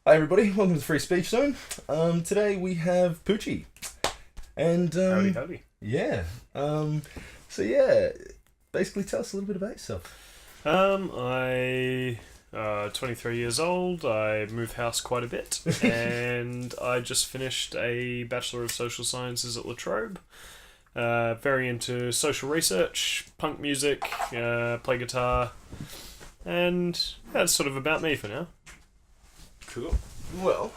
Hi everybody, welcome to the FreeSpeechZone. Today we have Pucci. And Howdy, howdy. yeah. So yeah, basically tell us a little bit about yourself. I 23 years old. I move house quite a bit, and I just finished a Bachelor of Social Sciences at La Trobe. Very into social research, punk music, play guitar, and that's sort of about me for now. Cool. Well,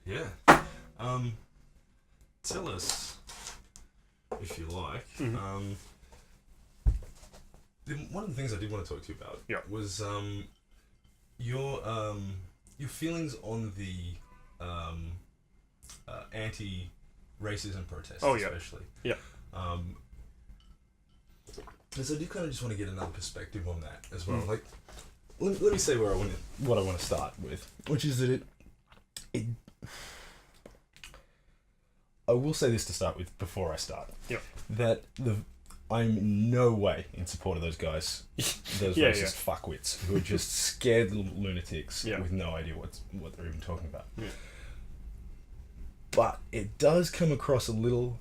yeah. Tell us, if you like. Mhm. One of the things I did want to talk to you about Yeah. was your feelings on the anti-racism protests, Oh, yeah. especially. Yeah. And so I do kind of just want to get another perspective on that as well. Mm. Like, let me say what I want to start with, which is that it. I will say this to start with before I start. Yep. That I'm in no way in support of those guys, those Yeah, racist fuckwits who are just scared little lunatics Yeah. with no idea what they're even talking about. Yeah. But it does come across very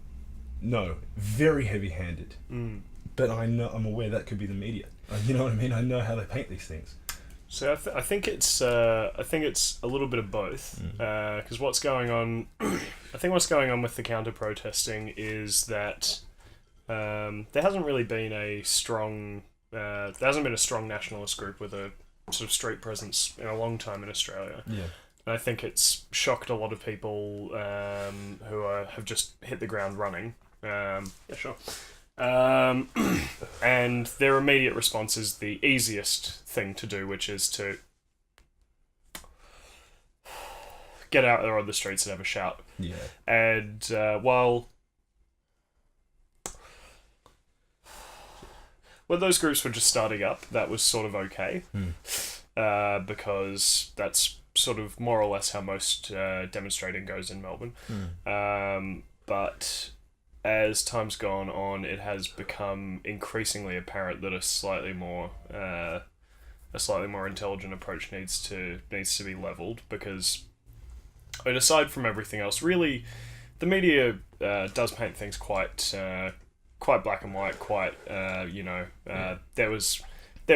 heavy-handed. Mm. But I'm aware that could be the media. You know what I mean? I know how they paint these things. So I think it's a little bit of both, because what's going on, I think what's going on with the counter protesting is that there hasn't really been a strong nationalist group with a sort of street presence in a long time in Australia. Yeah. And I think it's shocked a lot of people who have just hit the ground running. Yeah, sure. And their immediate response is the easiest thing to do, which is to get out there on the streets and have a shout. Yeah. And while when those groups were just starting up, that was sort of okay, because that's sort of more or less how most demonstrating goes in Melbourne. But as time's gone on, it has become increasingly apparent that a slightly more intelligent approach needs to be leveled, because, I mean, aside from everything else, really, the media does paint things quite black and white. There was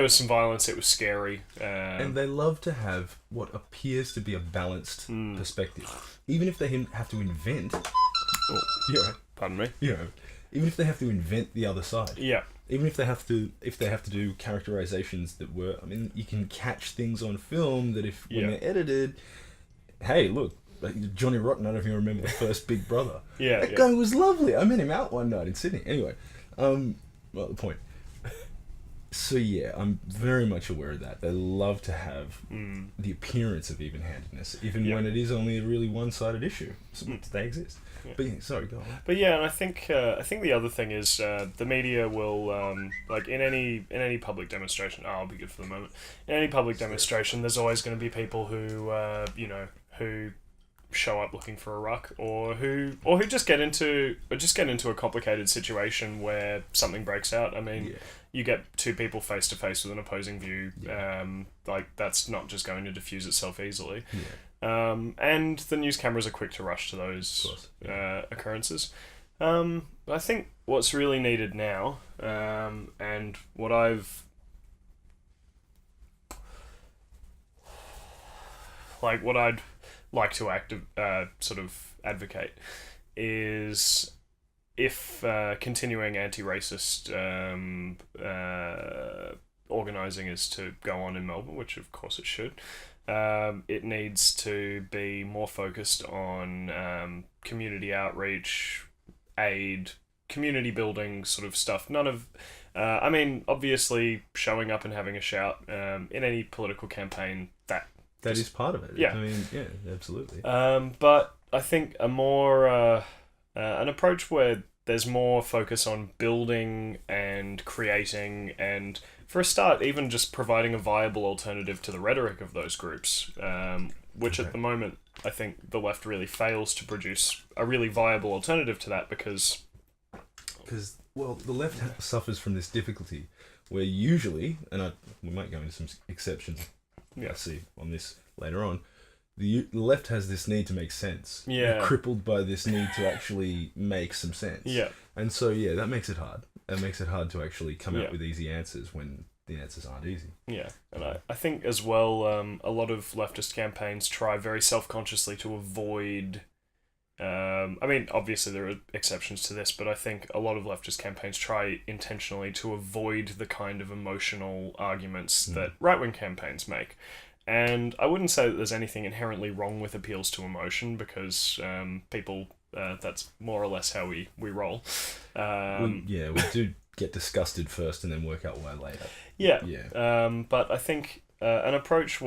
some violence. It was scary, and they love to have what appears to be a balanced perspective, even if they have to invent. Pardon me. Even if they have to invent the other side. Yeah. Even if they have to do characterizations that were, I mean, you can catch things on film that when they're edited, hey, look, like Johnny Rotten, I don't know if you remember the first Big Brother. That guy was lovely. I met him out one night in Sydney. Anyway, well, the point. So yeah, I'm very much aware of that. They love to have the appearance of even-handedness, even when it is only a really one-sided issue. So they exist. Yeah. But yeah, sorry, go on. But yeah, and I think the other thing is the media will like in any public demonstration. I'll be good for the moment. In any public demonstration, there's always going to be people who who show up looking for a ruck, or who just get into a complicated situation where something breaks out. I mean, you get two people face to face with an opposing view. Like, that's not just going to diffuse itself easily. And the news cameras are quick to rush to those occurrences. I think what's really needed now, and what I've what I'd like to sort of advocate, is if continuing anti-racist organising is to go on in Melbourne, which of course it should. It needs to be more focused on community outreach, aid, community building sort of stuff. None of, I mean, obviously showing up and having a shout in any political campaign, that is part of it. Yeah. I mean, yeah, absolutely. But I think a more an approach where there's more focus on building and creating, and for a start, even just providing a viable alternative to the rhetoric of those groups, which at the moment I think the left really fails to produce a really viable alternative to that, because the left suffers from this difficulty where usually, and we might go into some exceptions, I see on this later on, the left has this need to make sense. Yeah. They're crippled by this need to actually make some sense. Yeah. And so, yeah, that makes it hard. That makes it hard to actually come Yeah. up with easy answers when the answers aren't easy. Yeah, and I think as well, a lot of leftist campaigns try very self-consciously to avoid... I mean, obviously there are exceptions to this, but I think a lot of leftist campaigns try intentionally to avoid the kind of emotional arguments that right-wing campaigns make. And I wouldn't say that there's anything inherently wrong with appeals to emotion, because people... that's more or less how we roll. We do get disgusted first and then work out why later. Yeah. Yeah. But I think an approach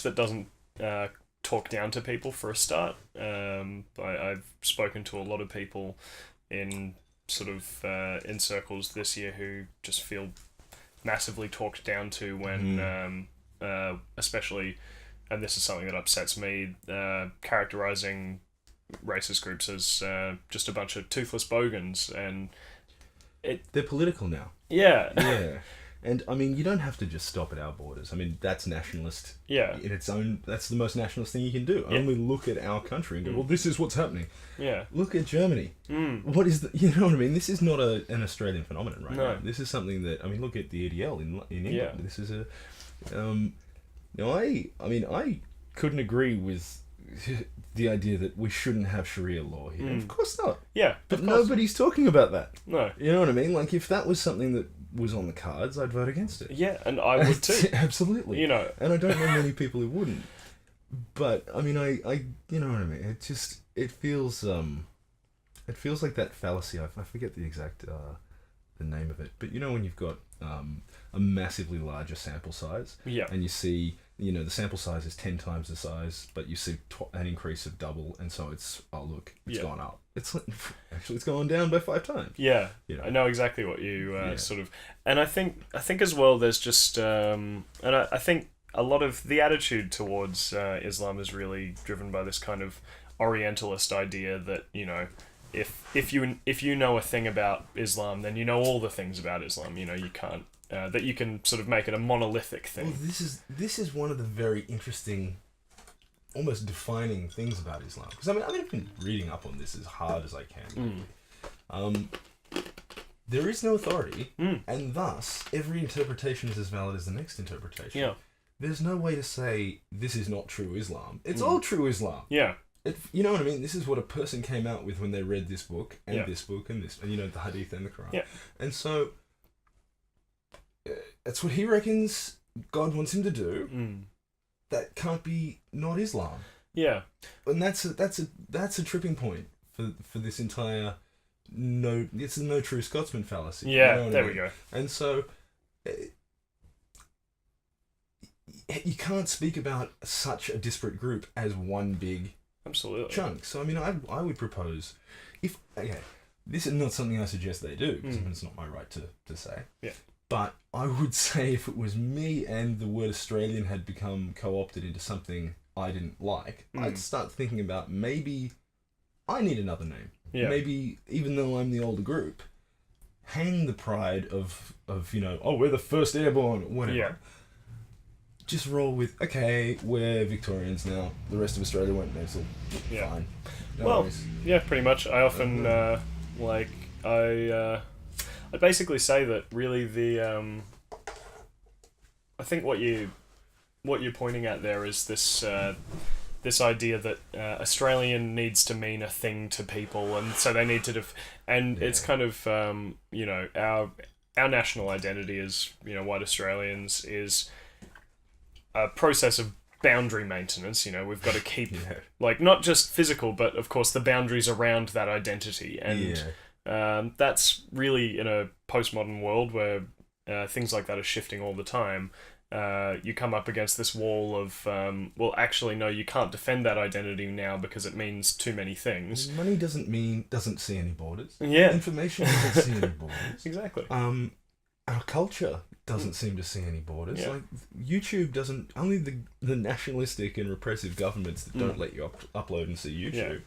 that doesn't talk down to people for a start. I've spoken to a lot of people in sort of in circles this year who just feel massively talked down to when, especially, and this is something that upsets me, characterizing racist groups as just a bunch of toothless bogans, and they're political now. Yeah. Yeah. And, I mean, you don't have to just stop at our borders. I mean, that's nationalist. Yeah. In its own... That's the most nationalist thing you can do. Yeah. Only look at our country and go, well, this is what's happening. Yeah. Look at Germany. What is the... You know what I mean? This is not an Australian phenomenon right now. This is something that... I mean, look at the EDL in England. Yeah. This is a... I couldn't agree with the idea that we shouldn't have Sharia law here. Of course not. Yeah. But nobody's talking about that. No. You know what I mean? Like, if that was something that was on the cards, I'd vote against it. Yeah, and I would too. Absolutely. You know. And I don't know many people who wouldn't. But, I mean, I you know what I mean? It feels like that fallacy. I forget the exact, the name of it. But you know when you've got a massively larger sample size? Yeah. And you see, you know, the sample size is 10 times the size, but you see an increase of double, and so it's gone up. It's like, actually, it's gone down by 5 times. Yeah, you know? I know exactly what you sort of... And I think as well, there's just... and I think a lot of the attitude towards Islam is really driven by this kind of Orientalist idea that, you know, if you know a thing about Islam, then you know all the things about Islam. You know, you can't... that you can sort of make it a monolithic thing. Well, this is one of the very interesting, almost defining things about Islam. Because I mean, I've been reading up on this as hard as I can. There is no authority, and thus every interpretation is as valid as the next interpretation. Yeah. There's no way to say this is not true Islam. It's all true Islam. Yeah. You know what I mean? This is what a person came out with when they read this book and this book and this, and you know, the Hadith and the Quran. Yeah. And so that's what he reckons God wants him to do. That can't be not Islam. Yeah. And that's a tripping point for this entire it's a no true Scotsman fallacy. Yeah, you know there we go. And so you can't speak about such a disparate group as one big chunk. So I mean, I would propose, this is not something I suggest they do, because it's not my right to say. Yeah. But I would say if it was me and the word Australian had become co-opted into something I didn't like, I'd start thinking about maybe I need another name. Yeah. Maybe, even though I'm the older group, hang the pride of you know, oh, we're the first airborne, whatever. Yeah. Just roll with, okay, we're Victorians now. The rest of Australia went mental. Yeah. Fine. No Well, worries. yeah, pretty much. I often, I basically say that really I think what you're pointing at there is this this idea that Australian needs to mean a thing to people, and so they need to it's kind of you know, our national identity as, you know, white Australians is a process of boundary maintenance. You know, we've got to keep like not just physical, but of course the boundaries around that identity, and that's really, in a postmodern world where things like that are shifting all the time. You come up against this wall of, well, actually, no, you can't defend that identity now because it means too many things. Money doesn't see any borders. Yeah. Information doesn't see any borders. Exactly. Our culture doesn't seem to see any borders. Yeah. Like, YouTube doesn't... Only the nationalistic and repressive governments that don't let you upload and see YouTube. Yeah.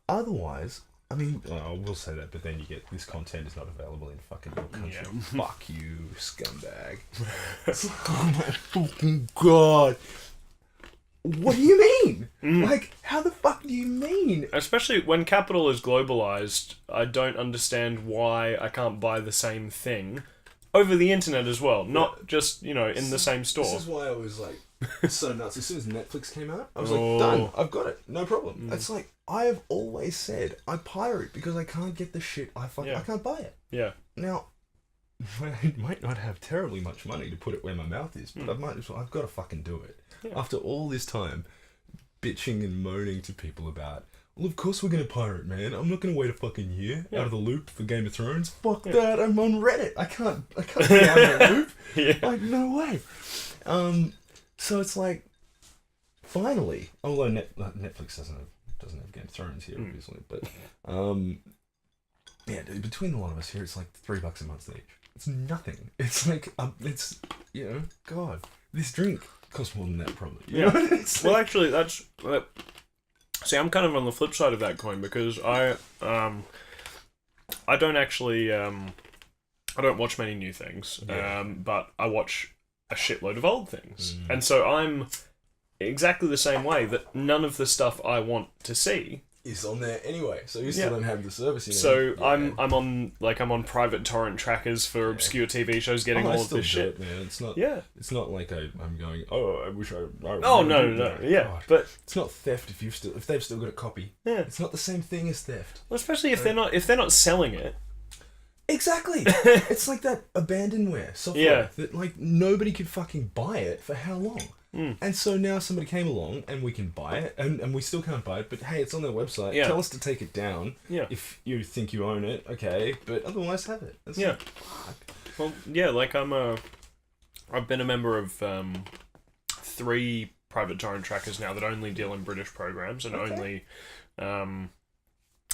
Otherwise... I mean, I will say that, but then you get, this content is not available in fucking your country. Yeah. Fuck you, scumbag. Oh my fucking god. what do you mean? Like, how the fuck do you mean? Especially when capital is globalized, I don't understand why I can't buy the same thing over the internet as well, not just, in the same store. This is why I was like so nuts. As soon as Netflix came out, I was like, done. I've got it. No problem. It's like, I have always said I pirate because I can't get the shit. I can't buy it. Yeah. Now, I might not have terribly much money to put it where my mouth is, but I've got to fucking do it. Yeah. After all this time bitching and moaning to people about, well, of course we're going to pirate, man. I'm not going to wait a fucking year out of the loop for Game of Thrones. Fuck that. I'm on Reddit. I can't be out of the loop. Like, no way. So it's like, finally, although Netflix doesn't have Game of Thrones here, obviously, but yeah, dude, between the lot of us here, it's like $3 a month each. It's nothing. It's like, God, this drink costs more than that probably. You know? Well, actually, that's... see, I'm kind of on the flip side of that coin, because I don't actually... I don't watch many new things, but I watch a shitload of old things. And so I'm exactly the same way, that none of the stuff I want to see is on there anyway, so you still don't have the service. So I'm on private torrent trackers for obscure TV shows, getting all of this shit. Man. It's not. It's not like I'm going. Oh, I wish I. No. Yeah, God. but it's not theft if they've still got a copy. Yeah, it's not the same thing as theft. Well, especially if they're not selling it. Exactly. It's like that abandonware software that like nobody could fucking buy it for how long. And so now somebody came along and we can buy it, and we still can't buy it, but hey, it's on their website. Tell us to take it down if you think you own it, okay, but otherwise have it. That's like, fuck. Well, yeah, like I've been a member of 3 private torrent trackers now that only deal in British programs and only and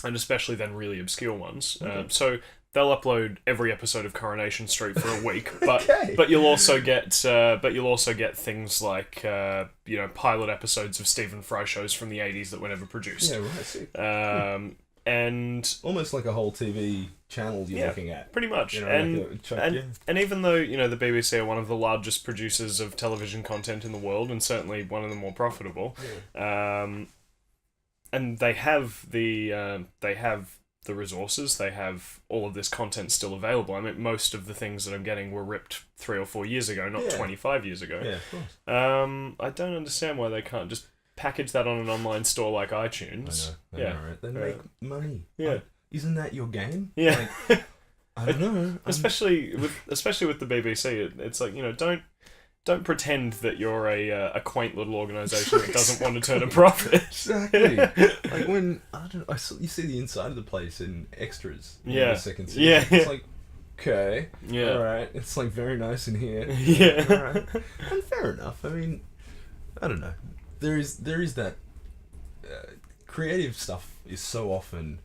especially then really obscure ones. So they'll upload every episode of Coronation Street for a week, but you'll also get things like pilot episodes of Stephen Fry shows from the 80s that were never produced. Yeah, right. See. And almost like a whole TV channel you're looking at. Pretty much. And even though, the BBC are one of the largest producers of television content in the world, and certainly one of the more profitable, and they have the resources, they have all of this content still available. I mean, most of the things that I'm getting were ripped 3 or 4 years ago, not 25 years ago. Yeah, of course. I don't understand why they can't just package that on an online store like iTunes. I know, right? They make money. Yeah. Isn't that your game? Yeah. Like, I don't know. Especially with the BBC, it's like, don't pretend that you're a quaint little organisation that doesn't want to turn a profit. Exactly. Like when you see the inside of the place in extras. In the second season. Yeah. It's like, okay. Yeah. All right. It's like very nice in here. Yeah. All right. And fair enough. I mean, I don't know. There is that creative stuff is so often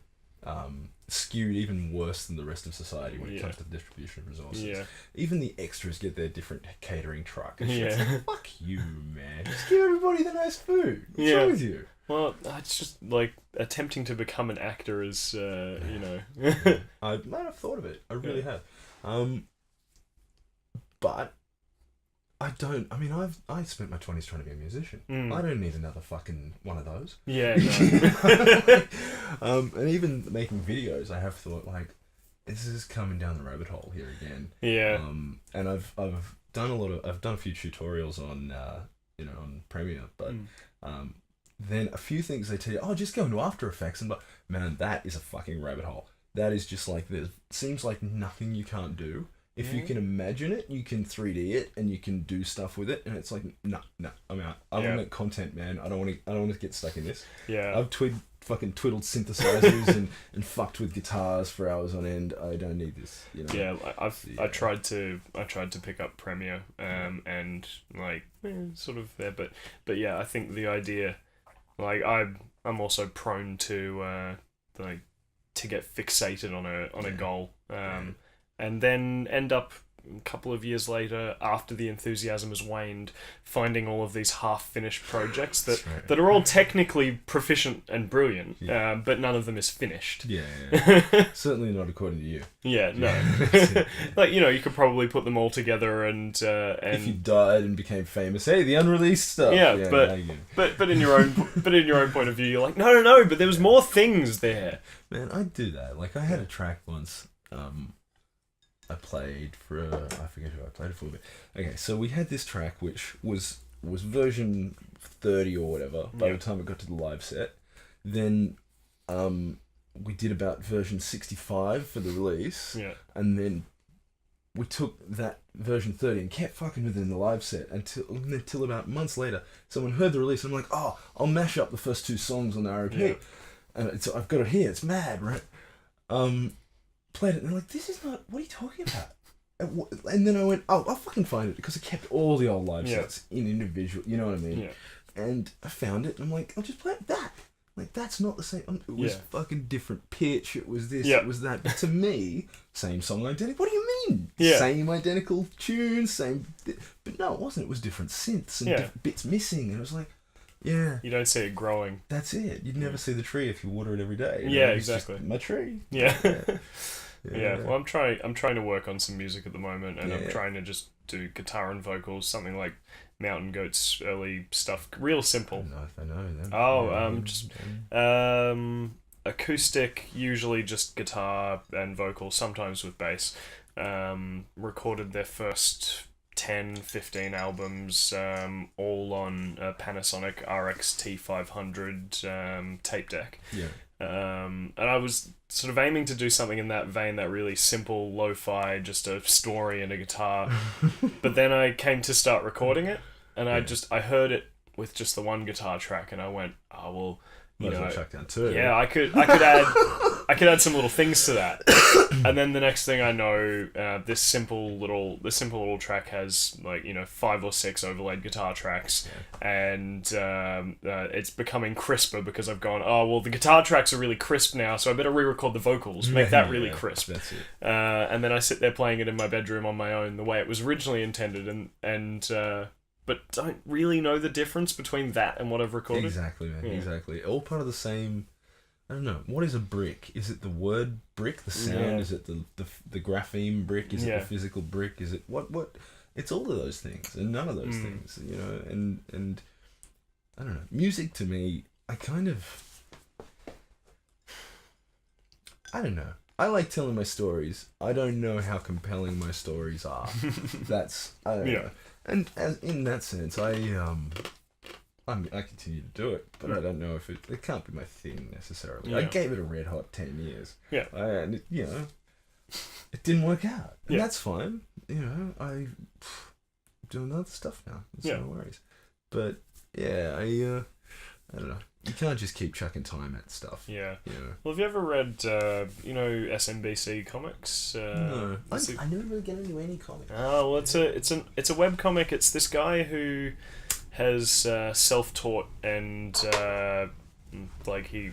skewed even worse than the rest of society when it comes to the distribution of resources. Yeah. Even the extras get their different catering truck. And shit's like, fuck you, man. Just give everybody the nice food. What's wrong with you? Well, it's just like attempting to become an actor is, I might have thought of it. I really have. But I don't. I mean, I spent my 20s trying to be a musician. I don't need another fucking one of those. Yeah. No. And even making videos, I have thought like, this is coming down the rabbit hole here again. Yeah. And I've done a few tutorials on on Premiere, but then a few things they tell you, just go into After Effects, and but man, that is a fucking rabbit hole. That is just like seems like nothing you can't do. If you can imagine it, you can 3D it, and you can do stuff with it, and it's like, no, I'm out. I want to make content, man. I don't want to get stuck in this. Yeah. I've fucking twiddled synthesizers and fucked with guitars for hours on end. I don't need this. Yeah, I tried to pick up Premiere, and like sort of there, but yeah, I think the idea, like I'm also prone to to get fixated on a goal. And then end up a couple of years later, after the enthusiasm has waned, finding all of these half-finished projects that are all technically proficient and brilliant, but none of them is finished. Certainly not according to you. No. Like, you know, you could probably put them all together and if you died and became famous, hey, the unreleased stuff. But in your own point of view, you're like, no, but there was more things there. Man, I'd do that. Like, I had a track once. I played for I forget who I played it for. But okay, so we had this track which was version 30 or whatever by the time it got to the live set. Then we did about version 65 for the release. And then we took that version 30 and kept fucking with it in the live set until about months later. Someone heard the release and I'm like, oh, I'll mash up the first 2 songs on the ROP. And I've got it here. It's mad, right? Played it and they're like, this is not, what are you talking about? And then I went, oh, I'll fucking find it, because I kept all the old live sets in individual, you know what I mean? And I found it and I'm like, I'll just play that. Like, that's not the same. It was fucking different pitch. It was this, it was that. But to me, same song identical. What do you mean? Same identical tune, same. But no, it wasn't. It was different synths and different bits missing. And it was like, you don't see it growing. That's it. You'd never see the tree if you water it every day. Exactly. My tree. Well, I'm trying to work on some music at the moment, and I'm trying to just do guitar and vocals, something like Mountain Goat's early stuff, real simple. I know them. Acoustic, usually just guitar and vocals, sometimes with bass. Recorded their first 10, 15 albums, all on a Panasonic RX T500 tape deck. And I was sort of aiming to do something in that vein, that really simple lo-fi, just a story and a guitar. But then I came to start recording it, and I heard it with just the one guitar track, and I went, oh well, you know, chuck down 2. I could add some little things to that. And then the next thing I know, this simple little track has, like, you know, 5 or 6 overlaid guitar tracks, and it's becoming crisper because I've gone, oh well, the guitar tracks are really crisp now, so I better re-record the vocals, make that really crisp. That's it. And then I sit there playing it in my bedroom on my own, the way it was originally intended, and but don't really know the difference between that and what I've recorded. Exactly, man. Exactly. All part of the same. I don't know. What is a brick? Is it the word brick? The sound? Is it the grapheme brick? Is it the physical brick? Is it what? It's all of those things and none of those things. You know, and I don't know. Music to me, I don't know. I like telling my stories. I don't know how compelling my stories are. I don't know. And in that sense, I continue to do it, but I don't know if it can't be my thing necessarily. I gave it a red hot 10 years. And you know, it didn't work out, and that's fine. You know, I'm doing other stuff now. There's no worries. But I don't know. You can't just keep chucking time at stuff. You know. Well, have you ever read, SMBC comics? No, I never really get into any comics. Oh, well, it's a web comic. It's this guy who has self-taught and he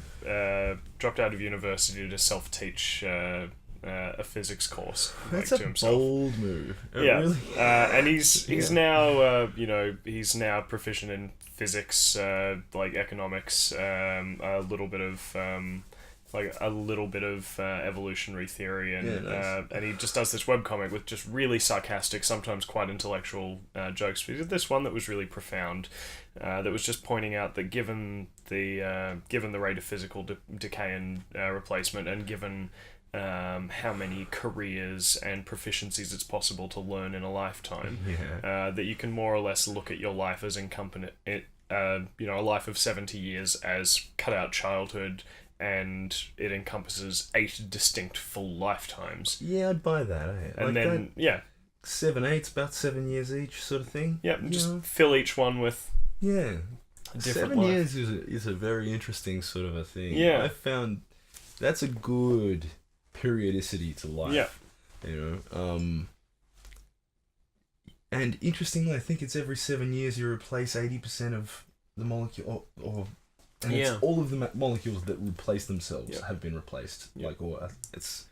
dropped out of university to self-teach a physics course. That's to a himself. Bold move. Really? And he's now he's now proficient in physics, like economics, a little bit of evolutionary theory, and nice. And he just does this webcomic with just really sarcastic, sometimes quite intellectual jokes. But he did this one that was really profound, that was just pointing out that given the rate of physical decay and replacement, and given how many careers and proficiencies it's possible to learn in a lifetime, that you can more or less look at your life as a life of 70 years as cut out childhood, and it encompasses 8 distinct full lifetimes. Yeah, I'd buy that. And like then, 7, 8's about 7 years each, sort of thing. Yeah, just fill each one with a different 7 life. years is a very interesting sort of a thing. Yeah. I found that's a good periodicity to life. Yeah. You know, and interestingly, I think it's every 7 years you replace 80% of the molecule, it's all of the molecules that replace themselves have been replaced. Yeah. It's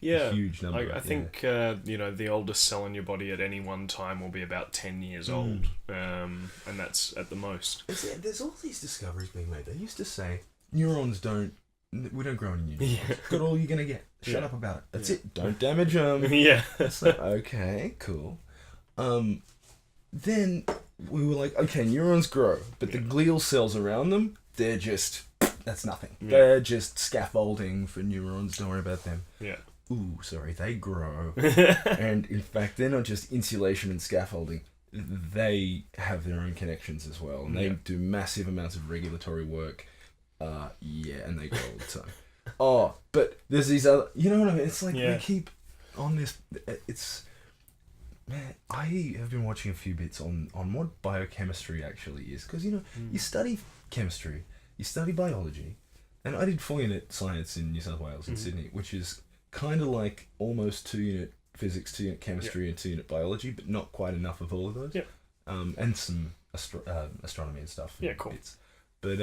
Yeah, a huge number. I think the oldest cell in your body at any one time will be about 10 years old, and that's at the most. There's all these discoveries being made. They used to say neurons we don't grow any new neurons. Yeah. Got all you're gonna get. Shut up about it. That's it. Don't damage them. Yeah. It's like, okay, cool. Then we were like, okay, neurons grow, but the glial cells around them, that's nothing. Yeah. They're just scaffolding for neurons. Don't worry about them. Yeah. Ooh, sorry, they grow. And in fact, they're not just insulation and scaffolding. They have their own connections as well. And they do massive amounts of regulatory work. And they grow all the time. Oh, but there's these other... You know what I mean? It's like we keep on this... Man, I have been watching a few bits on what biochemistry actually is. Because, you study chemistry, you study biology, and I did 4-unit science in New South Wales in Sydney, which is kind of like almost 2-unit physics, 2-unit chemistry, and 2-unit biology, but not quite enough of all of those. Yep. And some astronomy and stuff. Yeah, cool. Bits. But,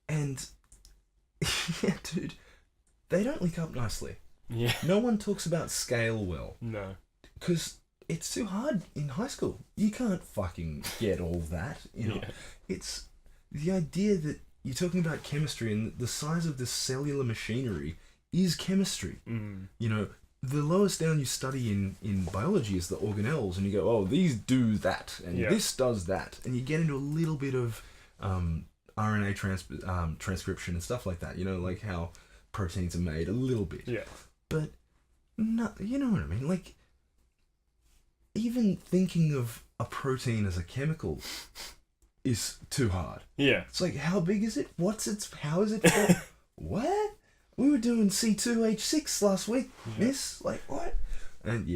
and, yeah, dude, they don't link up nicely. Yeah. No one talks about scale well. No. Because it's too hard in high school. You can't fucking get all that. It's the idea that you're talking about chemistry and the size of this cellular machinery is chemistry. The lowest down you study in biology is the organelles, and you go, oh, these do that, and this does that, and you get into a little bit of RNA transcription and stuff like that. Like how proteins are made a little bit. Yeah. But no, you know what I mean? Like, even thinking of a protein as a chemical is too hard. Yeah. It's like, how big is it? How is it? What? We were doing C2H6 last week, miss. Like, what? And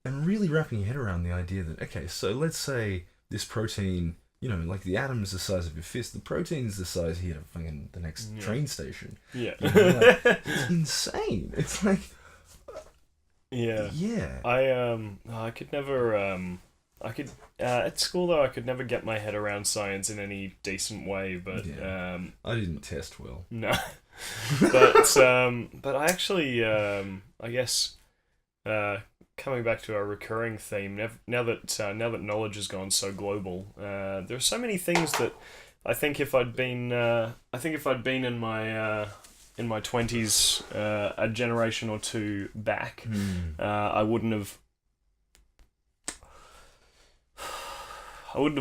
and really wrapping your head around the idea that, okay, so let's say this protein, like the atom is the size of your fist, the protein is the size here of fucking the next train station. Yeah. It's insane. It's like... Yeah. Yeah. I could never, at school though, I could never get my head around science in any decent way, but, I didn't test well. No. But I actually, I guess, coming back to our recurring theme, now that knowledge has gone so global, there are so many things that I think if I'd been in my 20s, a generation or two back, I wouldn't have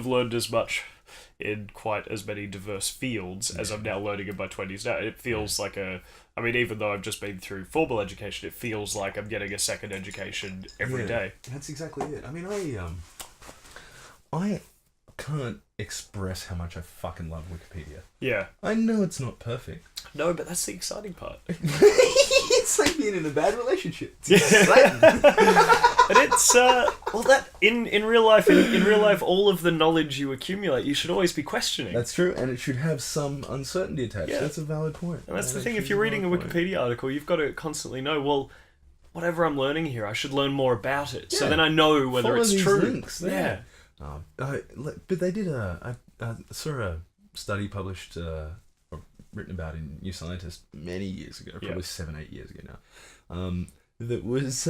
learned as much in quite as many diverse fields as I'm now learning in my 20s now. It feels like even though I've just been through formal education, it feels like I'm getting a second education every day. That's exactly it. I mean, I can't express how much I fucking love Wikipedia. Yeah. I know it's not perfect. No, but that's the exciting part. It's like being in a bad relationship. It's exciting. But it's that in real life, in real life, all of the knowledge you accumulate, you should always be questioning. That's true, and it should have some uncertainty attached. Yeah. That's a valid point. And that's the thing. If you're reading a Wikipedia article, you've got to constantly know, well, whatever I'm learning here, I should learn more about it. Yeah. So then I know whether it's true. Links, yeah. But they did I saw a study published or written about in New Scientist many years ago, probably 7-8 years ago now. That was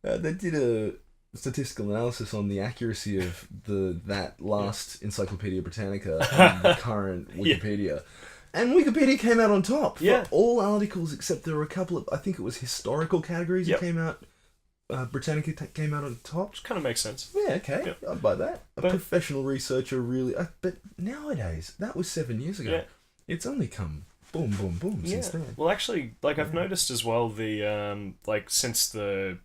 they did a statistical analysis on the accuracy of that last Encyclopedia Britannica and the current Wikipedia. And Wikipedia came out on top for all articles except there were a couple of, I think it was historical categories that came out. Britannica came out on top. Which kind of makes sense. Yeah, okay. Yep. I'd buy that. A professional researcher really... but nowadays, that was 7 years ago. Yeah. It's only come boom, boom, boom since then. Well, actually, I've noticed as well, the since the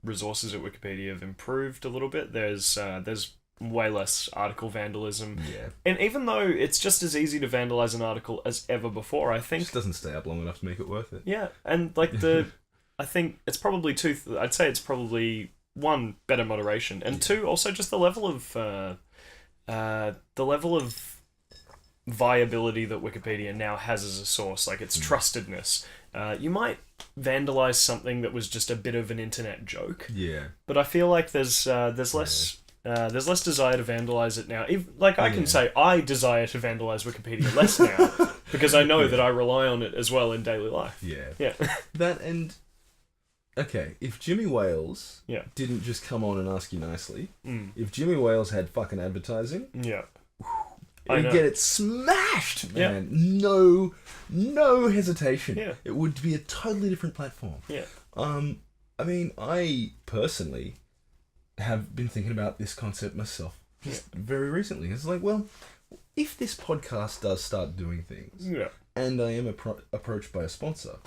resources at Wikipedia have improved a little bit, there's way less article vandalism. Yeah. And even though it's just as easy to vandalize an article as ever before, I think... It just doesn't stay up long enough to make it worth it. Yeah, and I think it's probably I'd say it's probably one, better moderation, and two, also just the level of viability that Wikipedia now has as a source, like its trustedness. You might vandalize something that was just a bit of an internet joke. Yeah. But I feel like there's less desire to vandalize it now. I can say I desire to vandalize Wikipedia less now because I know that I rely on it as well in daily life. Yeah. That and okay, if Jimmy Wales didn't just come on and ask you nicely, if Jimmy Wales had fucking advertising, he'd get it smashed, man. Yeah. No hesitation. Yeah. It would be a totally different platform. Yeah. I mean, I personally have been thinking about this concept myself very recently. It's like, well, if this podcast does start doing things, and I am approached by a sponsor,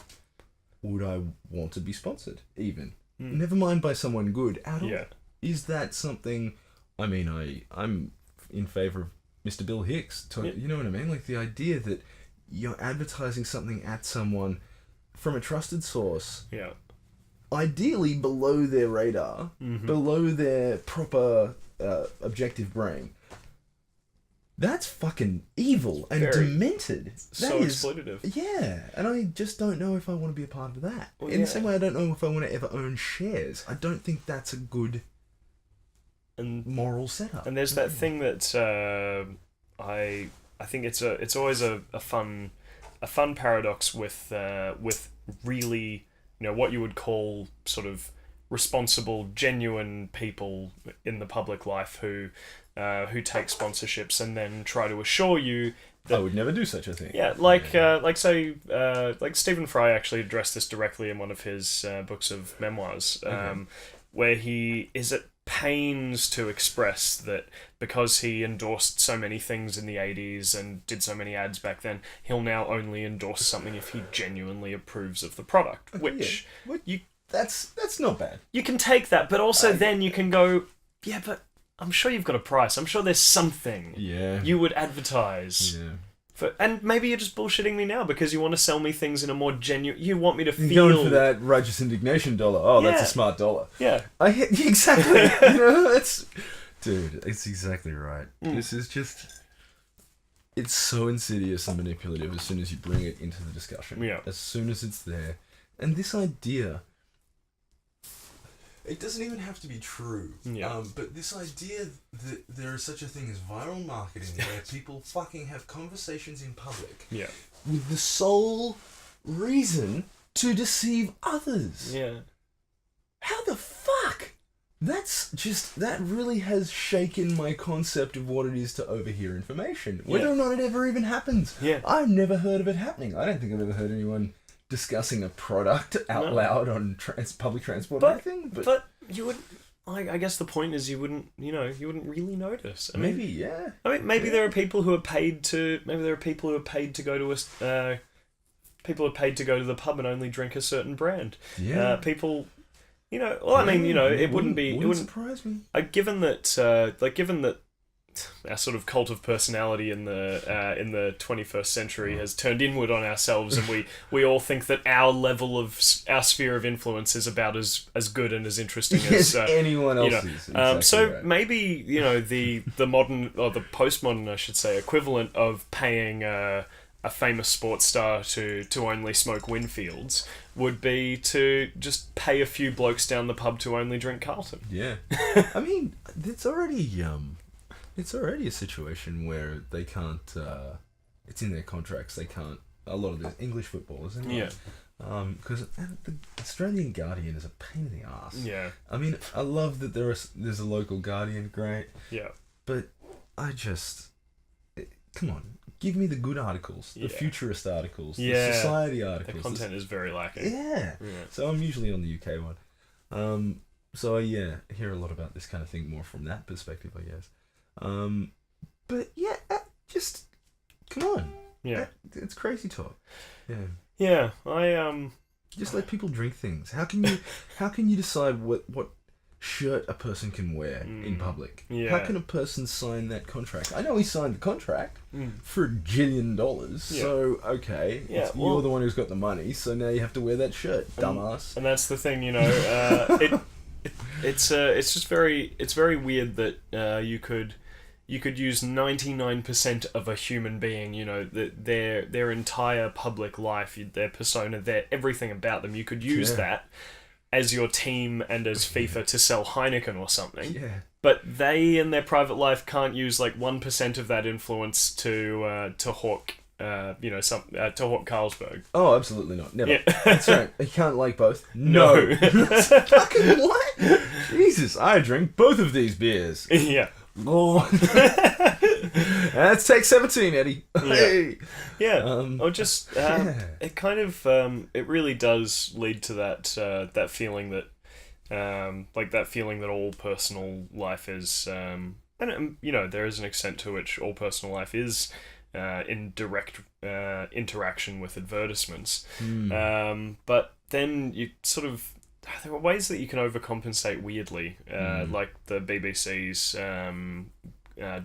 would I want to be sponsored, even? Never mind by someone good at all. Yeah. Is that something... I mean, I'm in favour of Mr. Bill Hicks. You know what I mean? Like, the idea that you're advertising something at someone from a trusted source... Yeah. Ideally below their radar, below their proper objective brain. That's fucking evil and demented. So exploitative. Yeah, and I just don't know if I want to be a part of that. Well, in the same way I don't know if I want to ever own shares. I don't think that's a good moral setup. And there's that thing that I think it's always a fun paradox with really, you know, what you would call sort of responsible, genuine people in the public life who take sponsorships and then try to assure you that I would never do such a thing. Yeah, like Stephen Fry actually addressed this directly in one of his books of memoirs, where he is at pains to express that because he endorsed so many things in the 80s and did so many ads back then, he'll now only endorse something if he genuinely approves of the product, which that's not bad. You can take that, but also then you can go, yeah, but I'm sure you've got a price. I'm sure there's something you would advertise. Yeah. And maybe you're just bullshitting me now because you want to sell me things in a more genuine... You want me to feel... You're going for that righteous indignation dollar. Oh, that's a smart dollar. Yeah. Exactly. You know, that's... Dude, it's exactly right. This is just... It's so insidious and manipulative as soon as you bring it into the discussion. Yeah. As soon as it's there. And this idea... It doesn't even have to be true. Yeah. But this idea that there is such a thing as viral marketing where people fucking have conversations in public with the sole reason to deceive others. Yeah. How the fuck? That really has shaken my concept of what it is to overhear information. Whether or not it ever even happens. Yeah. I've never heard of it happening. I don't think I've ever heard anyone discussing a product out loud on public transport or anything. But you wouldn't... I guess the point is you wouldn't really notice. I mean, maybe there are people who are paid to... Maybe there are people who are paid to go to people are paid to go to the pub and only drink a certain brand. Yeah. People... You know... Well, I mean, you know, it wouldn't surprise me. Given that our sort of cult of personality in the 21st century has turned inward on ourselves, and we all think that our level of our sphere of influence is about as good and as interesting as anyone else's. Exactly right. Maybe the modern or the postmodern, I should say, equivalent of paying a famous sports star to only smoke Winfields would be to just pay a few blokes down the pub to only drink Carlton. Yeah, I mean it's already a situation where they can't... it's in their contracts. They can't... A lot of the English footballers, anyway. Yeah. Because the Australian Guardian is a pain in the arse. Yeah. I mean, I love that there's a local Guardian, great. Yeah. But I just... Come on. Give me the good articles. The futurist articles. The society articles. The content is very lacking. Yeah. So I'm usually on the UK one. So I hear a lot about this kind of thing more from that perspective, I guess. But just come on. Yeah, it's crazy talk. Yeah. Yeah, I just let people drink things. How can you decide what shirt a person can wear in public? Yeah. How can a person sign that contract? I know he signed the contract for $1 jillion. Yeah. So okay, you're the one who's got the money. So now you have to wear that shirt, dumbass. And that's the thing, you know. It's just very weird that you could use 99% of a human being, you know, their entire public life, their persona, everything about them. You could use that as your team and as FIFA to sell Heineken or something. Yeah. But they in their private life can't use like 1% of that influence to hawk to Hawk Carlsberg. Oh, absolutely not. Never. Yeah. That's right. You can't like both. No. Fucking what? Jesus, I drink both of these beers. Yeah. Oh. Let's take 17, Eddie. Hey. Yeah. Or just it kind of it really does lead to that feeling that that feeling that all personal life is and there is an extent to which all personal life is in direct interaction with advertisements. But then you sort of there are ways that you can overcompensate weirdly, like the BBC's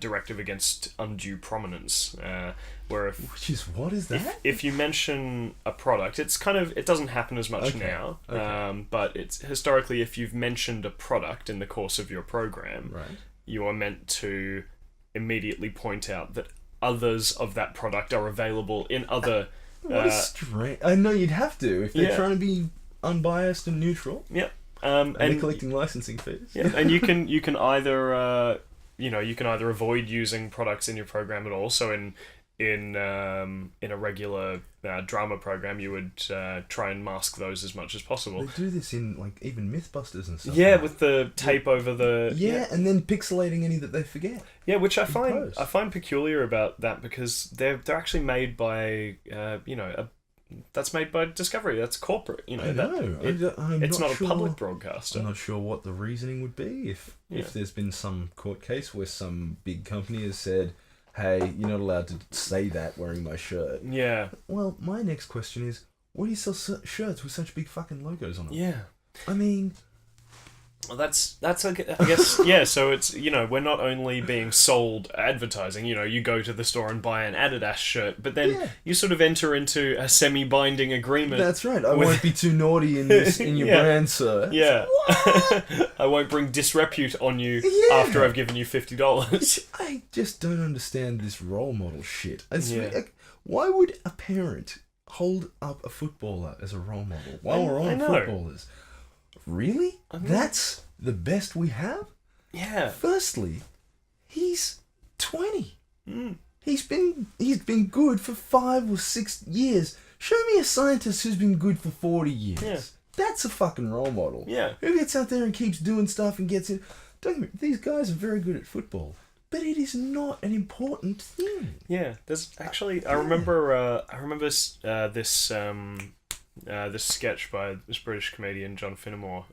directive against undue prominence, where what is that? If you mention a product, it doesn't happen as much now, but it's historically, if you've mentioned a product in the course of your program, right, you are meant to immediately point out that others of that product are available in other. What a strange! I know you'd have to if they're trying to be unbiased and neutral. Yep. And they're collecting licensing fees. Yeah, and you can either you can either avoid using products in your program at all. So in a regular drama program, you would try and mask those as much as possible. They do this in even Mythbusters and stuff. Yeah, with the tape over the and then pixelating any that they forget. Yeah, which I find peculiar about that, because they're actually made by that's made by Discovery. That's corporate. I know. It's not a public broadcaster. I'm not sure what the reasoning would be if there's been some court case where some big company has said, hey, you're not allowed to say that wearing my shirt. Yeah. Well, my next question is, why do you sell shirts with such big fucking logos on them? Yeah. I mean... Well, that's I guess, yeah, so it's, we're not only being sold advertising, you go to the store and buy an Adidas shirt, but then you sort of enter into a semi-binding agreement. That's right. I won't be too naughty in your brand, sir. Yeah. I won't bring disrepute on you after I've given you $50. I just don't understand this role model shit. Why would a parent hold up a footballer as a role model while we're on footballers? Really? That's the best we have? Yeah. Firstly, he's 20. He's been good for 5 or 6 years. Show me a scientist who's been good for 40 years. Yeah. That's a fucking role model. Yeah. Who gets out there and keeps doing stuff and gets in... Don't get me, these guys are very good at football, but it is not an important thing. Yeah. There's actually... I remember this sketch by this British comedian John Finnemore,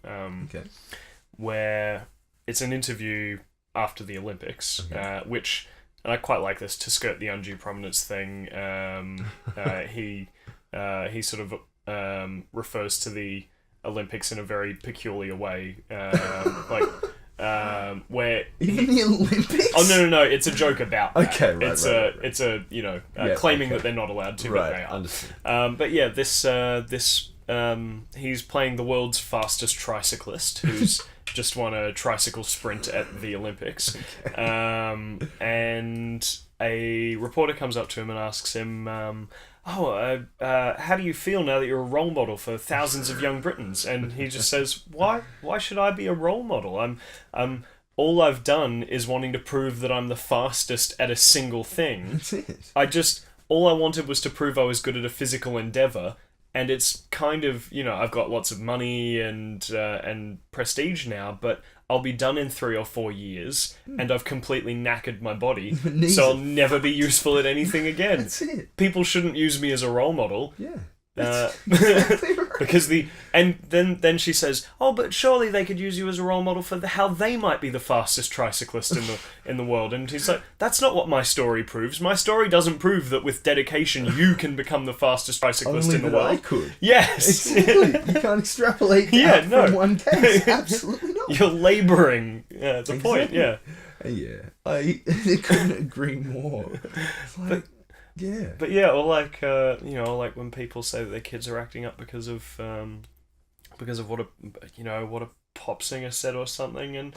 where it's an interview after the Olympics, which, and I quite like this to skirt the undue prominence thing. He sort of refers to the Olympics in a very peculiar way, where even the Olympics. Oh no! It's a joke about that. Okay, right. It's claiming that they're not allowed to, but they are. Understood. But yeah, this he's playing the world's fastest tricyclist who's just won a tricycle sprint at the Olympics, and a reporter comes up to him and asks him, how do you feel now that you're a role model for thousands of young Britons? And he just says, why should I be a role model? I'm all I've done is wanting to prove that I'm the fastest at a single thing. That's it. All I wanted was to prove I was good at a physical endeavour, and it's kind of, I've got lots of money and prestige now, but I'll be done in 3 or 4 years, and I've completely knackered my body, so I'll never be useful at anything again. That's it. People shouldn't use me as a role model. Yeah. Exactly right. Because then she says, oh, but surely they could use you as a role model for how they might be the fastest tricyclist in the world. And he's like, that's not what my story proves. My story doesn't prove that with dedication you can become the fastest tricyclist in the world. I could. Yes. Exactly. You can't extrapolate from one case. Absolutely not. You're labouring the point. Yeah. Yeah. I couldn't agree more. It's like, yeah. But yeah, or like like when people say that their kids are acting up because of what a pop singer said or something, and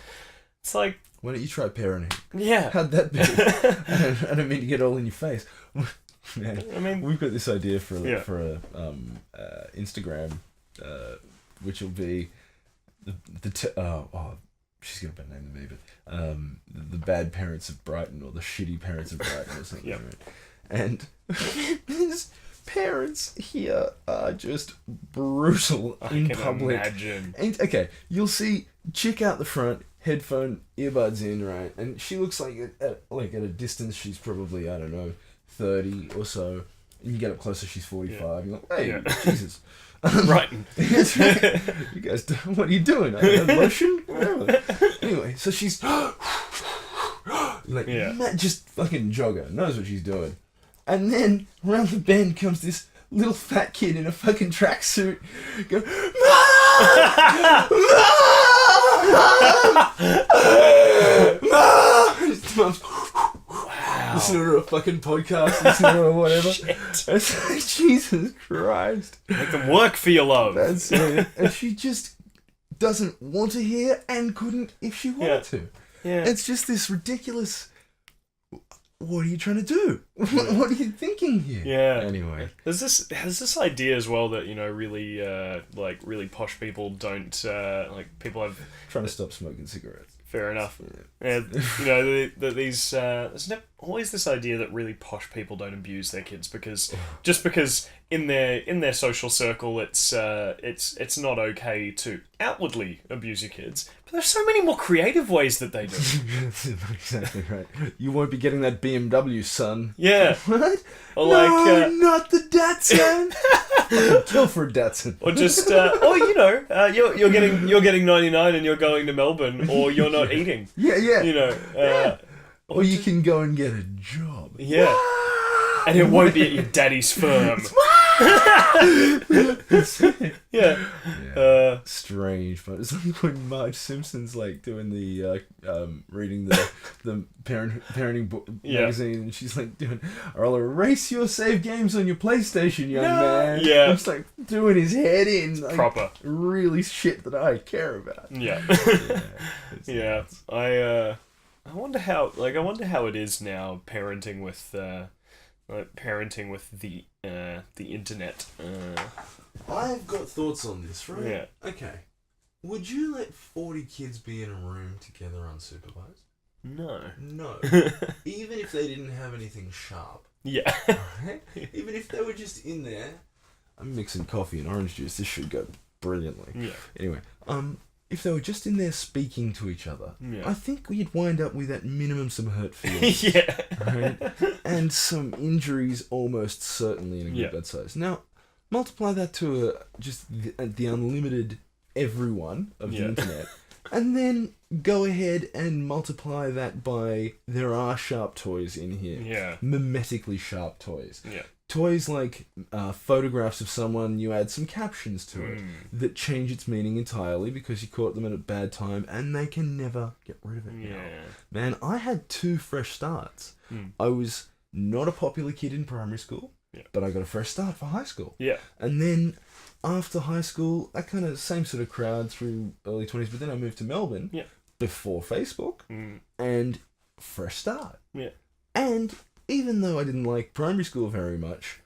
it's like, why don't you try parenting? Yeah. How'd that be? I don't mean to get all in your face. Man, I mean, we've got this idea for a Instagram, which will be she's got a better name than me, but the bad parents of Brighton or the shitty parents of Brighton or something. Yeah. Right? And his parents here are just brutal in public. Imagine. And, okay, you'll see chick out the front, headphone, earbuds in, right? And she looks like at a distance, she's probably, I don't know, 30 or so. And you get up closer, she's 45. Yeah. You're like, hey, Jesus. Right. You guys, what are you doing? Lotion? Whatever. Anyway, so she's like, just fucking jogger, knows what she's doing. And then around the bend comes this little fat kid in a fucking tracksuit. Go, Mom! Wow. Listening to a fucking podcast, listening to whatever. It's like, Jesus Christ. Make them work for your love. That's it. And she just doesn't want to hear and couldn't if she wanted to. Yeah. It's just this ridiculous... What are you trying to do? What are you thinking here? Yeah. Anyway, there's this idea as well that really really posh people don't people have trying to stop smoking cigarettes. Fair enough. Yeah. And there's always this idea that really posh people don't abuse their kids because in their social circle it's not okay to outwardly abuse your kids. But there's so many more creative ways that they do. That's exactly right. You won't be getting that BMW, son. Yeah. What? Or no, not the Datsun. Kill for a Datsun. Or just you're getting 99 and you're going to Melbourne, or you're not eating. Yeah. Or you can go and get a job. Yeah. And it won't be at your daddy's firm. Yeah. Strange, but it's like when Marge Simpson's like doing the reading the parenting book magazine, and she's like doing, I'll erase your save games on your PlayStation, young man. Yeah. It's like doing his head in, like, proper really shit that I care about. Yeah. Yeah. I wonder how it is now parenting with the internet. I've got thoughts on this, right? Yeah. Okay. Would you let 40 kids be in a room together unsupervised? No. No. Even if they didn't have anything sharp. Yeah. Right? Even if they were just in there. I'm mixing coffee and orange juice. This should go brilliantly. Yeah. Anyway, if they were just in there speaking to each other, I think we'd wind up with at minimum some hurt feelings. Yeah. Right? And some injuries almost certainly in a group that size. Now, multiply that to just the unlimited everyone of the internet, and then go ahead and multiply that by there are sharp toys in here. Yeah. Mimetically sharp toys. Yeah. Toys like photographs of someone, you add some captions to it that change its meaning entirely because you caught them at a bad time and they can never get rid of it now. Man, I had 2 fresh starts. I was not a popular kid in primary school, but I got a fresh start for high school. Yeah. And then after high school, I kind of, same sort of crowd through early 20s, but then I moved to Melbourne before Facebook and fresh start. Yeah. And even though I didn't like primary school very much,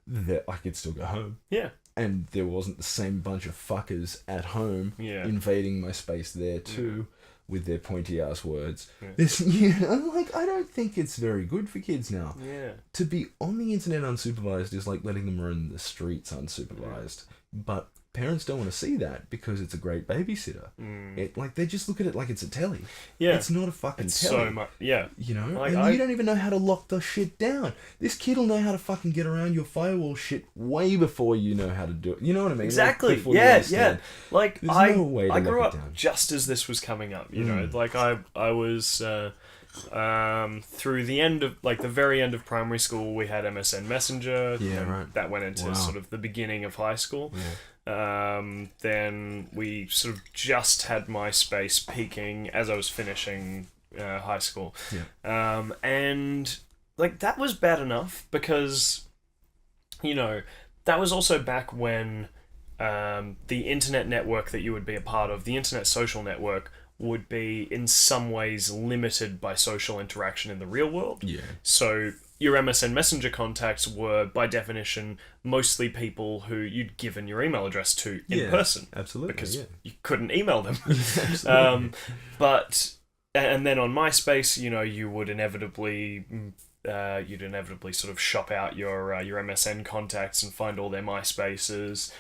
I could still go home. Yeah. And there wasn't the same bunch of fuckers at home invading my space there too with their pointy ass words. Yeah. I'm like, I don't think it's very good for kids now. Yeah. To be on the internet unsupervised is like letting them run the streets unsupervised. But parents don't want to see that because it's a great babysitter. They just look at it like it's a telly. Yeah. It's not a fucking telly. So much. Yeah. You know? And you don't even know how to lock the shit down. This kid will know how to fucking get around your firewall shit way before you know how to do it. You know what I mean? Exactly. Like, yeah. Like, there's no way to I grew lock up it down. just as this was coming up, you know? Like, I was... through the end of the very end of primary school, we had MSN Messenger. Right. That went into sort of the beginning of high school. Then we sort of just had MySpace peaking as I was finishing high school. And like that was bad enough because that was also back when the internet network that you would be a part of, the internet social network, would be in some ways limited by social interaction in the real world. Yeah. So your MSN Messenger contacts were, by definition, mostly people who you'd given your email address to in person. Absolutely. Because you couldn't email them. And then on MySpace, you would inevitably you'd inevitably sort of shop out your MSN contacts and find all their MySpaces.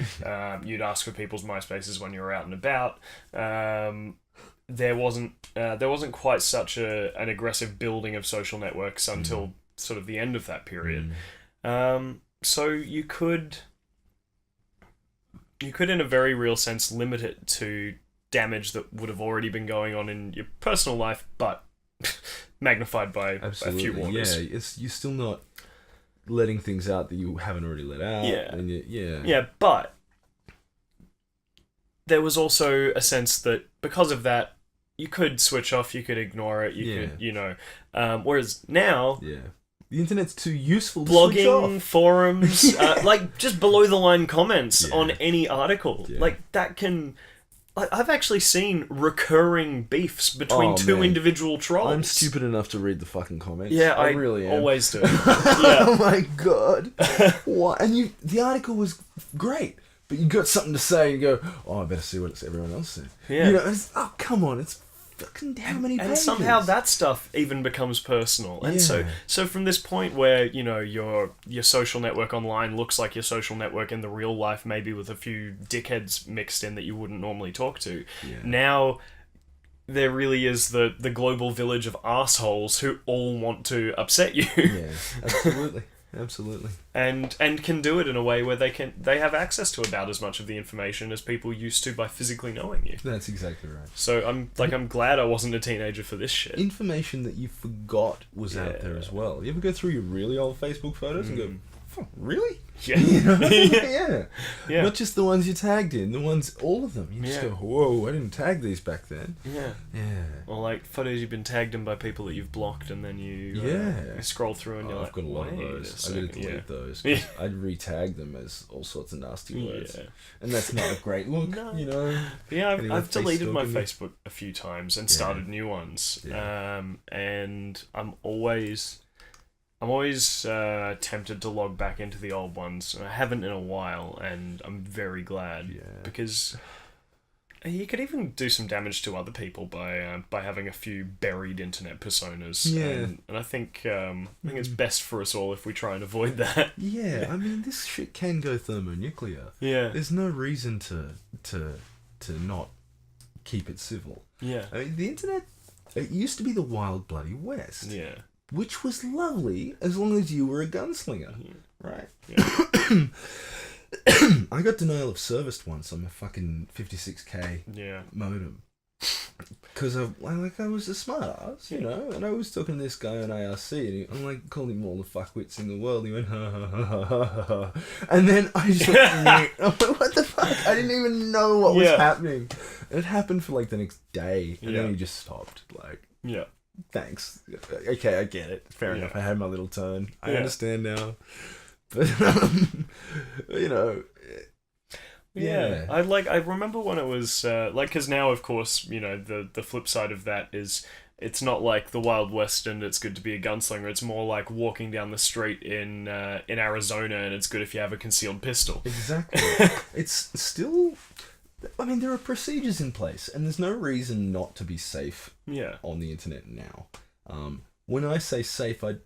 You'd ask for people's MySpaces when you were out and about. There wasn't quite such an aggressive building of social networks until sort of the end of that period. So you could in a very real sense limit it to damage that would have already been going on in your personal life, but magnified by a few orders. Yeah, you're still not letting things out that you haven't already let out. Yeah, but there was also a sense that because of that, you could switch off, you could ignore it, you could, whereas now... Yeah. The internet's too useful to switch off. Blogging, forums, like just below the line comments on any article. Yeah. Like that can... I've actually seen recurring beefs between two individual trolls. I'm stupid enough to read the fucking comments. Yeah, I really am. Always do. Oh my god. What? And the article was great, but you got something to say and go, oh, I better see what everyone else said. Yeah. You know, oh, come on, it's fucking how many pages? And somehow that stuff even becomes personal. And so from this point where, you know, your social network online looks like your social network in the real life, maybe with a few dickheads mixed in that you wouldn't normally talk to, now there really is the global village of assholes who all want to upset you. Yeah, absolutely. Absolutely. And can do it in a way where they have access to about as much of the information as people used to by physically knowing you. That's exactly right. So I'm glad I wasn't a teenager for this shit. Information that you forgot was out there as well. You ever go through your really old Facebook photos and go, oh, really? Yeah. You know? Yeah. Not just the ones you tagged in, all of them. You just go, whoa, I didn't tag these back then. Yeah. Or like photos you've been tagged in by people that you've blocked, and then you scroll through and you're like, I've got a lot of those. I gotta delete those. I'd re-tag them as all sorts of nasty words. Yeah. And that's not a great look, you know? Yeah, I've deleted my Facebook a few times and started new ones. Yeah. And I'm always tempted to log back into the old ones. I haven't in a while, and I'm very glad because you could even do some damage to other people by having a few buried internet personas. Yeah, and I think it's best for us all if we try and avoid that. Yeah, I mean, this shit can go thermonuclear. Yeah, there's no reason to not keep it civil. Yeah, I mean, the internet, it used to be the wild bloody west. Yeah. Which was lovely as long as you were a gunslinger, right? Yeah. I got denial of service once on my fucking 56k modem. Because I was a smart ass, you know, and I was talking to this guy on ARC, and I'm like calling him all the fuckwits in the world. He went, ha ha ha ha ha ha. And then I just went, I'm like, what the fuck? I didn't even know what was happening. It happened for like the next day, and then he just stopped, like, thanks. Okay, I get it. Fair enough. I had my little turn. I understand now. But you know, I remember when it was because now, of course, you know, the flip side of that is it's not like the Wild West and it's good to be a gunslinger. It's more like walking down the street in Arizona, and it's good if you have a concealed pistol. Exactly. It's still. I mean, there are procedures in place, and there's no reason not to be safe on the internet now. When I say safe, I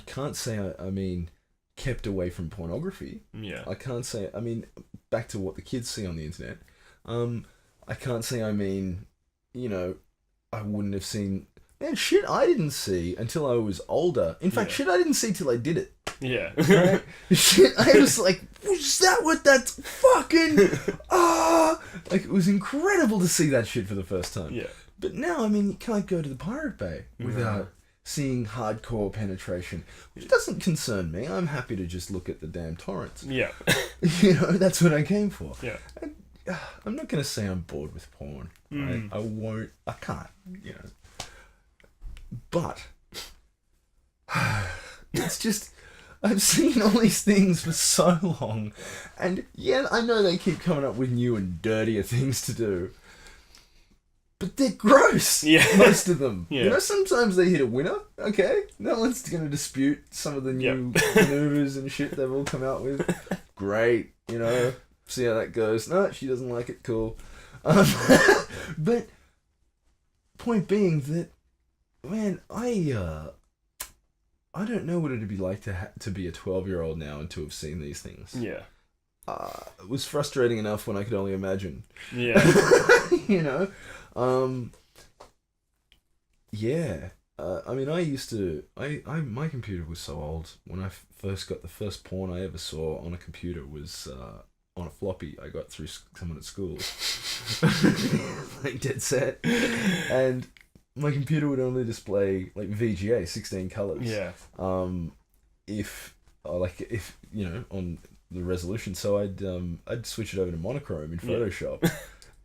can't say I mean kept away from pornography. Yeah. I can't say, I mean, back to what the kids see on the internet. I can't say, I mean, you know, I wouldn't have seen... Man, shit I didn't see until I was older. In fact, shit I didn't see till I did it. Yeah. Right? Shit, I was like, was that what that's fucking... Like, it was incredible to see that shit for the first time. Yeah. But now, I mean, you can't go to the Pirate Bay without seeing hardcore penetration, which doesn't concern me. I'm happy to just look at the damn torrents. Yeah. You know, that's what I came for. Yeah. I'm not going to say I'm bored with porn. Right? I can't, you know. But it's just, I've seen all these things for so long, and I know they keep coming up with new and dirtier things to do, but they're gross. Yeah. Most of them. Yeah. You know, sometimes they hit a winner. Okay, no one's going to dispute some of the new maneuvers and shit they've all come out with. Great, you know, see how that goes. No, she doesn't like it. Cool. But point being that, man, I I don't know what it'd be like to be a 12-year-old now and to have seen these things. Yeah. It was frustrating enough when I could only imagine. Yeah. You know? Yeah. I mean, I used to... my computer was so old. When I first got the first porn I ever saw on a computer was on a floppy I got through someone at school. Like, dead set. And my computer would only display, like, VGA, 16 colours. Yeah. If you know, on the resolution. So I'd switch it over to monochrome in Photoshop.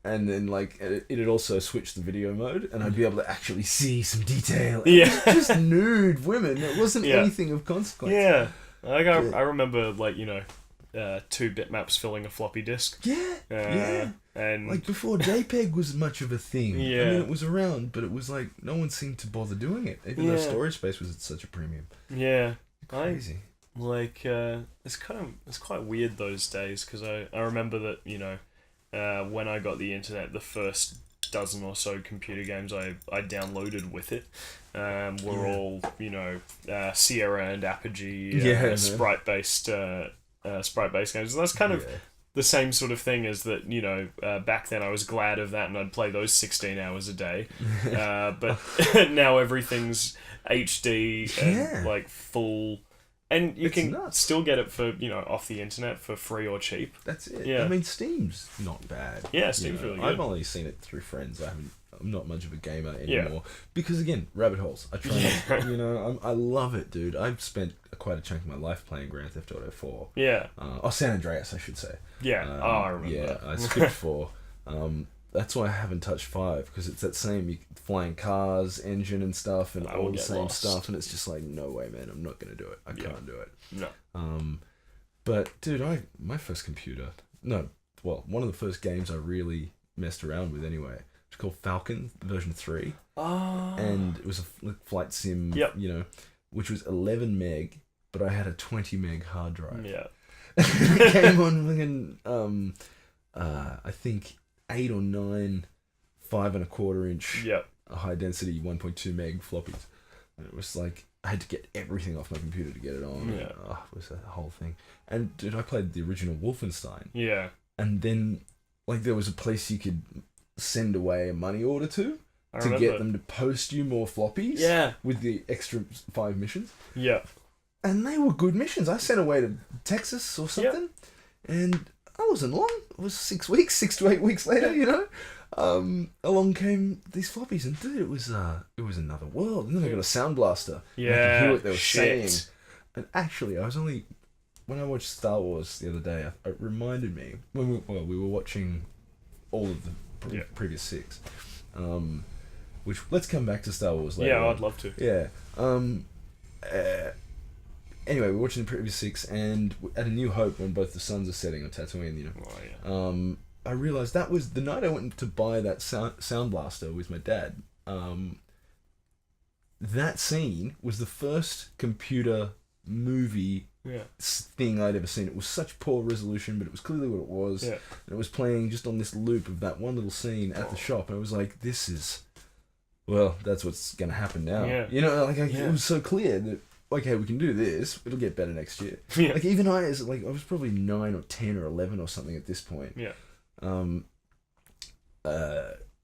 And then, like, it'd also switch the video mode, and I'd be able to actually see some detail. Yeah. Just nude women. It wasn't anything of consequence. Yeah. I remember, like, you know, 2 bitmaps filling a floppy disk. Yeah. And like, before JPEG was much of a thing. Yeah. I mean, it was around, but it was like, no one seemed to bother doing it, even though storage space was at such a premium. Yeah. Crazy. It's quite weird those days, because I remember that, you know, when I got the internet, the first dozen or so computer games I downloaded with it were all, you know, Sierra and Apogee sprite-based games. And that's kind of the same sort of thing as that, you know, back then I was glad of that and I'd play those 16 hours a day. But now everything's HD and, like, full... And you can still get it for, you know, off the internet for free or cheap. That's it. Yeah. I mean, Steam's not bad. Yeah, Steam's really good. I've only seen it through friends. I'm not much of a gamer anymore. Because, again, rabbit holes. I try you know, I love it, dude. I've spent quite a chunk of my life playing Grand Theft Auto 4. Yeah. San Andreas, I should say. Yeah. I remember that. I skipped 4. That's why I haven't touched 5, because it's that same flying cars, engine and stuff, and all the same stuff, and it's just like, no way, man, I'm not going to do it. I can't do it. No. But, dude, my first computer... No, well, one of the first games I really messed around with anyway. It's called Falcon, version 3. Oh. And it was a flight sim, you know, which was 11 meg, but I had a 20 meg hard drive. Yeah. It came on, I think... 8 or 9 5.25 inch high density 1.2 meg floppies, and it was like I had to get everything off my computer to get it on. Yeah. It was a whole thing. And dude, I played the original Wolfenstein. Yeah. And then, like, there was a place you could send away a money order to get them to post you more floppies. Yeah. With the extra 5 missions. Yeah. And they were good missions. I sent away to Texas or something, and that wasn't long. It was 6 to 8 weeks later, you know. Along came these floppies, and dude, it was another world. And then I got a sound blaster. Yeah, and I could hear what they were saying. And actually, when I watched Star Wars the other day, it reminded me when we were watching all of the previous 6. Which, let's come back to Star Wars later. Yeah, I'd love to. Yeah. Anyway, we're watching the previous 6, and at A New Hope, when both the suns are setting on Tatooine, you know, I realised that was the night I went to buy that sound blaster with my dad. That scene was the first computer movie thing I'd ever seen. It was such poor resolution, but it was clearly what it was. Yeah. And it was playing just on this loop of that one little scene at the shop, and I was like, this is... Well, that's what's going to happen now. Yeah. You know, like, it was so clear that, okay, we can do this. It'll get better next year. Yeah. Like, even I was probably 9 or 10 or 11 or something at this point. Yeah.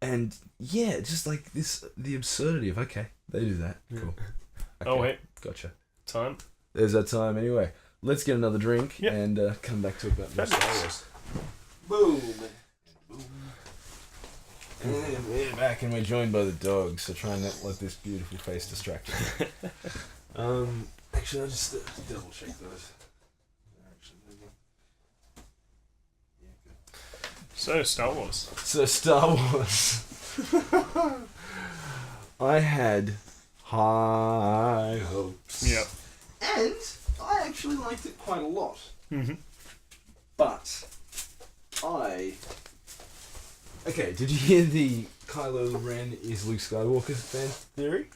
And yeah, just like the absurdity of, okay, they do that. Cool. Okay, oh, wait. Gotcha. Time. There's that time. Anyway, let's get another drink and come back to about more Star Wars. Boom. And we're back, and we're joined by the dog, so try and not let this beautiful face distract you. Actually, I'll just double check those. So, Star Wars. I had high hopes. Yep. And I actually liked it quite a lot. Mm-hmm. But okay, did you hear the Kylo Ren is Luke Skywalker fan theory?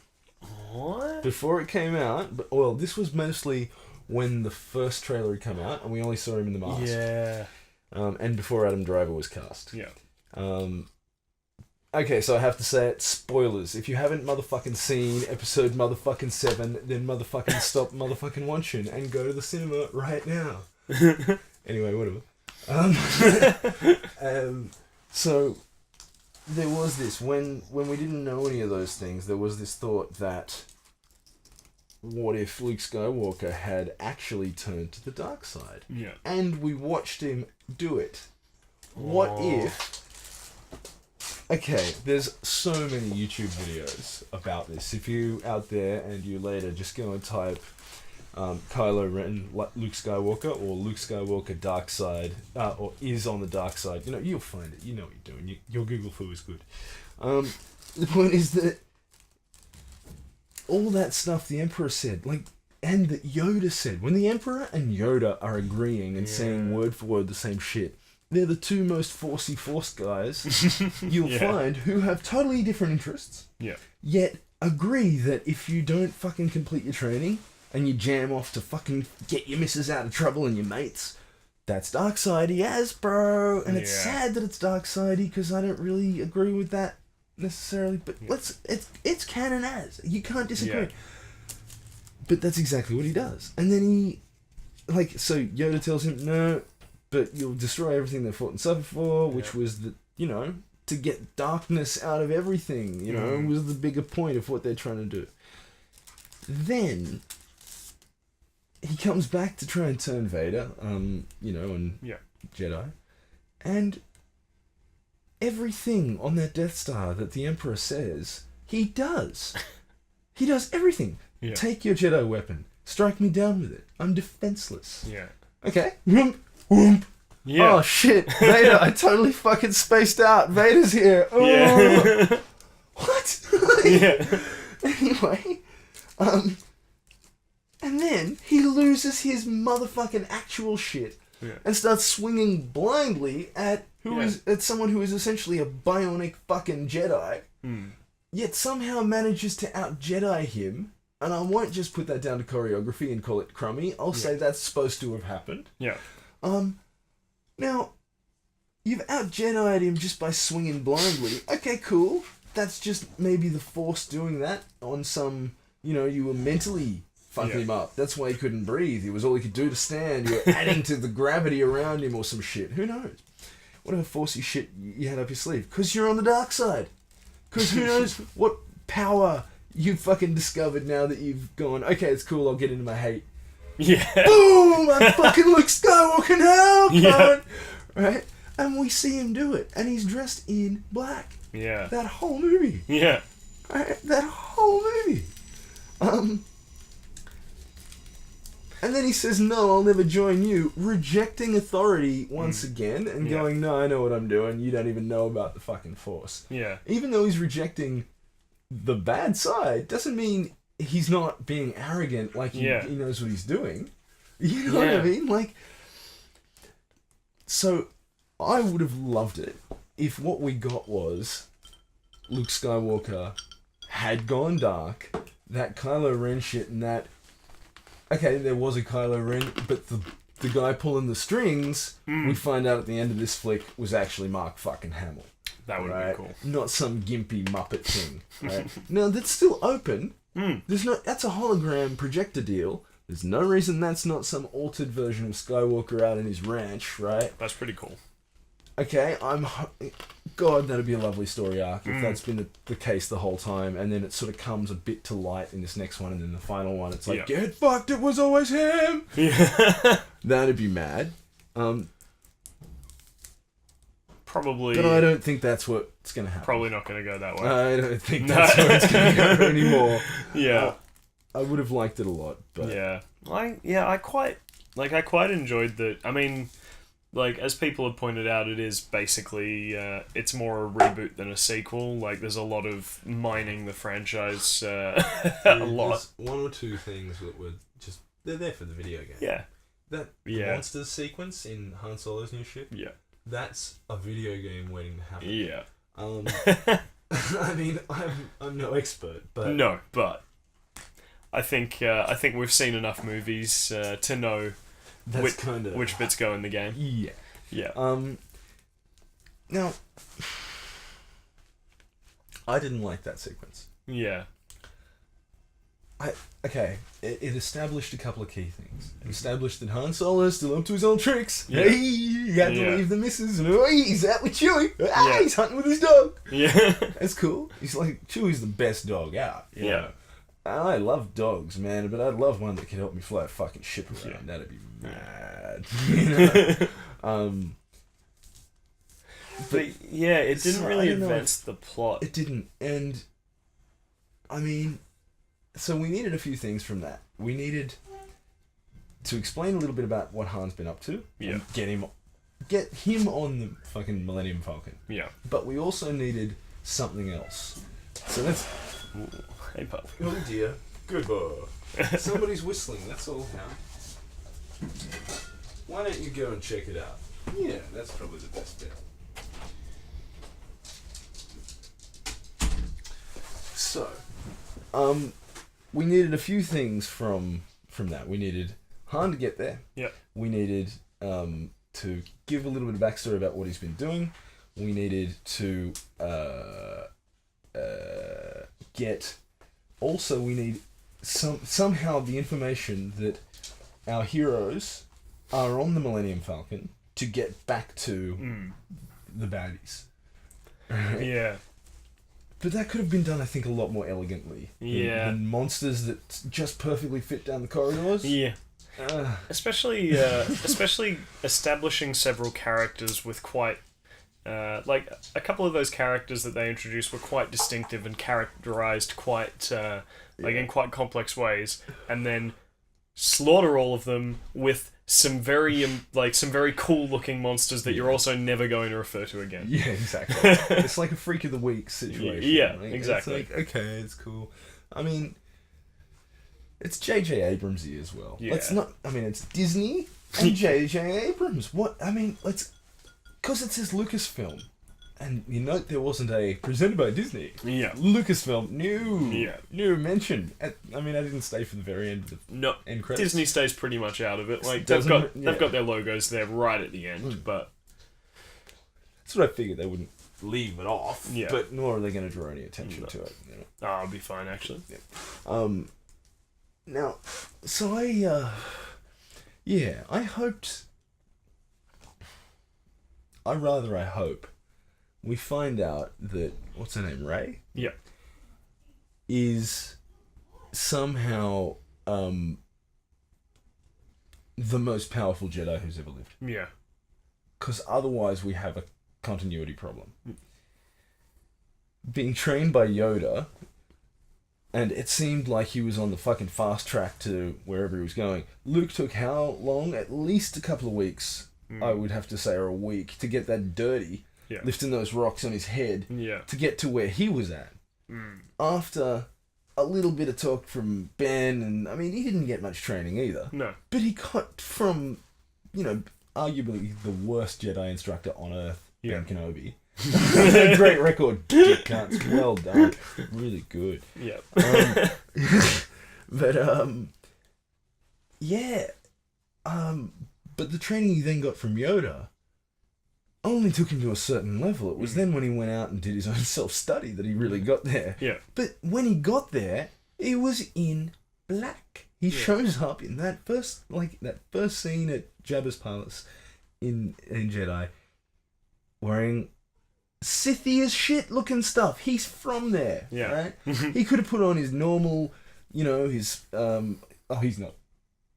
What? Before it came out, this was mostly when the first trailer had come out, and we only saw him in the mask. Yeah. And before Adam Driver was cast. Yeah. Okay, so I have to say it. Spoilers. If you haven't motherfucking seen episode motherfucking 7, then motherfucking stop motherfucking watching and go to the cinema right now. Anyway, whatever. So there was this when we didn't know any of those things. There was this thought that what if Luke Skywalker had actually turned to the dark side? Yeah. And we watched him do it. What if? Okay, there's so many YouTube videos about this. If you out there and you later just go and type Kylo Ren, Luke Skywalker, or Luke Skywalker dark side, or is on the dark side, you'll find it. You know what you're doing. Your Google foo is good. The point is that all that stuff the Emperor said, and that Yoda said, when the Emperor and Yoda are agreeing and saying word for word the same shit, they're the two most Force guys you'll find who have totally different interests, yet agree that if you don't fucking complete your training and you jam off to fucking get your missus out of trouble and your mates, that's dark-sidey as, bro. And it's sad that it's dark-sidey because I don't really agree with that necessarily, but it's canon as. You can't disagree. Yeah. But that's exactly what he does. And then so Yoda tells him, no, but you'll destroy everything they fought and suffered for, which was to get darkness out of everything, was the bigger point of what they're trying to do. Then he comes back to try and turn Vader, and Jedi, and everything on that Death Star that the Emperor says, he does. He does everything. Yeah. Take your Jedi weapon. Strike me down with it. I'm defenseless. Yeah. Okay. Whoomp. Yeah. Oh shit, Vader! I totally fucking spaced out. Vader's here. Oh. Yeah. What? Yeah. Anyway, and then he loses his motherfucking actual shit and starts swinging blindly at someone who is essentially a bionic fucking Jedi. Yet somehow manages to out Jedi him. And I won't just put that down to choreography and call it crummy. I'll say that's supposed to have happened. Yeah. Now, you've out-Jedi'd him just by swinging blindly. Okay, cool. That's just maybe the Force doing that on some, you were mentally fucking him up. That's why he couldn't breathe. It was all he could do to stand. You were adding to the gravity around him or some shit. Who knows? Whatever Forcey shit you had up your sleeve. Because you're on the dark side. Because who knows what power you've fucking discovered now that you've gone, okay, it's cool, I'll get into my hate. Yeah. Boom! I'm fucking Luke Skywalker now! Yeah. Right? And we see him do it. And he's dressed in black. Yeah. That whole movie. Yeah. Right? That whole movie. And then he says, no, I'll never join you. Rejecting authority once again and going, no, I know what I'm doing. You don't even know about the fucking Force. Yeah. Even though he's rejecting the bad side, doesn't mean he's not being arrogant, he knows what he's doing. You know what I mean? So I would have loved it if what we got was Luke Skywalker had gone dark, that Kylo Ren shit, and that, okay, there was a Kylo Ren, but the guy pulling the strings, we find out at the end of this flick, was actually Mark fucking Hamill. That would be cool. Not some gimpy Muppet thing. Right? Now, that's still open. That's a hologram projector deal. There's no reason that's not some altered version of Skywalker out in his ranch, right? That's pretty cool. Okay, God, that'd be a lovely story arc if that's been the case the whole time, and then it sort of comes a bit to light in this next one, and then the final one, it's like, get fucked, it was always him! Yeah. That'd be mad. Probably. But I don't think that's what's going to happen. Probably not going to go that way. I don't think that's where it's going to go anymore. Yeah. I would have liked it a lot, but... Yeah. I quite enjoyed that. I mean, as people have pointed out, it is basically, it's more a reboot than a sequel. There's a lot of mining the franchise a lot. There's one or two things that were just... They're there for the video game. Yeah. That monsters sequence in Han Solo's new ship. Yeah. That's a video game waiting to happen. Yeah. I mean, I'm no expert, but... No, but I think we've seen enough movies to know which bits go in the game. Yeah. Yeah. Now, I didn't like that sequence. Yeah. It established a couple of key things. It established that Han Solo's still up to his old tricks. Yeah. Hey, he had to leave the missus, and he's out with Chewie. Yeah. He's hunting with his dog. Yeah. That's cool. He's like, Chewie's the best dog out. You Yeah. know? I love dogs, man, but I'd love one that could help me fly a fucking ship around. Yeah. That'd be mad. You know? But yeah, it didn't really advance the plot. It didn't, and I mean, so we needed a few things from that. We needed to explain a little bit about what Han's been up to. Yeah. And get him on the fucking Millennium Falcon. Yeah. But we also needed something else. So let's... Ooh, hey, pup. Oh dear. Good boy. Somebody's whistling, that's all now. Why don't you go and check it out? Yeah, that's probably the best bet. So, we needed a few things from that. We needed Han to get there. Yep. We needed to give a little bit of backstory about what he's been doing. We needed to get... Also, we need somehow the information that our heroes are on the Millennium Falcon to get back to the baddies. Right? Yeah. But that could have been done, I think, a lot more elegantly. Yeah. Than monsters that just perfectly fit down the corridors. Yeah. Especially establishing several characters with quite... like, a couple of those characters that they introduced were quite distinctive and characterized quite, in quite complex ways. And then slaughter all of them with some very cool looking monsters that you're also never going to refer to again. Yeah, exactly. It's like a Freak of the Week situation. Yeah, like, exactly. It's like, okay, it's cool. I mean, it's J.J. Abramsy as well. Yeah. It's Disney and J.J. Abrams. Because it says Lucasfilm. And you note there wasn't a presented by Disney. Yeah. Lucasfilm, new mention. I didn't stay for the very end of the end credits. Disney stays pretty much out of it. Like they've got their logos there right at the end, but that's what I figured. They wouldn't leave it off. Yeah. But nor are they going to draw any attention to it. You know? Oh, I'll be fine actually. Yeah. Now, so I hoped. I hope we find out that, what's her name, Rey? Yeah. Is somehow the most powerful Jedi who's ever lived. Yeah. Because otherwise we have a continuity problem. Being trained by Yoda, and it seemed like he was on the fucking fast track to wherever he was going. Luke took how long? At least a couple of weeks, I would have to say, or a week, to get that dirty. Yeah. Lifting those rocks on his head to get to where he was at. After a little bit of talk from Ben, and he didn't get much training either. No. But he got from, arguably the worst Jedi instructor on Earth, Ben Kenobi. Great record, dick cunts. Well done. Really good. Yeah. But the training he then got from Yoda only took him to a certain level. It was then when he went out and did his own self-study that he really got there. Yeah. But when he got there, he was in black. He shows up in that first scene at Jabba's palace in Jedi, wearing Sithy as shit looking stuff. He's from there, right? He could have put on his normal, he's not.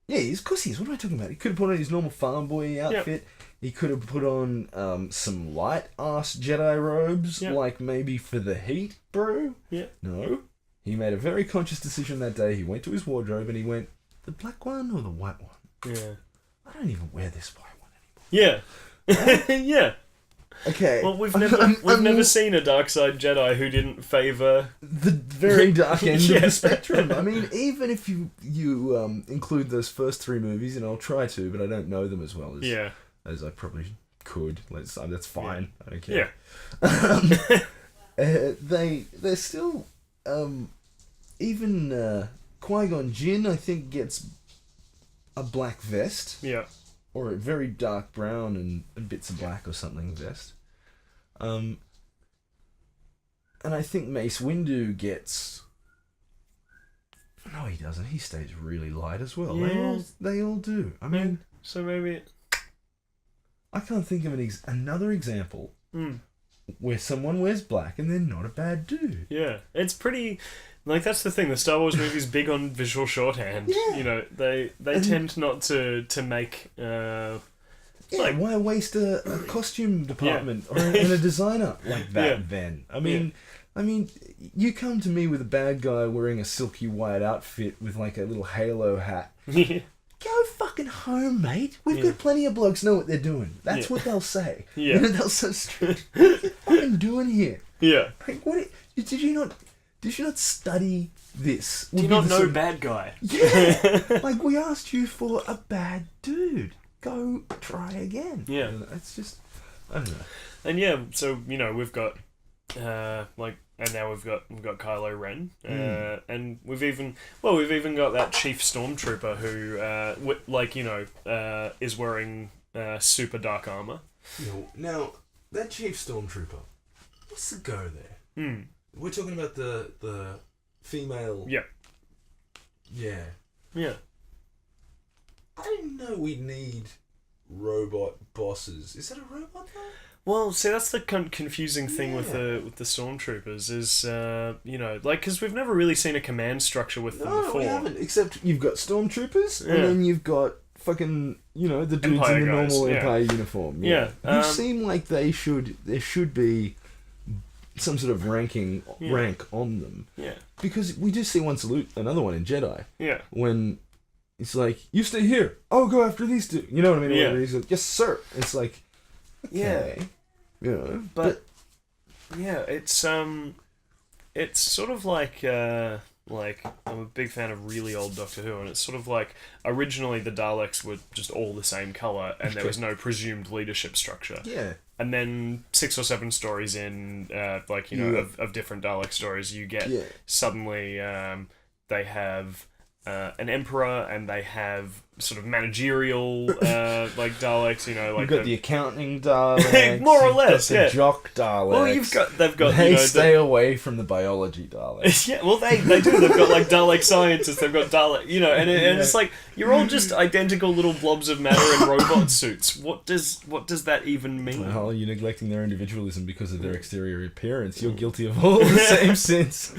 Yeah, of course he is. What am I talking about? He could have put on his normal farm boy outfit. Yep. He could have put on some light-ass Jedi robes, like maybe for the heat, bro. Yeah. No. He made a very conscious decision that day. He went to his wardrobe and he went, the black one or the white one? Yeah. I don't even wear this white one anymore. Yeah. Yeah. Okay. Well, we've never seen a dark side Jedi who didn't favour the very dark end of the spectrum. Even if you include those first three movies, and I'll try to, but I don't know them as well as I probably could. That's fine. I don't care. Yeah. They're still even Qui-Gon Jinn, I think, gets a black vest. Yeah. Or a very dark brown and bits of black or something vest. And I think Mace Windu gets... No, he doesn't. He stays really light as well. Yeah. They all do. I mean... So maybe... I can't think of another example where someone wears black and they're not a bad dude. Yeah. It's pretty... Like, that's the thing. The Star Wars movie's big on visual shorthand. Yeah. You know, they tend not to make... Yeah, why waste a costume department and a designer like that then? I mean, you come to me with a bad guy wearing a silky white outfit with like a little halo hat. Go fucking home, mate. We've got plenty of blokes know what they're doing. That's what they'll say. Yeah. You know, they'll say, what are you fucking doing here? Yeah. Like, did you not study this? Do you not know bad guy? Yeah. Like, we asked you for a bad dude. Go try again. Yeah. It's just, I don't know. And yeah, so, you know, we've got, and now we've got Kylo Ren, and we've even got that Chief Stormtrooper who, is wearing super dark armor. Now, that Chief Stormtrooper, what's the go there? We're talking about the female... Yeah. Yeah. Yeah. I didn't know we'd need robot bosses. Is that a robot though? Well, see, that's the confusing thing with the stormtroopers is, you know, like, because we've never really seen a command structure with them before. No, we haven't. Except you've got stormtroopers, and then you've got fucking, you know, the dudes Empire in the guys, normal Empire uniform. Yeah. You seem like there should be some sort of rank on them. Yeah. Because we do see one salute another one in Jedi. Yeah. When it's like, you stay here, I'll go after these two. You know what I mean? Yeah. He's like, yes, sir. It's like, okay. You know, but yeah, it's sort of like I'm a big fan of really old Doctor Who, and it's sort of like originally the Daleks were just all the same colour, and there was no presumed leadership structure. Yeah. And then 6 or 7 stories in, of different Dalek stories, you get suddenly they have an emperor, and they have sort of managerial like Daleks, you know, like you've got the accounting Daleks, more or less, the jock Daleks. Well, they've got they stay away from the biology Daleks. Yeah, well they do. They've got like Dalek scientists. They've got Dalek, you know, and it's like you're all just identical little blobs of matter in robot suits. What does that even mean? Well, you're neglecting their individualism because of their exterior appearance. You're guilty of all the same sins.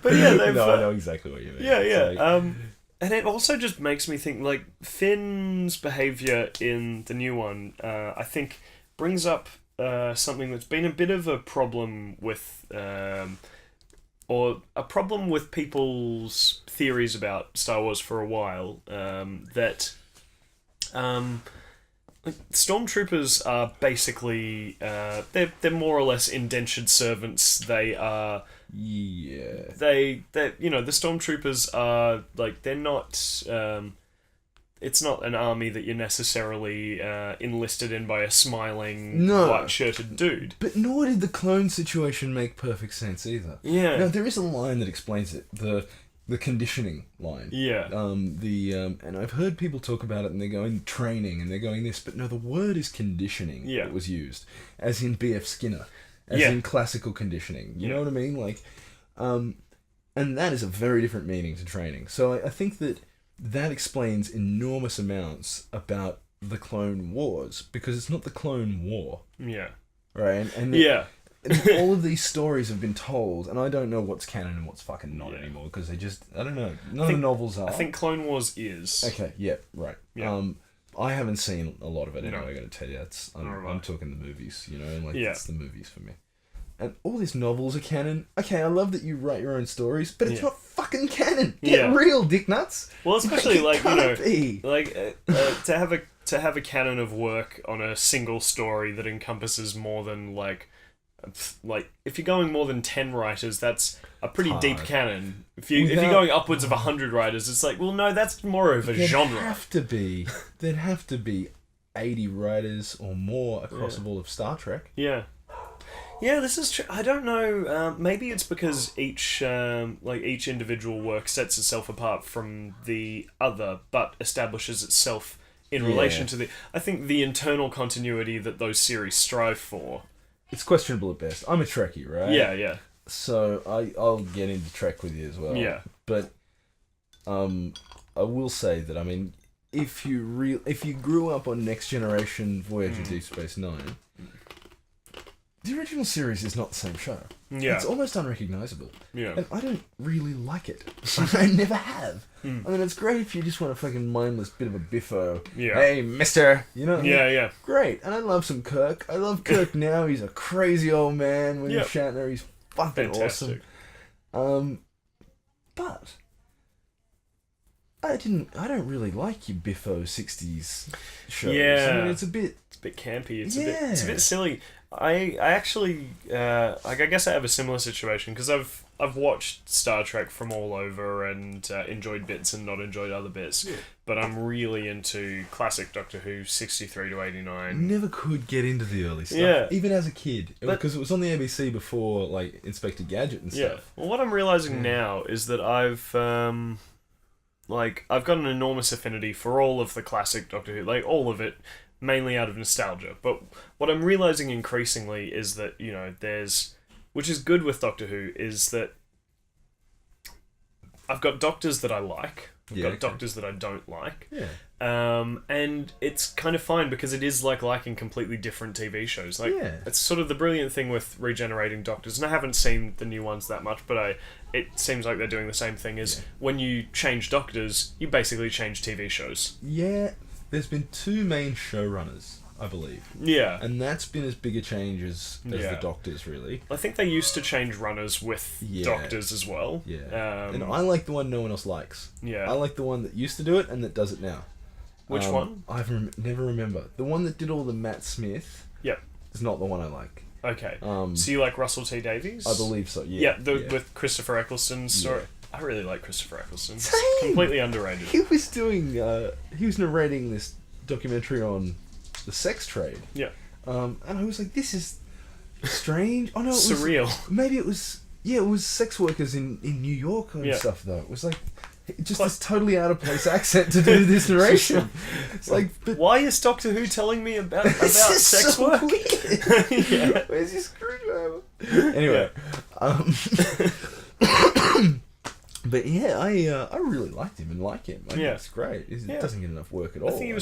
But yeah, they've, I know exactly what you mean. Yeah. And it also just makes me think, like, Finn's behaviour in the new one, I think, brings up something that's been a bit of a problem with, or a problem with people's theories about Star Wars for a while, that stormtroopers are basically, they're more or less indentured servants. They are... Yeah. They you know, the stormtroopers are like, they're not it's not an army that you're necessarily enlisted in by a smiling white-shirted dude. But nor did the clone situation make perfect sense either. Yeah. Now, there is a line that explains it. The conditioning line. Yeah. And I've heard people talk about it, and they're going training, and they're going this, but no, the word is conditioning that was used, as in B.F. Skinner. As in classical conditioning. You know what I mean? Like, and that is a very different meaning to training. So I think that explains enormous amounts about the Clone Wars, because it's not the Clone War. Yeah. Right? And all of these stories have been told, and I don't know what's canon and what's fucking not anymore, because they just, I don't know. None of the novels are. I think Clone Wars is. Okay, yeah, right. Yeah. I haven't seen a lot of it anyway, No. I gotta tell you. I'm talking the movies, you know, like, Yeah. it's the movies for me. And all these novels are canon. Okay, I love that you write your own stories, but it's not fucking canon. Get real, dick nuts. Well, especially like, you know, be. like to have a canon of work on a single story that encompasses more than like if you're going more than 10 writers, that's a pretty deep canon. If you're going upwards of 100 writers, it's like, well, no, that's more of a genre. There'd have to be 80 writers or more across all of Star Trek. Yeah. Yeah, this is true. I don't know. Maybe it's because each individual work sets itself apart from the other, but establishes itself in relation to the. I think the internal continuity that those series strive for it's questionable at best. I'm a Trekkie, right? Yeah. So I'll get into Trek with you as well. Yeah. But I will say that, I mean, if you grew up on Next Generation, Voyager, Deep Space Nine, the original series is not the same show. Yeah. It's almost unrecognizable. Yeah. And I don't really like it. I never have. I mean, it's great if you just want a fucking mindless bit of a biffo. Yeah. Hey, mister! You know what I mean? Yeah. Great. And I love some Kirk. I love Kirk now. He's a crazy old man. William Shatner, he's fucking Fantastic. awesome. But I don't really like your biffo 60s shows. Yeah. I mean, it's a bit campy. It's a bit silly. I actually I guess I have a similar situation because I've watched Star Trek from all over and enjoyed bits and not enjoyed other bits. Yeah. But I'm really into classic Doctor Who 63 to 89. Never could get into the early stuff. Yeah. Even as a kid. Because it was on the ABC before like Inspector Gadget and stuff. Yeah. Well, what I'm realizing now is that I've got an enormous affinity for all of the classic Doctor Who, like all of it, mainly out of nostalgia. But what I'm realizing increasingly is that, you know, which is good with Doctor Who, is that I've got doctors that I like. I've got doctors that I don't like. Yeah. And it's kind of fine because it is like liking completely different TV shows. Like, it's sort of the brilliant thing with regenerating doctors, and I haven't seen the new ones that much, but it seems like they're doing the same thing as when you change doctors, you basically change TV shows. Yeah. There's been 2 main showrunners, I believe. Yeah. And that's been as big a change as the Doctors, really. I think they used to change runners with Doctors as well. Yeah. And I like the one no one else likes. Yeah. I like the one that used to do it and that does it now. Which one? Never remember. The one that did all the Matt Smith. Yep. Is not the one I like. Okay. So you like Russell T Davies? I believe so, yeah. With Christopher Eccleston's story. Yeah. I really like Christopher Eccleston. Same. Completely underrated. He was doing, he was narrating this documentary on the sex trade. Yeah. And I was like, this is strange. Oh no, it was surreal. Maybe it was sex workers in New York and stuff though. It was like just this totally out of place accent to do this narration. It's like, but why is Doctor Who telling me about sex work? Weird. Where's your screwdriver? Anyway, but yeah, I really liked him and like him. I think it's great. He doesn't get enough work at all. I think he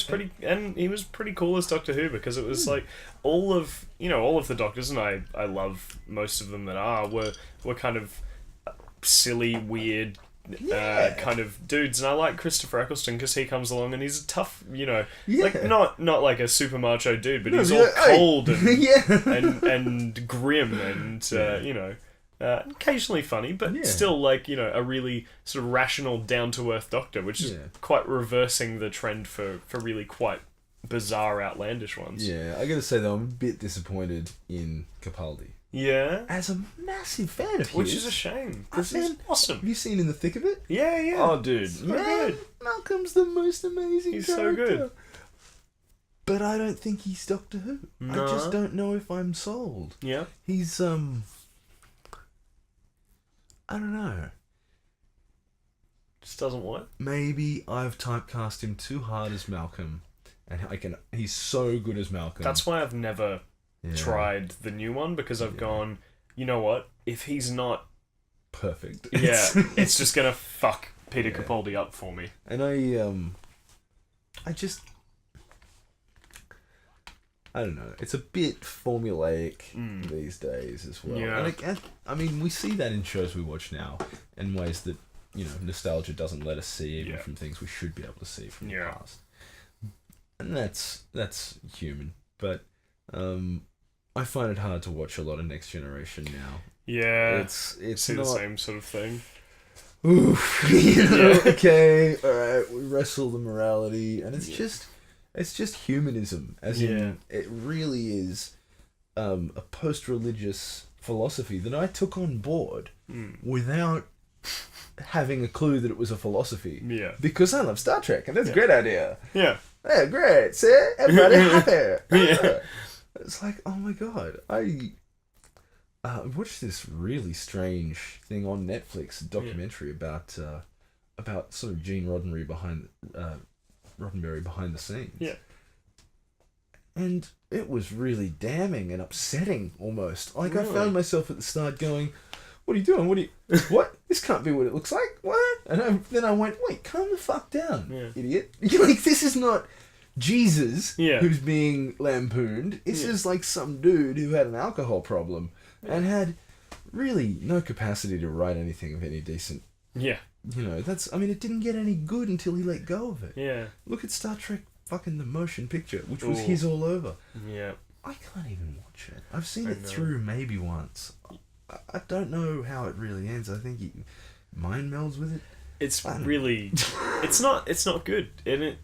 was pretty cool as Doctor Who because it was like all of the Doctors, and I love most of them were kind of silly, weird. Kind of dudes, and I like Christopher Eccleston because he comes along and he's a tough, like not like a super macho dude, but he's all cold and and grim and occasionally funny, but still like a really sort of rational, down to earth Doctor, which is quite reversing the trend for really quite bizarre, outlandish ones. Yeah, I gotta say though, I'm a bit disappointed in Capaldi. Yeah. As a massive fan of his. Which is a shame. This is awesome. Have you seen In the Thick of It? Yeah. Oh, dude. So good. Malcolm's the most amazing He's character. so good. But I don't think he's Doctor Who. No. I just don't know if I'm sold. Yeah. He's, I don't know. Just doesn't work. Maybe I've typecast him too hard as Malcolm. And he's so good as Malcolm. That's why I've never tried the new one, because I've gone, you know what? If he's not perfect, it's just gonna fuck Peter Capaldi up for me. And I don't know. It's a bit formulaic these days as well. Yeah. And I mean, we see that in shows we watch now in ways that nostalgia doesn't let us see, even from things we should be able to see from the past. And that's human, but I find it hard to watch a lot of Next Generation now. Yeah, it's see not the same sort of thing. Oof, okay, all right, we wrestle the morality, and it's just humanism, as in it really is a post-religious philosophy that I took on board without having a clue that it was a philosophy. Yeah, because I love Star Trek, and that's a great idea. Yeah. Yeah, great. See? Everybody happy. It's like, oh my god. I watched this really strange thing on Netflix, a documentary about sort of Gene Roddenberry behind the scenes. Yeah. And it was really damning and upsetting, almost. Like, Really? I found myself at the start going, what are you doing? What? This can't be what it looks like. What? And then I went, wait, calm the fuck down, idiot. Like, this is not Jesus who's being lampooned. This is like some dude who had an alcohol problem and had really no capacity to write anything of any decent. Yeah. It didn't get any good until he let go of it. Yeah. Look at Star Trek fucking the motion picture, which was his all over. Yeah. I can't even watch it. I've seen it through maybe once. I don't know how it really ends. I think he mind melds with it. It's really, it's not good, and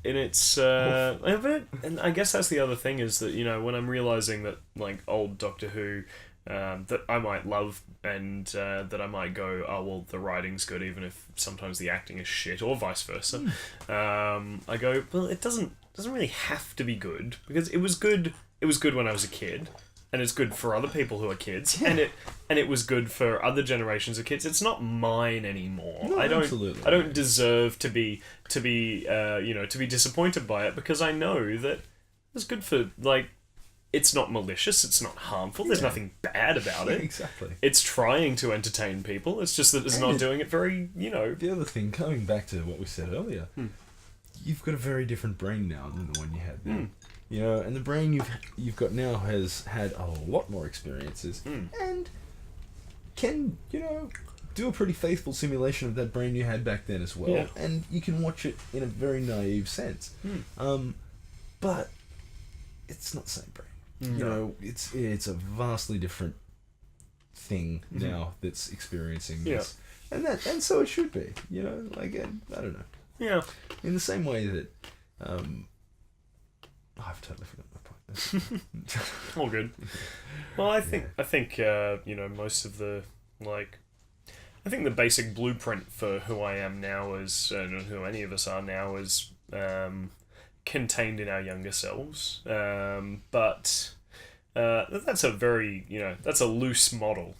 I guess that's the other thing is that when I'm realizing that like old Doctor Who, that I might love and that I might go, oh well, the writing's good even if sometimes the acting is shit or vice versa. I go, well, it doesn't really have to be good because it was good. It was good when I was a kid. And it's good for other people who are kids, and it was good for other generations of kids. It's not mine anymore. No, I don't deserve to be disappointed by it because I know that it's good for like. It's not malicious. It's not harmful. There's nothing bad about it. Exactly. It's trying to entertain people. It's just that it's not doing it very. The other thing, coming back to what we said earlier, you've got a very different brain now than the one you had then. And the brain you've got now has had a lot more experiences and can, do a pretty faithful simulation of that brain you had back then as well. Yeah. And you can watch it in a very naive sense. But it's not the same brain. No. It's a vastly different thing now that's experiencing this. And so it should be, I don't know. Yeah. In the same way that I've totally forgotten my point. All good. Well, I think most of the I think the basic blueprint for who I am now is and who any of us are now is contained in our younger selves. But that's a very that's a loose model.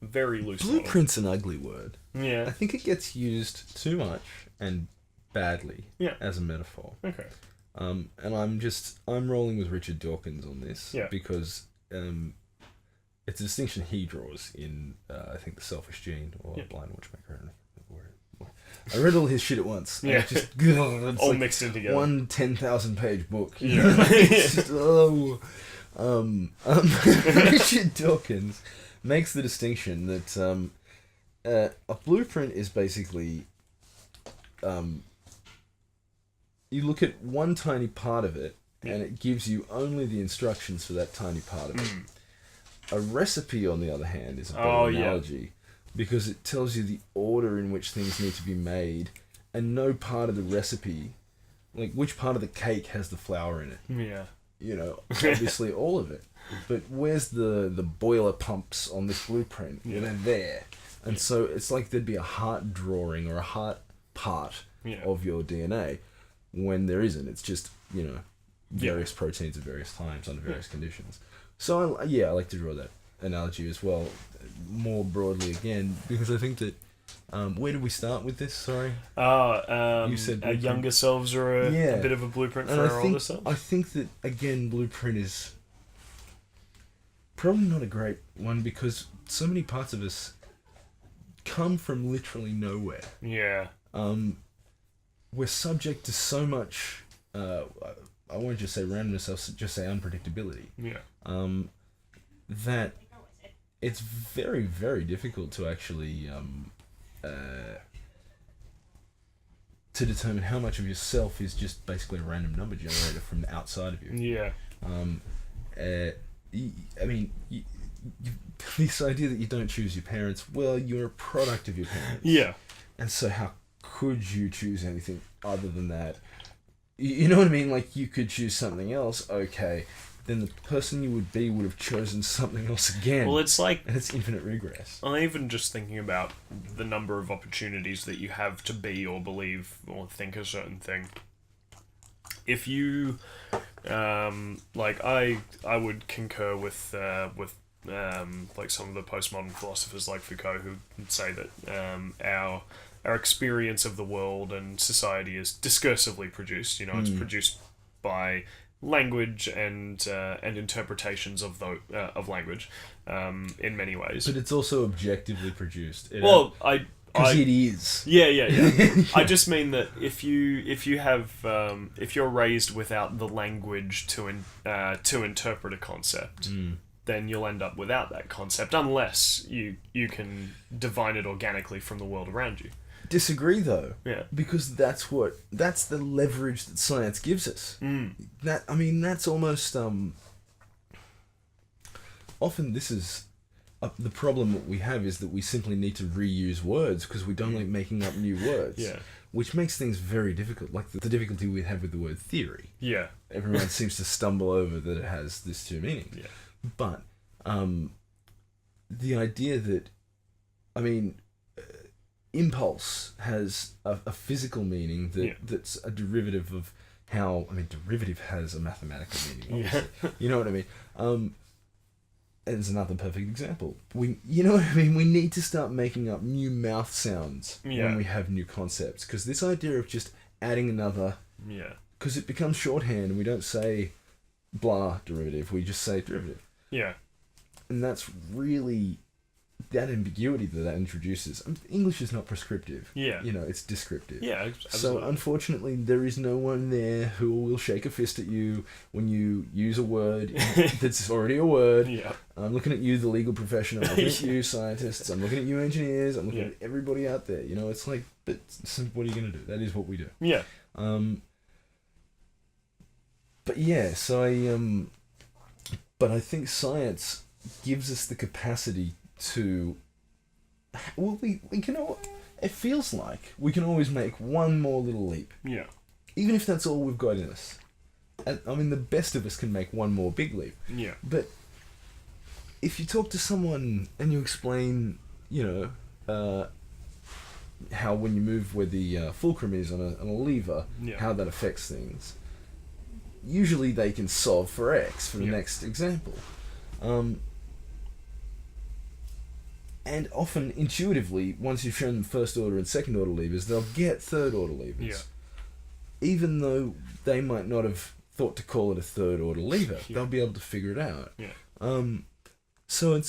Very loose. Blueprint's an ugly word. Yeah. I think it gets used too much and badly as a metaphor. Okay. And I'm rolling with Richard Dawkins on this because it's a distinction he draws in I think The Selfish Gene or Blind Watchmaker. I don't know. I read all his shit at once. Yeah. Just it's all like mixed in together. One 10,000-page book. Yeah. It's just, Richard Dawkins makes the distinction that a blueprint is basically you look at one tiny part of it and it gives you only the instructions for that tiny part of it. A recipe, on the other hand, is a better analogy because it tells you the order in which things need to be made and no part of the recipe, like which part of the cake has the flour in it. Yeah. Obviously all of it. But where's the boiler pumps on this blueprint? They're there. And so it's like there'd be a heart drawing or a heart part of your DNA when there isn't. It's just, various proteins at various times under various conditions. So, I like to draw that analogy as well, more broadly again, because I think that, where did we start with this? Sorry? You said our younger selves are a bit of a blueprint for our older selves. I think that, again, blueprint is probably not a great one because so many parts of us come from literally nowhere. Yeah. We're subject to so much, I won't just say randomness, I'll just say unpredictability. Yeah. That it's very, very difficult to actually to determine how much of yourself is just basically a random number generator from the outside of you. Yeah. This idea that you don't choose your parents, well, you're a product of your parents. Yeah. And so how could you choose anything other than that? You know what I mean? Like, you could choose something else, okay, then the person you would be would have chosen something else again. Well, it's like... And it's infinite regress. I'm even just thinking about the number of opportunities that you have to be or believe or think a certain thing. If you... I would concur with like some of the postmodern philosophers like Foucault who would say that our experience of the world and society is discursively produced. It's produced by language and interpretations of language in many ways. But it's also objectively produced. Because it is. Yeah. I just mean that if you have if you're raised without the language to interpret a concept, then you'll end up without that concept unless you can divine it organically from the world around you. Disagree though. Yeah. Because that's the leverage that science gives us. That's almost often this is the problem that we have is that we simply need to reuse words because we don't like making up new words. Yeah. Which makes things very difficult. Like the difficulty we have with the word theory. Yeah. Everyone seems to stumble over that it has this two meanings. Yeah. But the idea that, impulse has a physical meaning that's a derivative of how... derivative has a mathematical meaning, obviously. Yeah. You know what I mean? It's another perfect example. We need to start making up new mouth sounds when we have new concepts. Because this idea of just adding another... Yeah. Because it becomes shorthand and we don't say blah derivative, we just say derivative. Yeah. And that's really... that ambiguity that introduces. English is not prescriptive. Yeah. It's descriptive. Yeah, absolutely. So unfortunately, there is no one there who will shake a fist at you when you use a word that's already a word. Yeah. I'm looking at you, the legal profession. I'm looking at you, scientists. I'm looking at you, engineers. I'm looking at everybody out there. It's like, but so what are you going to do? That is what we do. Yeah. But yeah, so but I think science gives us the capacity to... Well, we can... It feels like we can always make one more little leap. Yeah. Even if that's all we've got in us. The best of us can make one more big leap. Yeah. But if you talk to someone and you explain, how when you move where the fulcrum is on a lever, how that affects things, usually they can solve for X for the next example. And often, intuitively, once you've shown them first order and second order levers, they'll get third order levers. Yeah. Even though they might not have thought to call it a third order lever, they'll be able to figure it out. Yeah. So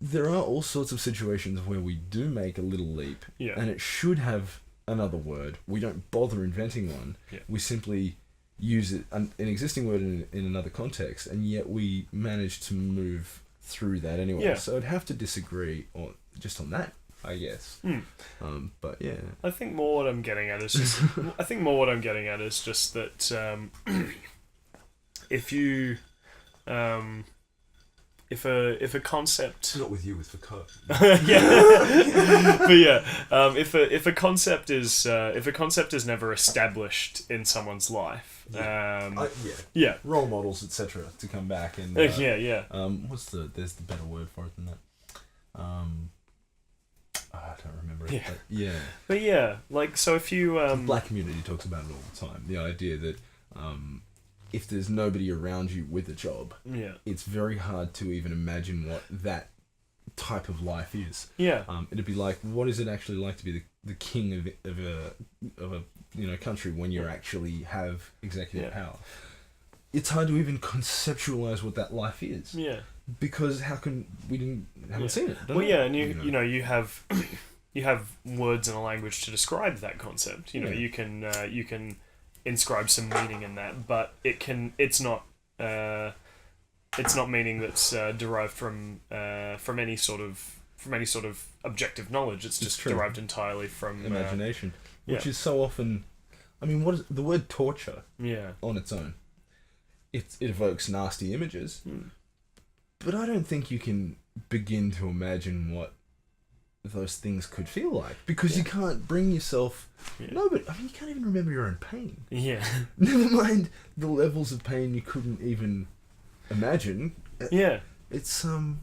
there are all sorts of situations where we do make a little leap, and it should have another word. We don't bother inventing one. Yeah. We simply use an existing word in another context, and yet we manage to move through that anyway. Yeah. So I'd have to disagree on that, I guess. But yeah. I think more what I'm getting at is just that if you if a concept... Not with you, with Foucault. Yeah. But yeah, if a concept is never established in someone's life, role models, etc., to come back and there's the better word for it than that. I don't remember it. But yeah, like, so if you the black community talks about it all the time. The idea that if there's nobody around you with a job, it's very hard to even imagine what that type of life is. Yeah. It'd be like, what is it actually like to be the king of a country when you actually have executive power? It's hard to even conceptualize what that life is. Yeah. Because haven't seen it. And you have you have words and a language to describe that concept. You can inscribe some meaning in that, but it's not meaning that's derived from any sort of objective knowledge. It's just derived entirely from imagination, which is so often... what is the word torture? On its own, it evokes nasty images, but I don't think you can begin to imagine what those things could feel like, because you can't bring yourself... No, but you can't even remember your own pain. Yeah. Never mind the levels of pain you couldn't even imagine. Yeah. It's so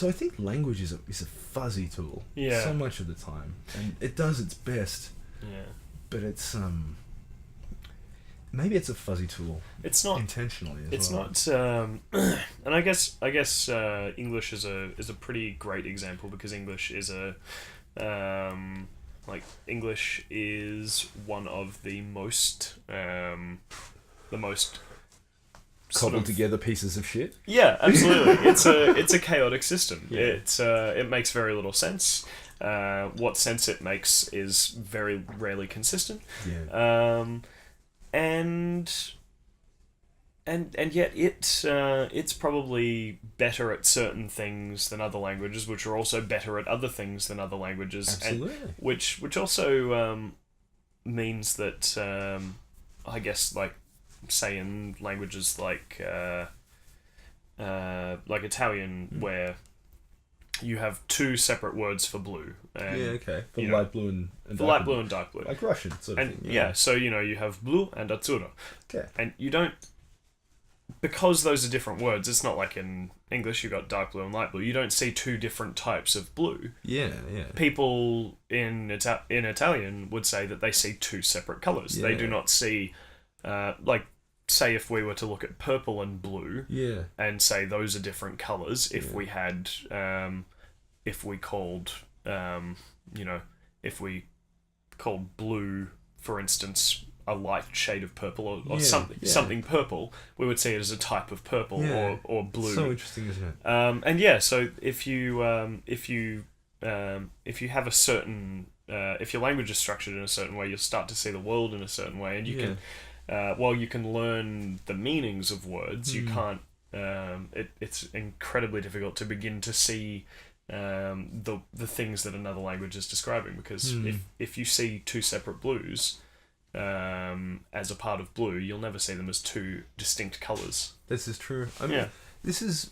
I think language is a fuzzy tool. Yeah. So much of the time, and it does its best. Yeah. But it's maybe it's a fuzzy tool. It's not intentionally. It's not, and I guess English is a pretty great example, because English is English is one of the most the most cobbled together pieces of shit. Yeah, absolutely. It's a chaotic system. Yeah. It makes very little sense. What sense it makes is very rarely consistent. Yeah. And yet it's probably better at certain things than other languages, which are also better at other things than other languages. Absolutely. And which also means that I guess, like, say in languages like Italian, where you have two separate words for blue. And, okay. For light blue and for light blue and dark blue. Like Russian sort of and thing. Yeah, so you have blu and azzurro. Okay. And you don't, because those are different words, it's not like in English you've got dark blue and light blue. You don't see two different types of blue. Yeah. People in Italian would say that they see two separate colours. Yeah. They do not see, say if we were to look at purple and blue, and say those are different colours. If we had, if we called, if we called blue, for instance, a light shade of purple or something purple, we would see it as a type of purple or blue. So interesting, isn't it? And yeah, so if you have a certain, if your language is structured in a certain way, you'll start to see the world in a certain way, and you can. While you can learn the meanings of words, you can't. It's incredibly difficult to begin to see the things that another language is describing, because if you see two separate blues as a part of blue, you'll never see them as two distinct colours. This is true. I mean, this is.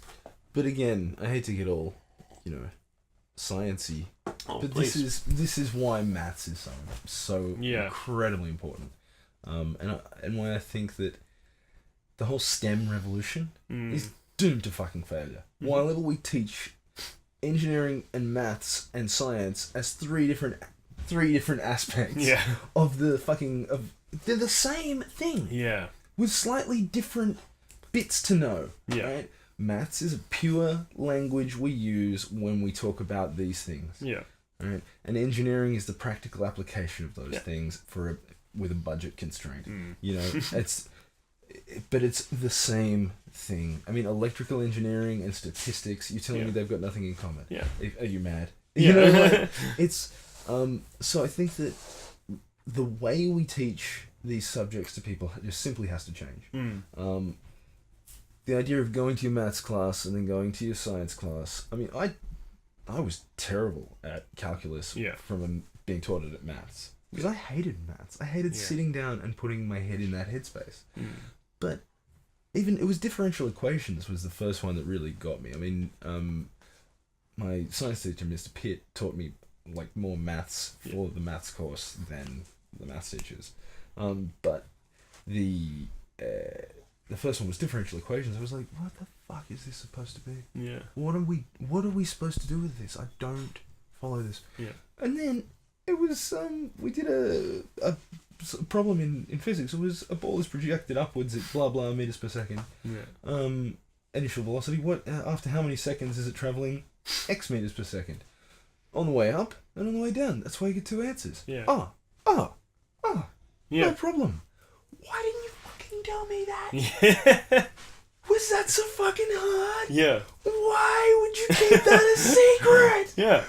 But again, I hate to get all, sciencey. But please. this is why maths is so incredibly important. And why I think that the whole STEM revolution is doomed to fucking failure. While ever we teach engineering and maths and science as three different aspects of the fucking they're the same thing. Yeah. With slightly different bits to know. Yeah. Right? Maths is a pure language we use when we talk about these things. Yeah. Right? And engineering is the practical application of those things with a budget constraint. But it's the same thing. I mean, electrical engineering and statistics, you're telling me they've got nothing in common. Yeah. Are you mad? Yeah. It's so I think that the way we teach these subjects to people just simply has to change. The idea of going to your maths class and then going to your science class. I mean, I was terrible at calculus from being taught it at maths. Because I hated maths. I hated sitting down and putting my head in that headspace. But even, it was differential equations was the first one that really got me. I mean, my science teacher, Mr. Pitt, taught me like more maths for the maths course than the maths teachers. But the first one was differential equations. I was like, what the fuck is this supposed to be? Yeah. What are we supposed to do with this? I don't follow this. Yeah. And then it was we did a problem in physics. It was a ball is projected upwards at blah blah meters per second. Yeah. Initial velocity. What after how many seconds is it traveling? X meters per second. On the way up and on the way down. That's why you get two answers. Yeah. Oh. Yeah. No problem. Why didn't you fucking tell me that? Yeah. Was that so fucking hard? Yeah. Why would you keep that a secret? Yeah.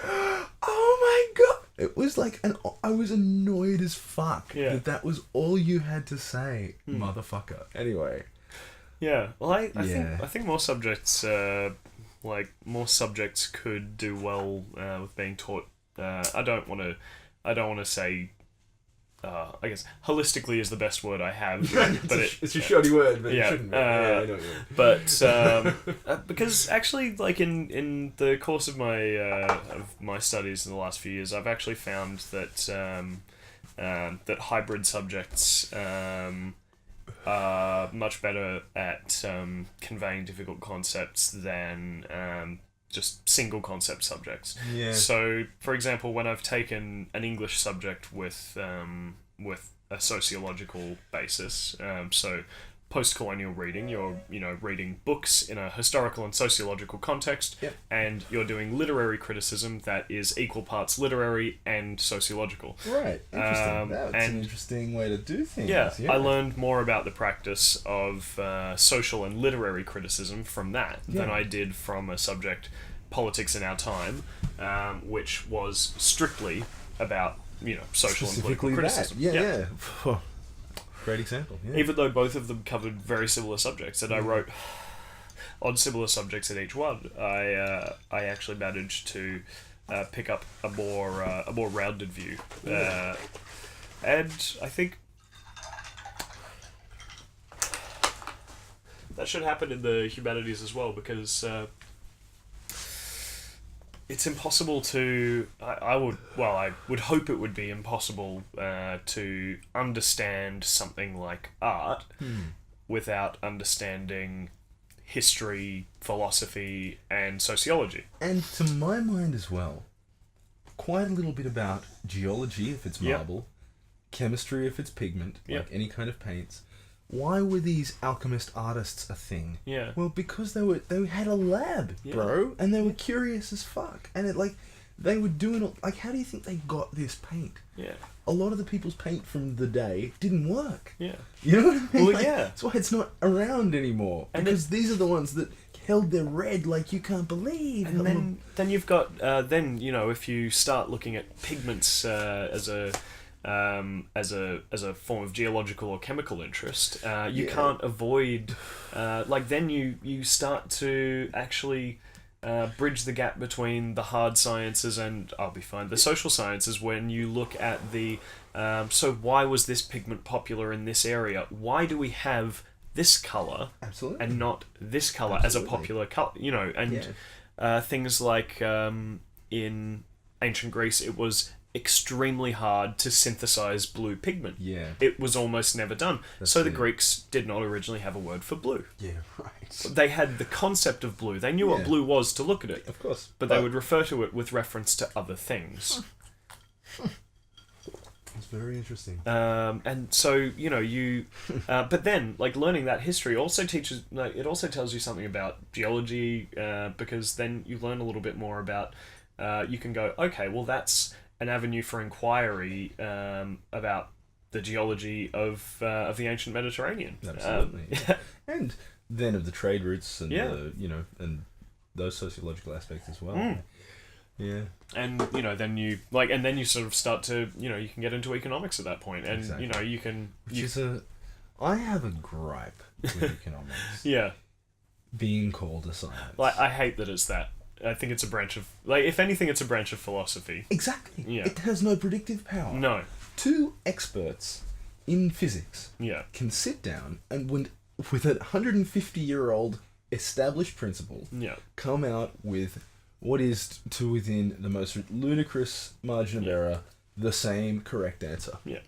Oh my god. It was like, I was annoyed as fuck that was all you had to say, motherfucker. Anyway. Yeah. Well, I think more subjects, more subjects could do well with being taught. I don't want to say. I guess holistically is the best word I have, but it's a shoddy word, but it shouldn't be. I know what you mean. But because actually, like in the course of my studies in the last few years, I've actually found that that hybrid subjects are much better at conveying difficult concepts than just single concept subjects. Yeah. So, for example, when I've taken an English subject with a sociological basis, so post-colonial reading. You're, reading books in a historical and sociological context, Yep. and you're doing literary criticism that is equal parts literary and sociological. Right. Interesting. That's an interesting way to do things. Yeah, I learned more about the practice of social and literary criticism from that than I did from a subject, politics in our time, which was strictly about, social and political criticism. Yeah. Great example. Yeah. Even though both of them covered very similar subjects, and I wrote on similar subjects in each one, I actually managed to pick up a more rounded view, and I think that should happen in the humanities as well, because it's impossible to. I would hope it would be impossible to understand something like art without understanding history, philosophy, and sociology. And to my mind as well, quite a little bit about geology if it's marble, chemistry if it's pigment, like any kind of paints. Why were these alchemist artists a thing? Yeah. Well, because they had a lab, bro, and they were curious as fuck, and they were doing how do you think they got this paint? Yeah. A lot of the people's paint from the day didn't work. Yeah. You know what I mean? Well, That's why it's not around anymore. And because these are the ones that held their red like you can't believe. And then you've got if you start looking at pigments as a form of geological or chemical interest, you can't avoid then you start to actually bridge the gap between the hard sciences and the social sciences when you look at the so why was this pigment popular in this area? Why do we have this colour and not this colour as a popular colour? Things like in ancient Greece it was extremely hard to synthesize blue pigment. Yeah. It was almost never done. The Greeks did not originally have a word for blue. Yeah, right. They had the concept of blue. They knew what blue was to look at it. Of course. But they would refer to it with reference to other things. It's very interesting. And so, but then, learning that history also teaches, it also tells you something about geology, because then you learn a little bit more about, you can go, okay, well, that's an avenue for inquiry about the geology of the ancient Mediterranean. Absolutely. And then of the trade routes and and those sociological aspects as well. Yeah. And then you sort of start to you can get into economics at that point, and you can I have a gripe with economics. Yeah. Being called a science. I hate that it's that. I think it's a branch of if anything, it's a branch of philosophy. Exactly. Yeah. It has no predictive power. No. Two experts in physics can sit down and with a 150-year-old established principle come out with what is to within the most ludicrous margin of error the same correct answer. Yeah.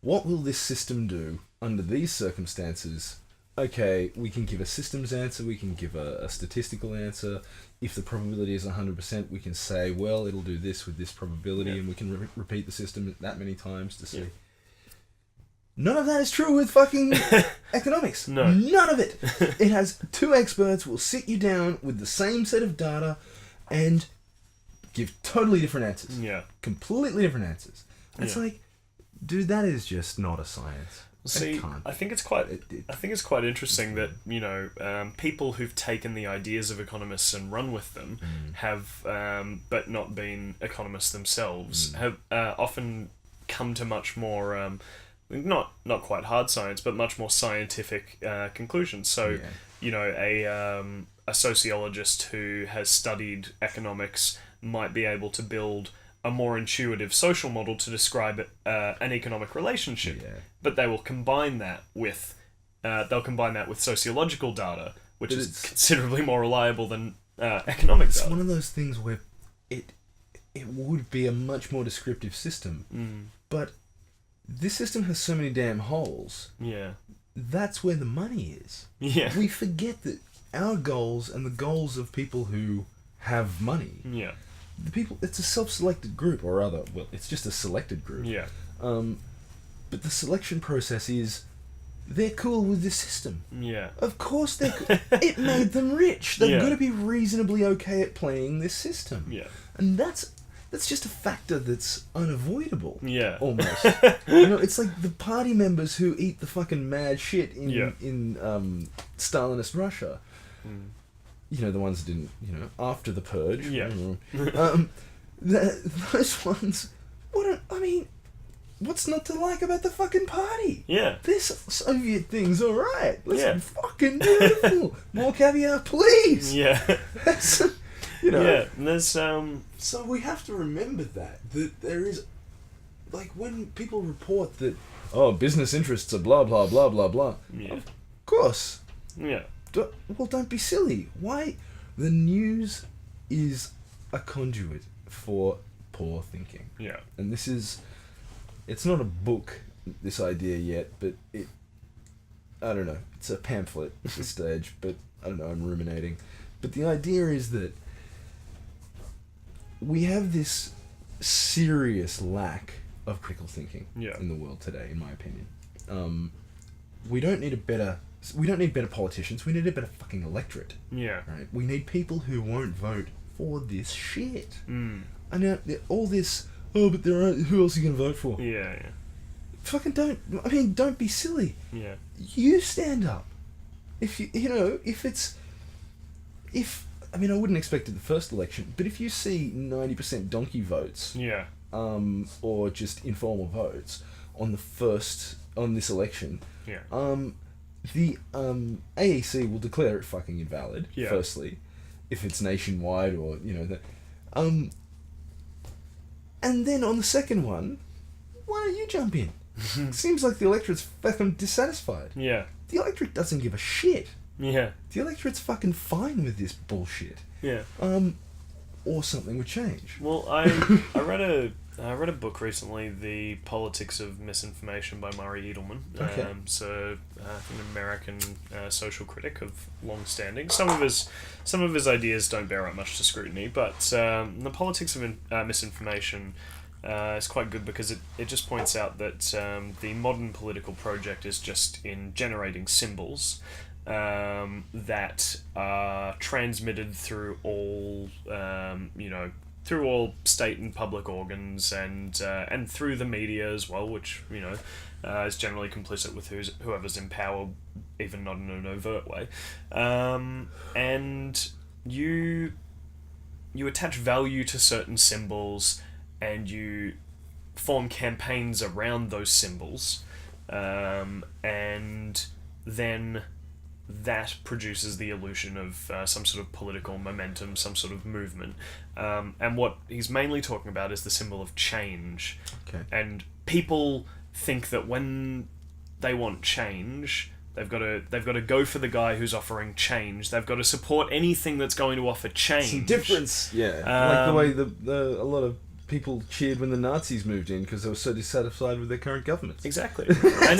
What will this system do under these circumstances? Okay, we can give a systems answer, we can give a statistical answer. If the probability is 100%, we can say, well, it'll do this with this probability, and we can repeat the system that many times to see. Yeah. None of that is true with fucking economics. No. None of it. It has two experts will sit you down with the same set of data and give totally different answers. Yeah. Completely different answers. It's like, dude, that is just not a science. See, I think it's quite interesting that people who've taken the ideas of economists and run with them have, but not been economists themselves, have often come to much more, not quite hard science, but much more scientific conclusions. So, a sociologist who has studied economics might be able to build a more intuitive social model to describe an economic relationship, but they will combine that with sociological data, which is considerably more reliable than economic data. It's one of those things where it would be a much more descriptive system, but this system has so many damn holes. Yeah, that's where the money is. Yeah, we forget that our goals and the goals of people who have money. Yeah. The people, it's a self-selected group, or rather, well, it's just a selected group. Yeah. But the selection process is they're cool with this system. Yeah. Of course they're it made them rich. They've Yeah. got to be reasonably okay at playing this system. Yeah. And that's just a factor that's unavoidable. Yeah. Almost. You know, it's like the party members who eat the fucking mad shit in Stalinist Russia. Mm. You know, the ones that didn't, you know, after the purge. Yeah. Those ones, what's not to like about the fucking party? Yeah. This Soviet thing's alright. Yeah. Fucking beautiful. More caviar, please. Yeah. That's, you know. Yeah. And there's So we have to remember that there is, like, when people report that, oh, business interests are blah blah blah blah blah. Yeah. Of course. Yeah. Well, don't be silly. Why? The news is a conduit for poor thinking. Yeah. And it's not a book, this idea yet, but I don't know, it's a pamphlet at this stage, but I don't know, I'm ruminating. But the idea is that we have this serious lack of critical thinking in the world today, in my opinion. We don't need better politicians, we need a better fucking electorate. Yeah. Right? We need people who won't vote for this shit. Mm. I know all this, oh, but who else are you going to vote for? Yeah, yeah. Fucking don't be silly. Yeah. You stand up. If I wouldn't expect it the first election, but if you see 90% donkey votes, Yeah. or just informal votes on this election, Yeah. the AEC will declare it fucking invalid. Yeah. Firstly, if it's nationwide or and then on the second one, why don't you jump in? Seems like the electorate's fucking dissatisfied. Yeah. The electorate doesn't give a shit. Yeah. The electorate's fucking fine with this bullshit. Yeah. Or something would change. Well, I read a book recently, The Politics of Misinformation by Murray Edelman. Okay. An American social critic of long standing. Some of his ideas don't bear up much to scrutiny, but The Politics of Misinformation is quite good because it just points out that the modern political project is just in generating symbols that are transmitted through all through all state and public organs and through the media as well, which is generally complicit with whoever's in power, even not in an overt way, and you attach value to certain symbols and you form campaigns around those symbols, and then that produces the illusion of some sort of political momentum, some sort of movement. And what he's mainly talking about is the symbol of change. Okay. And people think that when they want change, they've got to go for the guy who's offering change. They've got to support anything that's going to offer change. Some difference, yeah. Like the way a lot of people cheered when the Nazis moved in because they were so dissatisfied with their current governments. Exactly. And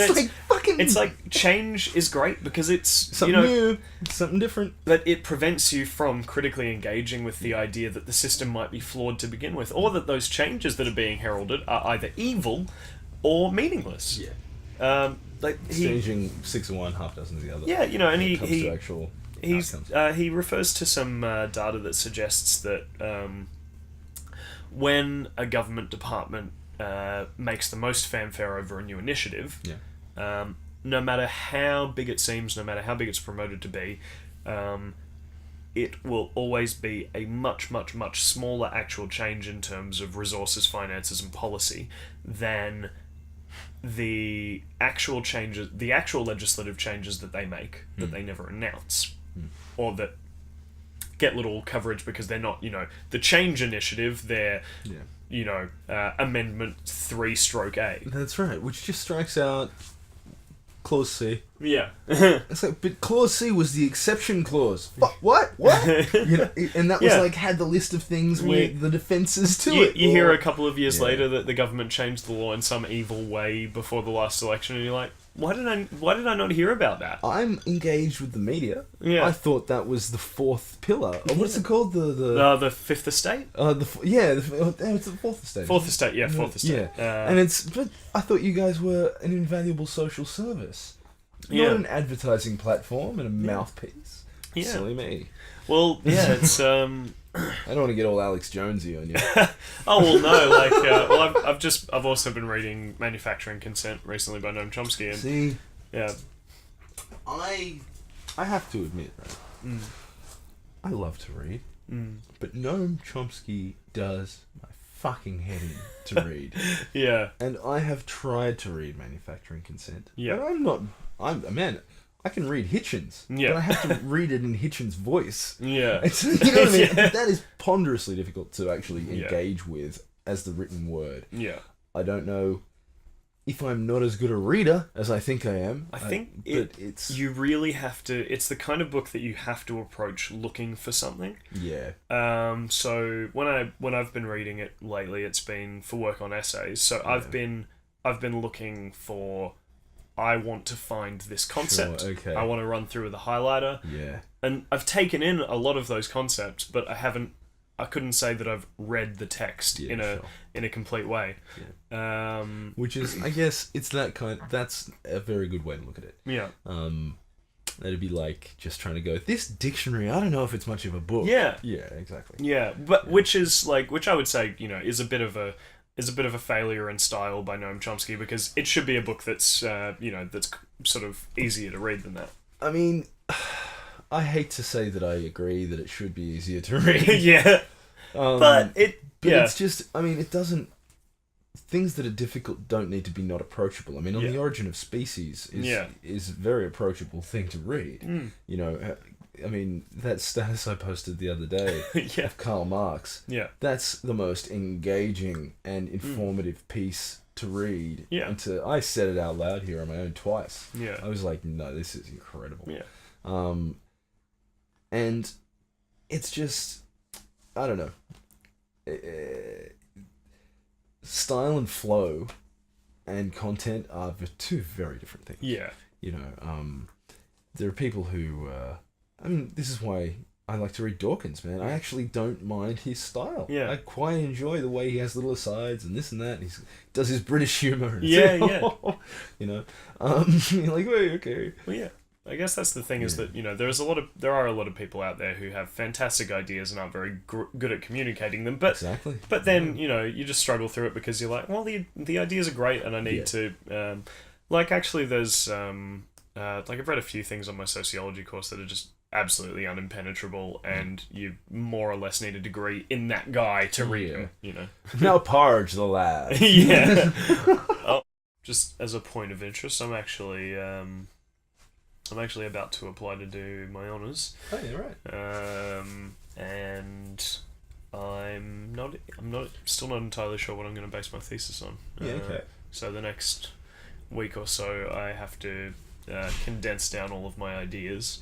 it's like change is great because it's something new, something different. But it prevents you from critically engaging with the idea that the system might be flawed to begin with, or that those changes that are being heralded are either evil or meaningless. Yeah. Exchanging 6 of one, half dozen of the other. Yeah, and he refers to some data that suggests that when a government department makes the most fanfare over a new initiative, no matter how big it seems, no matter how big it's promoted to be, it will always be a much, much, much smaller actual change in terms of resources, finances, and policy than the actual changes, the actual legislative changes that they make, that they never announce, or that get little coverage because they're not, the change initiative, they're, Amendment 3/A. That's right, which just strikes out Clause C. Yeah. It's like, but Clause C was the exception clause. What? And that was had the list of things where the defences to it. You hear a couple of years later that the government changed the law in some evil way before the last election, and you're like, why did I not hear about that? I'm engaged with the media. Yeah. I thought that was the fourth pillar. What's it called? The fifth estate? It's the fourth estate. Fourth estate, yeah, fourth estate. Yeah. But I thought you guys were an invaluable social service. Not an advertising platform and a mouthpiece. Yeah. Silly me. Well, yeah, it's I don't want to get all Alex Jonesy on you. Oh well, no, like I've also been reading Manufacturing Consent recently by Noam Chomsky, and See, yeah, I have to admit, right? I love to read, but Noam Chomsky does my fucking head in to read. Yeah, and I have tried to read Manufacturing Consent. Yeah, but I'm a man. I can read Hitchens, yeah, but I have to read it in Hitchens' voice. Yeah, you know what I mean? Yeah. That is ponderously difficult to actually engage with as the written word. Yeah, I don't know if I'm not as good a reader as I think I am. I think it's you really have to. It's the kind of book that you have to approach looking for something. Yeah. So when I've been reading it lately, it's been for work on essays. So I've been looking for. I want to find this concept. Sure, okay. I want to run through with a highlighter. Yeah. And I've taken in a lot of those concepts, but I couldn't say that I've read the text in a complete way. Yeah. Which is, I guess, that's a very good way to look at it. Yeah. That'd be like just trying to go, this dictionary, I don't know if it's much of a book. Yeah. Yeah, exactly. Yeah, but which I would say, is a bit of a failure in style by Noam Chomsky, because it should be a book that's that's sort of easier to read than that. I mean, I hate to say that I agree that it should be easier to read. Yeah. But it's just, I mean, it doesn't. Things that are difficult don't need to be not approachable. I mean, The Origin of Species is a very approachable thing to read. You know, I mean, that status I posted the other day of Karl Marx, that's the most engaging and informative piece to read. Yeah. And I said it out loud here on my own twice. Yeah. I was like, no, this is incredible. Yeah. And it's just, I don't know. Style and flow and content are two very different things. Yeah. You know, there are people who, I mean, this is why I like to read Dawkins, man. I actually don't mind his style. Yeah. I quite enjoy the way he has little asides and this and that. And he does his British humour. Yeah. You know, you're like, wait, okay. Well, yeah. I guess that's the thing is that, there are a lot of people out there who have fantastic ideas and aren't very good at communicating them. But exactly. But then, you just struggle through it because you're like, well, the ideas are great and I need to... actually, there's... I've read a few things on my sociology course that are just absolutely unimpenetrable, and you more or less need a degree in that guy to read them, Now Parge the lad. Yeah. Just as a point of interest, I'm actually about to apply to do my honours. Oh yeah, right. And I'm still not entirely sure what I'm going to base my thesis on. Yeah, okay. So the next week or so, I have to condense down all of my ideas,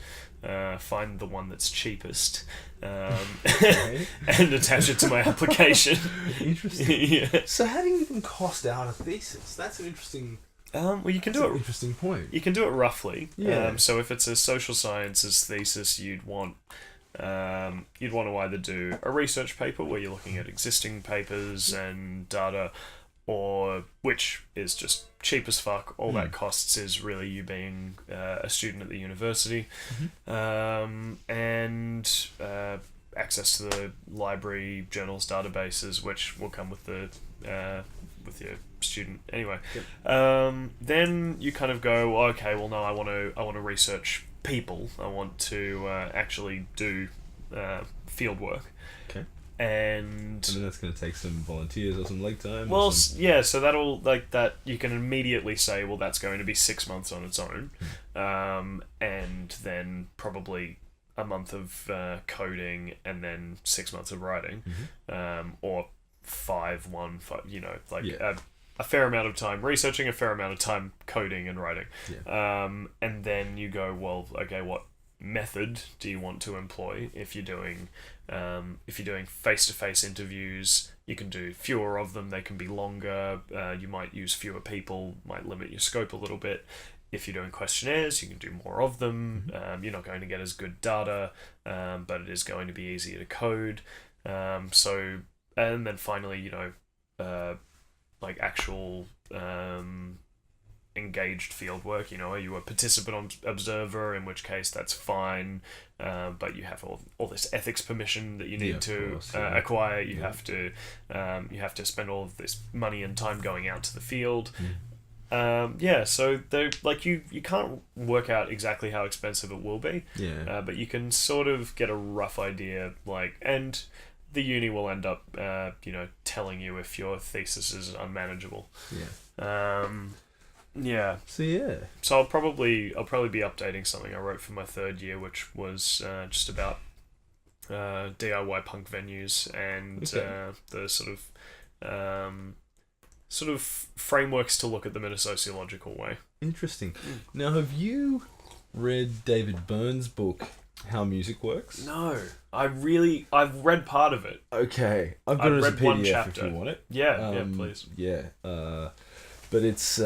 find the one that's cheapest, and attach it to my application. Interesting. Yeah. So how do you even cost out a thesis? That's an interesting... well, you can do it. Interesting point. You can do it roughly. Yeah. So if it's a social sciences thesis, you'd want to either do a research paper where you're looking at existing papers and data, or which is just cheap as fuck. All that costs is really you being a student at the university, and access to the library journals databases, which will come with the with your student anyway. Then you kind of go, well, okay, well, no, I want to research people. I want to actually do field work. Okay. And I mean, that's going to take some volunteers or some leg time. Well, so that'll that you can immediately say, well, that's going to be 6 months on its own, and then probably a month of coding, and then 6 months of writing, or five, a fair amount of time researching, a fair amount of time coding and writing, and then you go, well, okay, what method do you want to employ? If you're doing face-to-face interviews, you can do fewer of them. They can be longer. You might use fewer people, might limit your scope a little bit. If you're doing questionnaires, you can do more of them. You're not going to get as good data, but it is going to be easier to code. And then finally, actual engaged field work. You know, are you a participant observer? In which case, that's fine. But you have all this ethics permission that you need to acquire. You have to spend all of this money and time going out to the field. So they're like you can't work out exactly how expensive it will be. But you can sort of get a rough idea, and the uni will end up telling you if your thesis is unmanageable. So I'll probably be updating something I wrote for my third year, which was just about DIY punk venues and the sort of frameworks to look at them in a sociological way. Interesting. Now, have you read David Byrne's book, How Music Works? No. I've read part of it. Okay. I've got it as a PDF if you want it. Yeah, please. Yeah. But it's...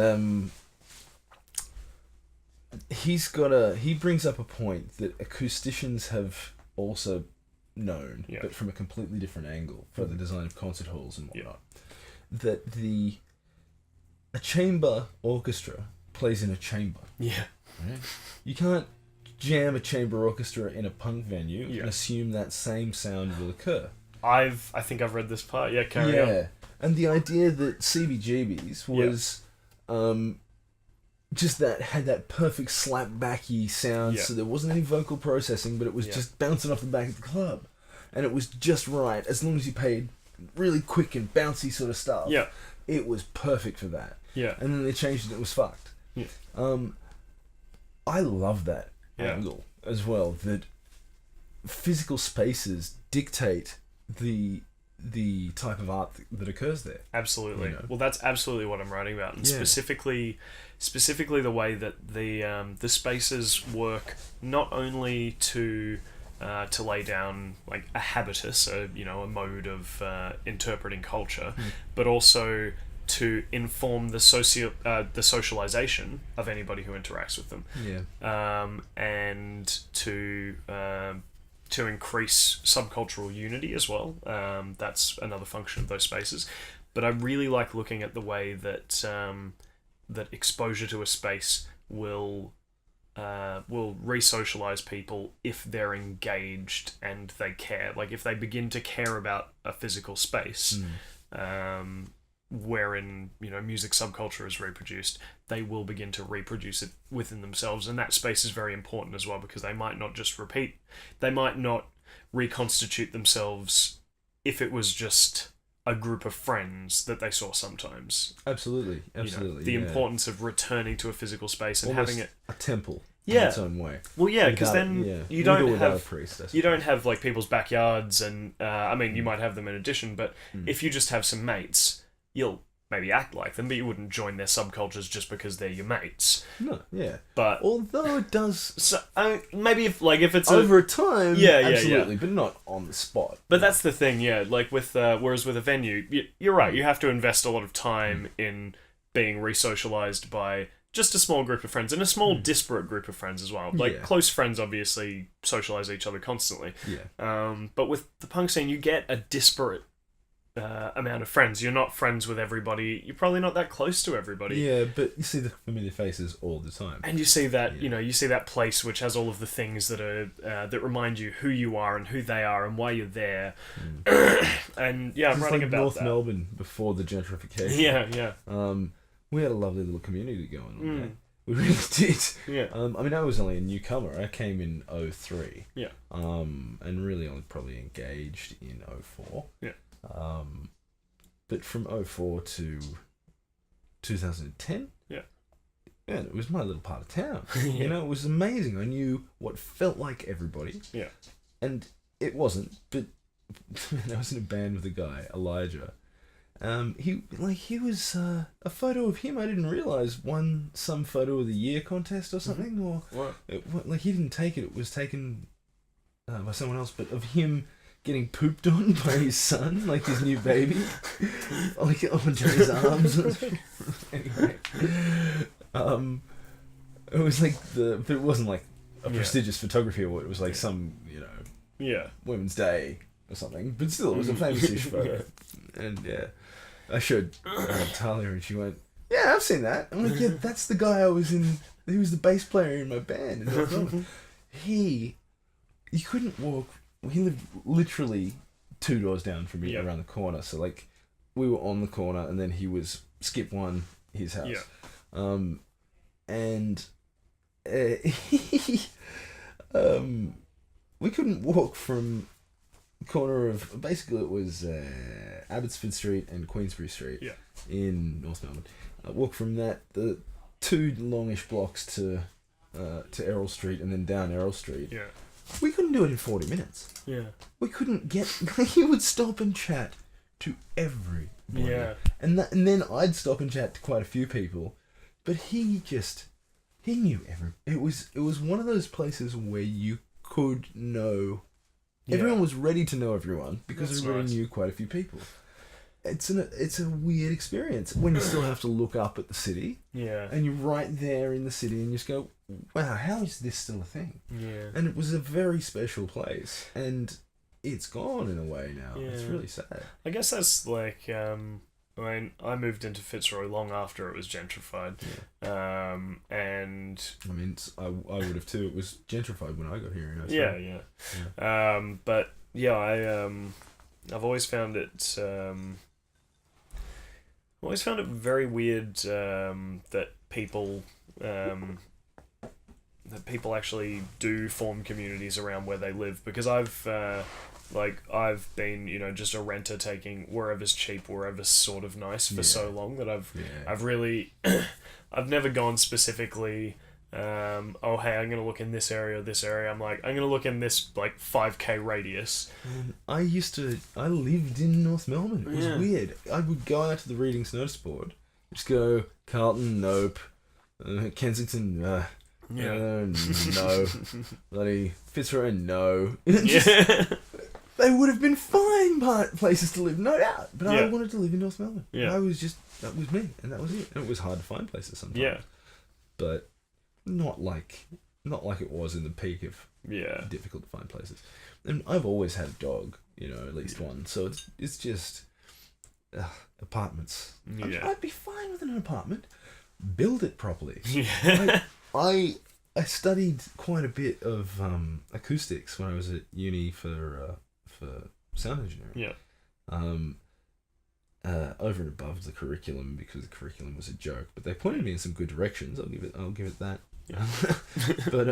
he brings up a point that acousticians have also known, but from a completely different angle, for the design of concert halls and whatnot. That a chamber orchestra plays in a chamber. Yeah. Right? You can't jam a chamber orchestra in a punk venue and assume that same sound will occur. I think I've read this part. Yeah, carry on. And the idea that CBGB's was just had that perfect slap-backy sound, so there wasn't any vocal processing, but it was just bouncing off the back of the club. And it was just right, as long as you paid really quick and bouncy sort of stuff. Yeah. It was perfect for that. Yeah. And then they changed it, it was fucked. Yeah. I love that angle as well, that physical spaces dictate the type of art that occurs there. Absolutely. Well, that's absolutely what I'm writing about, and specifically the way that the spaces work not only to lay down like a habitus, a mode of interpreting culture, but also to inform the socialization of anybody who interacts with them. And to increase subcultural unity as well. That's another function of those spaces. But I really like looking at the way that that exposure to a space will re-socialize people if they're engaged and they care. Like if they begin to care about a physical space, wherein music subculture is reproduced, they will begin to reproduce it within themselves, and that space is very important as well, because they might not reconstitute themselves if it was just a group of friends that they saw sometimes. Absolutely. The importance of returning to a physical space and almost having it a temple in its own way. Well, because then you don't have like people's backyards, and you might have them in addition, but if you just have some mates, you'll maybe act like them, but you wouldn't join their subcultures just because they're your mates. No, yeah. But although it does, so maybe if it's over time, absolutely, yeah. but not on the spot. But that's the thing, like with whereas with a venue, you're right. You have to invest a lot of time in being re-socialized by just a small group of friends, and a small disparate group of friends as well. Like close friends obviously socialize each other constantly. But with the punk scene, you get a disparate amount of friends. You're not friends with everybody. You're probably not that close to everybody. Yeah, but you see the familiar faces all the time. And you see that, you see that place which has all of the things that are that remind you who you are and who they are and why you're there. And I'm writing about North that. Melbourne before the gentrification. Yeah. We had a lovely little community going on there. We really did. Yeah. I was only a newcomer. I came in 03. Yeah. And really only probably engaged in 04. Yeah. But from 04 to 2010, it was my little part of town. It was amazing. I knew what felt like everybody. Yeah. And it wasn't, but I was in a band with a guy, Elijah. He was a photo of him I didn't realise won some photo of the year contest or something, or he didn't take it. It was taken by someone else, but of him getting pooped on by his son, like his new baby, like onto his arms. Anyway, it was like but it wasn't like a prestigious photography award. It was like some Women's Day or something. But still, it was a famous-ish photo. And I showed Talia, and she went, Yeah, I've seen that. I'm like, yeah, that's the guy I was in. He was the bass player in my band. In North Melbourne. You couldn't walk. He lived literally 2 doors down from me around the corner. So like, we were on the corner, and then he was skip one, his house. Yeah. And we couldn't walk from the corner of, basically it was Abbotsford Street and Queensbury Street in North Melbourne. Walk from that, the 2 longish blocks to Errol Street, and then down Errol Street. Yeah. We couldn't do it in 40 minutes. Yeah. We couldn't get... He would stop and chat to everybody. Yeah. And then I'd stop and chat to quite a few people. But he knew it was one of those places where you could know... Everyone was ready to know everyone because everybody knew quite a few people. It's a weird experience when you still have to look up at the city. Yeah. And you're right there in the city and you just go, wow, how is this still a thing? Yeah. And it was a very special place. And it's gone in a way now. Yeah. It's really sad. I guess that's like, I mean, I moved into Fitzroy long after it was gentrified. Yeah. And... I mean, I would have too. It was gentrified when I got here. But yeah, I've always found it... very weird that people actually do form communities around where they live, because I've been, just a renter taking wherever's cheap, wherever's sort of nice for so long that I've really I've never gone specifically hey, I'm gonna look in this area or this area. I'm like, I'm gonna look in this like 5k radius. I lived in North Melbourne. It was weird. I would go out to the readings notice board, just go Carlton, nope, Kensington, no, bloody Fitzroy, no. They would have been fine places to live, no doubt. But I wanted to live in North Melbourne. Yeah. That was me, and that was it. And it was hard to find places sometimes. Yeah. But not like it was in the peak of difficult to find places. And I've always had a dog, at least one. So it's just apartments. Yeah. I'd be fine with an apartment. Build it properly. Yeah. I studied quite a bit of acoustics when I was at uni for sound engineering. Yeah. Over and above the curriculum, because the curriculum was a joke, but they pointed me in some good directions. I'll give it that. Yeah. But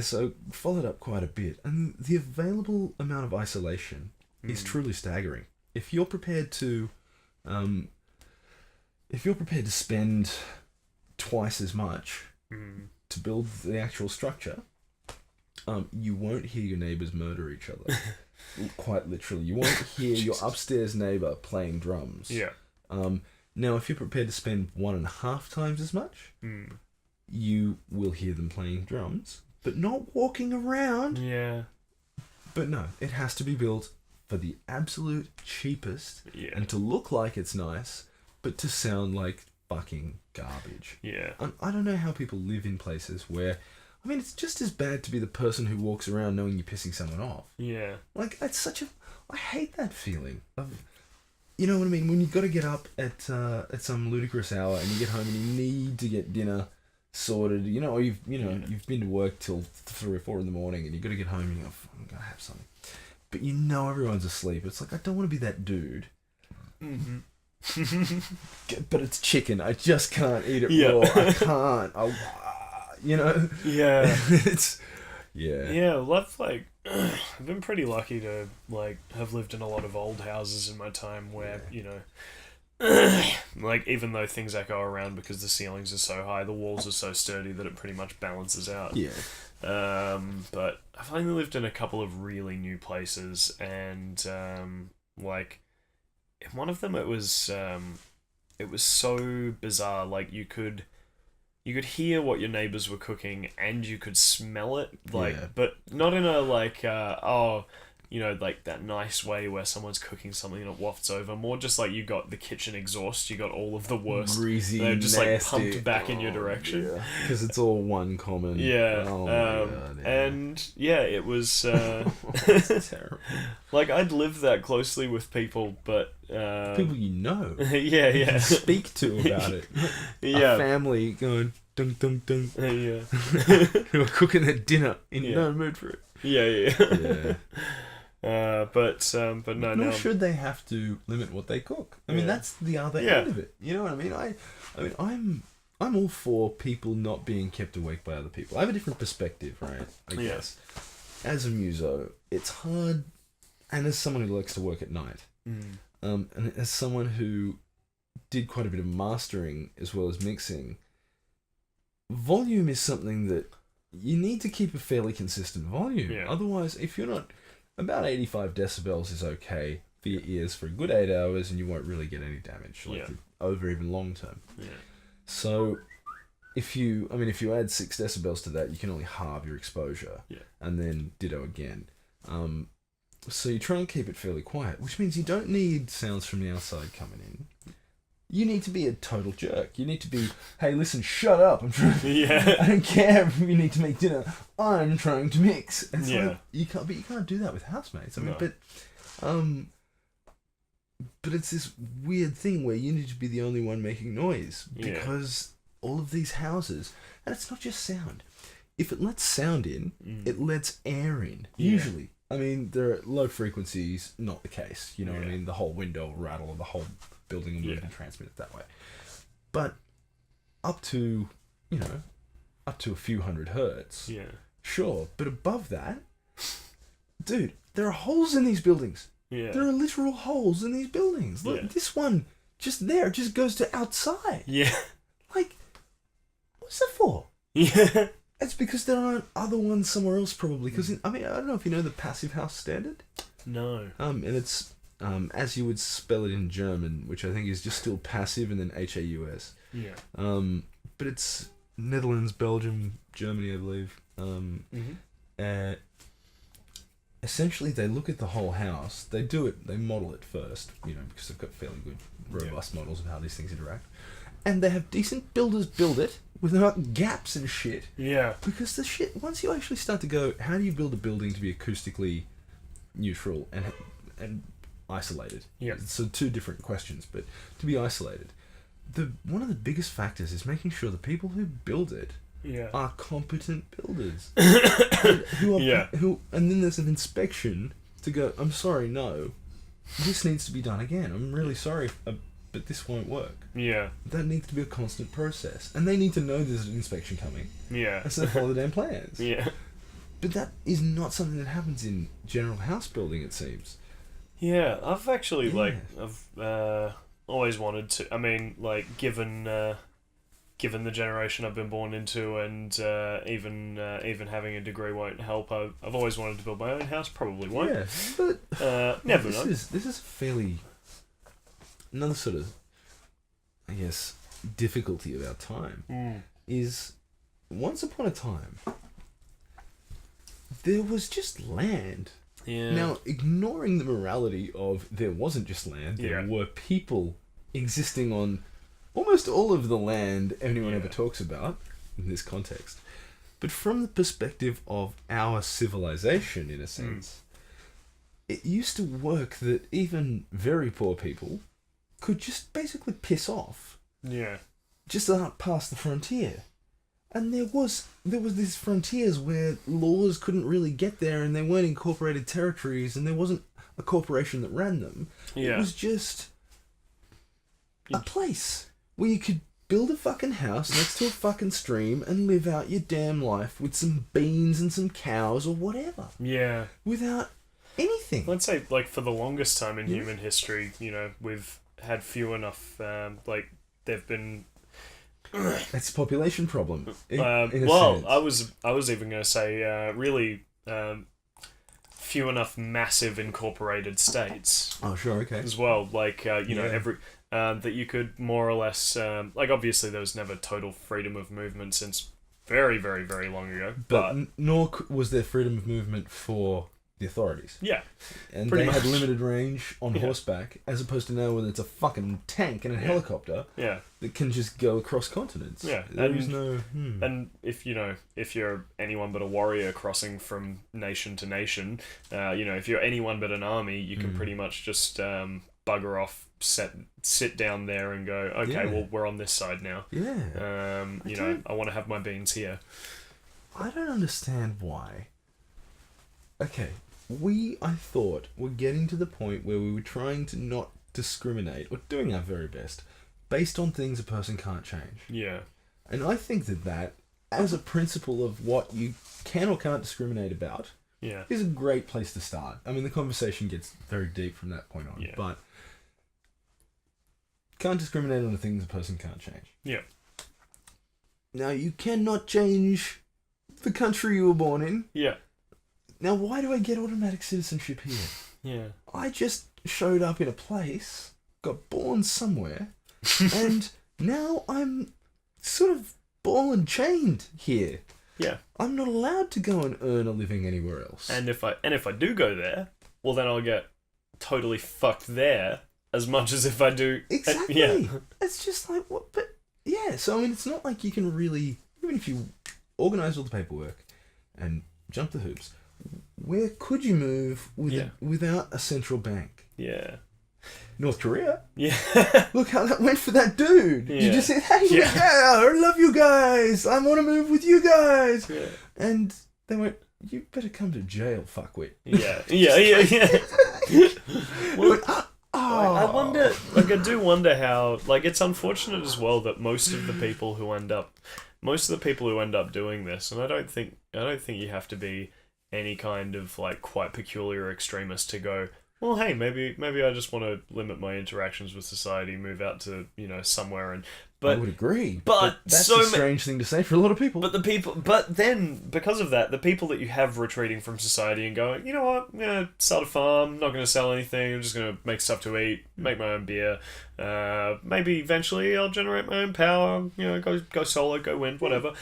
so followed up quite a bit, and the available amount of isolation is truly staggering. If you're prepared to spend twice as much to build the actual structure, you won't hear your neighbours murder each other. Quite literally, you won't hear your upstairs neighbour playing drums. Yeah. Now, if you're prepared to spend 1.5 times as much, you will hear them playing drums, but not walking around. Yeah. But no, it has to be built for the absolute cheapest, and to look like it's nice, but to sound like fucking garbage. Yeah. I don't know how people live in places where... I mean, it's just as bad to be the person who walks around knowing you're pissing someone off. Yeah. Like, it's such a... I hate that feeling of... You know what I mean? When you've got to get up at some ludicrous hour and you get home and you need to get dinner sorted, or you've been to work till 3 or 4 in the morning and you've got to get home and you go, I'm going to have something. But everyone's asleep. It's like, I don't want to be that dude. Mm-hmm. But it's chicken. I just can't eat it raw. I can't. Yeah. It's... Yeah. Yeah, well, I've been pretty lucky to, have lived in a lot of old houses in my time where, even though things echo around because the ceilings are so high, the walls are so sturdy that it pretty much balances out. Yeah. But I've only lived in a couple of really new places, and, in one of them it was so bizarre, you could hear what your neighbors were cooking and you could smell it, but not in a that nice way where someone's cooking something and it wafts over. More just you got the kitchen exhaust, you got all of the worst, greasy, they're just nasty, pumped back in your direction. Because it's all one common. Yeah. Oh my God, yeah. And yeah, it was That's terrible. like I'd lived that closely with people, but People you know. yeah, You yeah, can speak to about it. yeah, A family going dunk dunk dunk. yeah, Who are cooking their dinner in Yeah. no mood for it. yeah, Yeah. but no, Nor now should they have to limit what they cook. I mean, Yeah. that's the other Yeah. end of it. You know what I mean? I'm all for people not being kept awake by other people. I have a different perspective, right? I Yeah. guess. As a muso, it's hard, and as someone who likes to work at night, and as someone who did quite a bit of mastering as well as mixing, volume is something that you need to keep a fairly consistent volume. Yeah. Otherwise, if you're not... About 85 decibels is okay for your ears for a good 8 hours, and you won't really get any damage, like over even long term. Yeah. So, if you add 6 decibels to that, you can only halve your exposure. Yeah. And then ditto again. So you try and keep it fairly quiet, which means you don't need sounds from the outside coming in. You need to be a total jerk. You need to be, hey, listen, shut up. I'm trying. Yeah. I don't care if we need to make dinner. I'm trying to mix. It's Yeah. like, you can't do that with housemates. I mean, No. but it's this weird thing where you need to be the only one making noise Yeah. because all of these houses, and it's not just sound. If it lets sound in, it lets air in. Yeah. Usually, I mean, there are low frequencies, not the case. You know what I Yeah. mean? The whole window will rattle or the whole building will move and transmit it that way. But up to a few hundred hertz. Yeah. Sure, but above that, dude, there are holes in these buildings. Yeah. There are literal holes in these buildings. Look, Yeah. this one just there just goes to outside. Yeah. Like, what's that for? Yeah. It's because there aren't other ones somewhere else, probably. Because I don't know if you know the passive house standard. No. And it's as you would spell it in German, which I think is just still passive and then HAUS. Yeah. But it's Netherlands, Belgium, Germany, I believe. Essentially, they look at the whole house. They model it first, because they've got fairly good, robust models of how these things interact. And they have decent builders build it without gaps and shit. Yeah. Because the shit, once you actually start to go, how do you build a building to be acoustically neutral and isolated? Yeah. So 2 different questions, but to be isolated. One of the biggest factors is making sure the people who build it are competent builders. And then there's an inspection to go, I'm sorry, no, this needs to be done again. I'm really sorry, but this won't work. Yeah. That needs to be a constant process. And they need to know there's an inspection coming. Yeah. And so they follow the damn plans. Yeah. But that is not something that happens in general house building, it seems. Yeah, I've actually I've always wanted to. I mean, like given the generation I've been born into, and even having a degree won't help. I've always wanted to build my own house. Probably won't. Yeah, but never this know. This is fairly another sort of, I guess, difficulty of our time is once upon a time there was just land. Yeah. Now, ignoring the morality of there wasn't just land, there were people existing on almost all of the land anyone ever talks about in this context. But from the perspective of our civilization, in a sense, it used to work that even very poor people could just basically piss off. Yeah. Just out past the frontier. And there was these frontiers where laws couldn't really get there, and they weren't incorporated territories, and there wasn't a corporation that ran them. Yeah. It was just a place where you could build a fucking house next to a fucking stream and live out your damn life with some beans and some cows or whatever. Yeah. Without anything. Let's say, like, for the longest time in human history, we've had few enough, they've been... It's a population problem. In a well, sense. I was even going to say, really, few enough massive incorporated states. Oh, sure, okay. As well, like, every... that you could more or less... like, obviously, there was never total freedom of movement since very, very, very long ago. But nor was there freedom of movement for the authorities. Yeah. And pretty they had much. limited range on horseback, as opposed to now when it's a fucking tank and a helicopter that can just go across continents. Yeah. There's no... And if you're anyone but a warrior crossing from nation to nation, if you're anyone but an army, you can pretty much just bugger off, sit down there and go, okay, well, we're on this side now. Yeah. I want to have my beans here. I don't understand why. Okay, I thought we're getting to the point where we were trying to not discriminate, or doing our very best, based on things a person can't change. Yeah. And I think that, as a principle of what you can or can't discriminate about, is a great place to start. I mean, the conversation gets very deep from that point on, but can't discriminate on the things a person can't change. Yeah. Now, you cannot change the country you were born in. Yeah. Now, why do I get automatic citizenship here? Yeah. I just showed up in a place, got born somewhere, and now I'm sort of ball and chained here. Yeah. I'm not allowed to go and earn a living anywhere else. And if I do go there, well, then I'll get totally fucked there as much as if I do. Exactly. Yeah. It's just like, what? But yeah. So I mean, it's not like you can really, even if you organise all the paperwork and jump the hoops, where could you move without a central bank? Yeah. North Korea. Yeah. Look how that went for that dude. Yeah. You just said, hey, I love you guys. I want to move with you guys. Yeah. And they went, you better come to jail, fuckwit. Yeah. Well, I wonder, I do wonder how, it's unfortunate as well that most of the people who end up doing this, and I don't think you have to be any kind of quite peculiar extremist to go, well, hey, maybe I just want to limit my interactions with society, move out to somewhere, I would agree, but that's a strange thing to say for a lot of people. But then because of that, the people that you have retreating from society and going, you know what, I'm gonna start a farm, not gonna sell anything, I'm just gonna make stuff to eat, make my own beer. Maybe eventually I'll generate my own power. Go solar, go wind, whatever.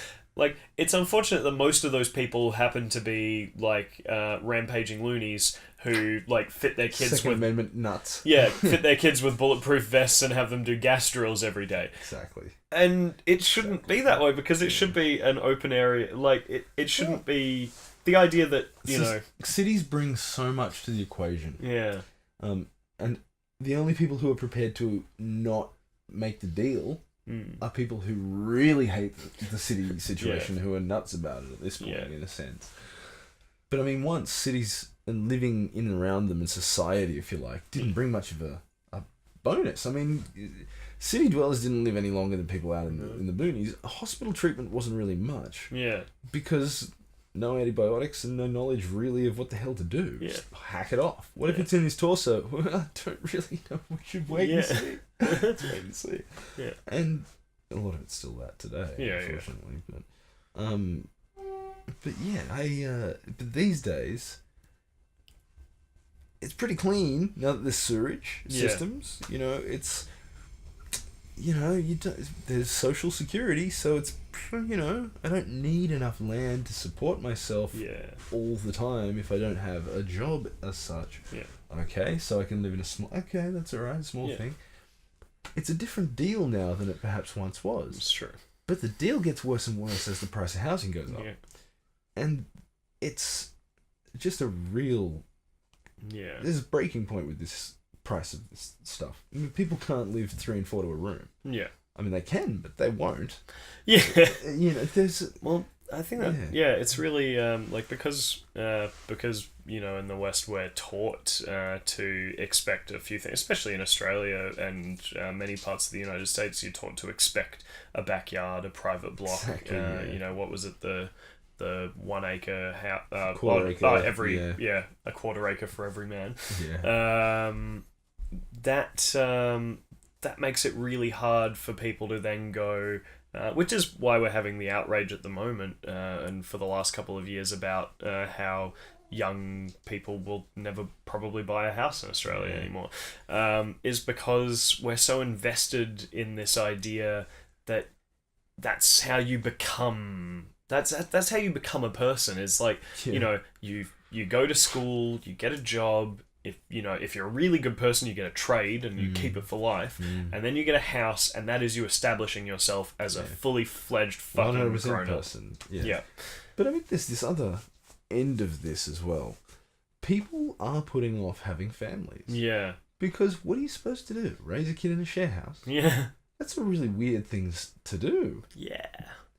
It's unfortunate that most of those people happen to be rampaging loonies who fit their kids Second with Amendment nuts. Yeah, fit their kids with bulletproof vests and have them do gas drills every day. Exactly. And it shouldn't be that way, because it should be an open area. It shouldn't be the idea that cities bring so much to the equation. Yeah. And the only people who are prepared to not make the deal are people who really hate the city situation, who are nuts about it at this point, in a sense. But I mean, once cities and living in and around them in society, if you like, didn't bring much of a bonus. I mean, city dwellers didn't live any longer than people out in the boonies. Hospital treatment wasn't really much. Yeah. Because no antibiotics and no knowledge really of what the hell to do. Yeah. Just hack it off. What if it's in his torso? I don't really know. We should wait and see. Let's wait and see. Yeah. And a lot of it's still that today, unfortunately. But yeah, but these days, it's pretty clean now that there's sewage systems. It's, there's social security, so it's, I don't need enough land to support myself all the time if I don't have a job as such. Yeah. Okay, so I can live in that's alright, a small thing. It's a different deal now than it perhaps once was. It's true. But the deal gets worse and worse as the price of housing goes up. Yeah. And it's just a real... Yeah. There's a breaking point with this price of this stuff. I mean, people can't live 3 and 4 to a room. Yeah. I mean, they can, but they won't. Yeah. There's... Well, I think that... Yeah, it's really... because in the West we're taught to expect a few things, especially in Australia and many parts of the United States, you're taught to expect a backyard, a private block. Exactly, what was it, the 1 acre house, quarter acre, a quarter acre for every man. Yeah. That makes it really hard for people to then go, which is why we're having the outrage at the moment, and for the last couple of years about how young people will never probably buy a house in Australia anymore, is because we're so invested in this idea that that's how you become. That's how you become a person. It's like, you you go to school, you get a job. If if you're a really good person, you get a trade and you keep it for life, and then you get a house, and that is you establishing yourself as a fully fledged fucking grown person. Yeah. But I mean, there's this other end of this as well. People are putting off having families. Yeah. Because what are you supposed to do? Raise a kid in a share house? Yeah. That's a really weird thing to do. Yeah.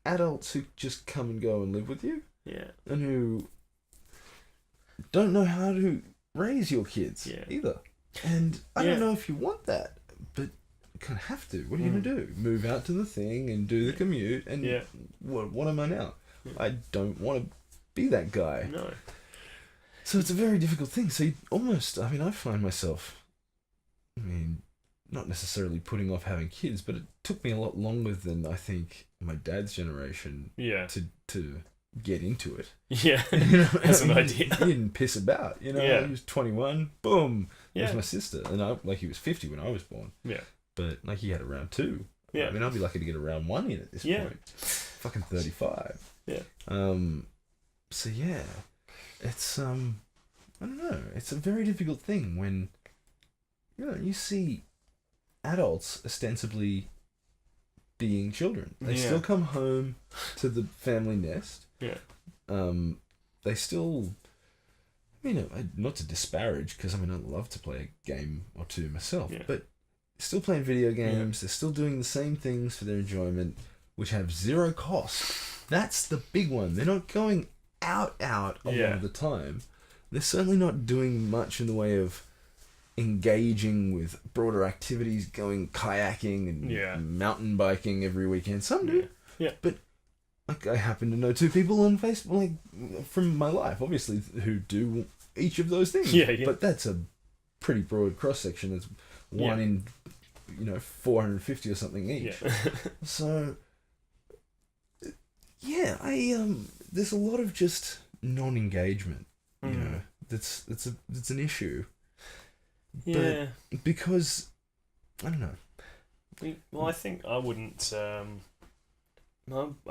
Adults who just come and go and live with you. Yeah. And who don't know how to raise your kids either. And I don't know if you want that, but you kind of have to. What are you going to do? Move out to the thing and do the commute? And what am I now? I don't want to be that guy. No. So it's a very difficult thing. So you almost, I mean, I find myself, not necessarily putting off having kids, but it took me a lot longer than I think my dad's generation to get into it. Yeah, as an idea. He didn't piss about, He was 21, boom, was my sister. And he was 50 when I was born. Yeah. But, he had a round 2. Yeah. I mean, I'd be lucky to get a round 1 in at this point. Fucking 35. Yeah. So, yeah. It's, I don't know. It's a very difficult thing when, you see adults ostensibly being children. They still come home to the family nest. Yeah. They still, not to disparage, because I love to play a game or two myself, but still playing video games. They're still doing the same things for their enjoyment, which have zero cost. That's the big one. They're not going out a lot of the time. They're certainly not doing much in the way of engaging with broader activities, going kayaking and mountain biking every weekend. Some do. Yeah. But I happen to know 2 people on Facebook, from my life, obviously, who do each of those things. Yeah. But that's a pretty broad cross section. It's one in, 450 or something each. Yeah. So, there's a lot of just non-engagement. That's an issue. Yeah. But because I don't know. Well, I think I wouldn't. I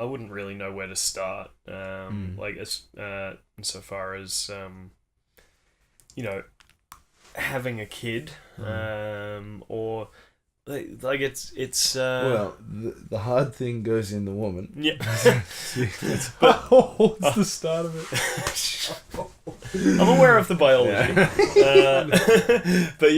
wouldn't really know where to start. Insofar as having a kid, or it's. Well, the hard thing goes in the woman. Yeah. What's the start of it? I'm aware of the biology, but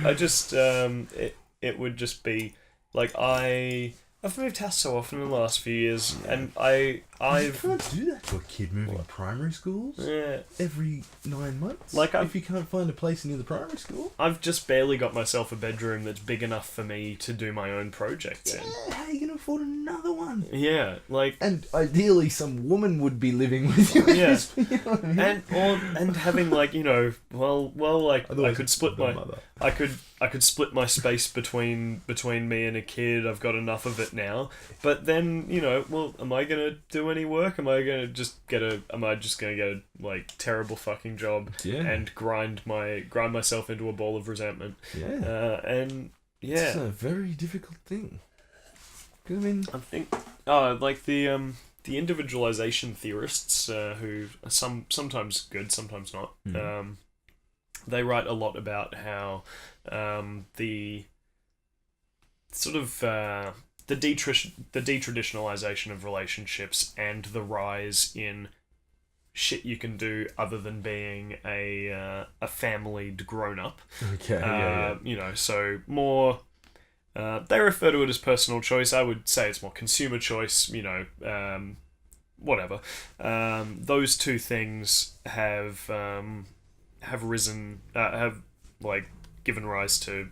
I just it would just be I've moved house so often in the last few years, and you can't do that to a kid moving primary schools. Yeah. Every 9 months. If you can't find a place near the primary school. I've just barely got myself a bedroom that's big enough for me to do my own projects in. How are you gonna afford another one? Yeah, and ideally some woman would be living with you. Yeah. You know what I mean? and having I could split I could split my space between me and a kid. I've got enough of it now. But then, am I gonna do any work? Am I just gonna get a terrible fucking job and grind myself into a ball of resentment? Yeah. It's a very difficult thing. I think the individualization theorists, who are sometimes good, sometimes not. They write a lot about how the sort of the detraditionalization of relationships and the rise in shit you can do other than being a familied grown up. Okay. So more. They refer to it as personal choice. I would say it's more consumer choice. Whatever. Those two things have given rise to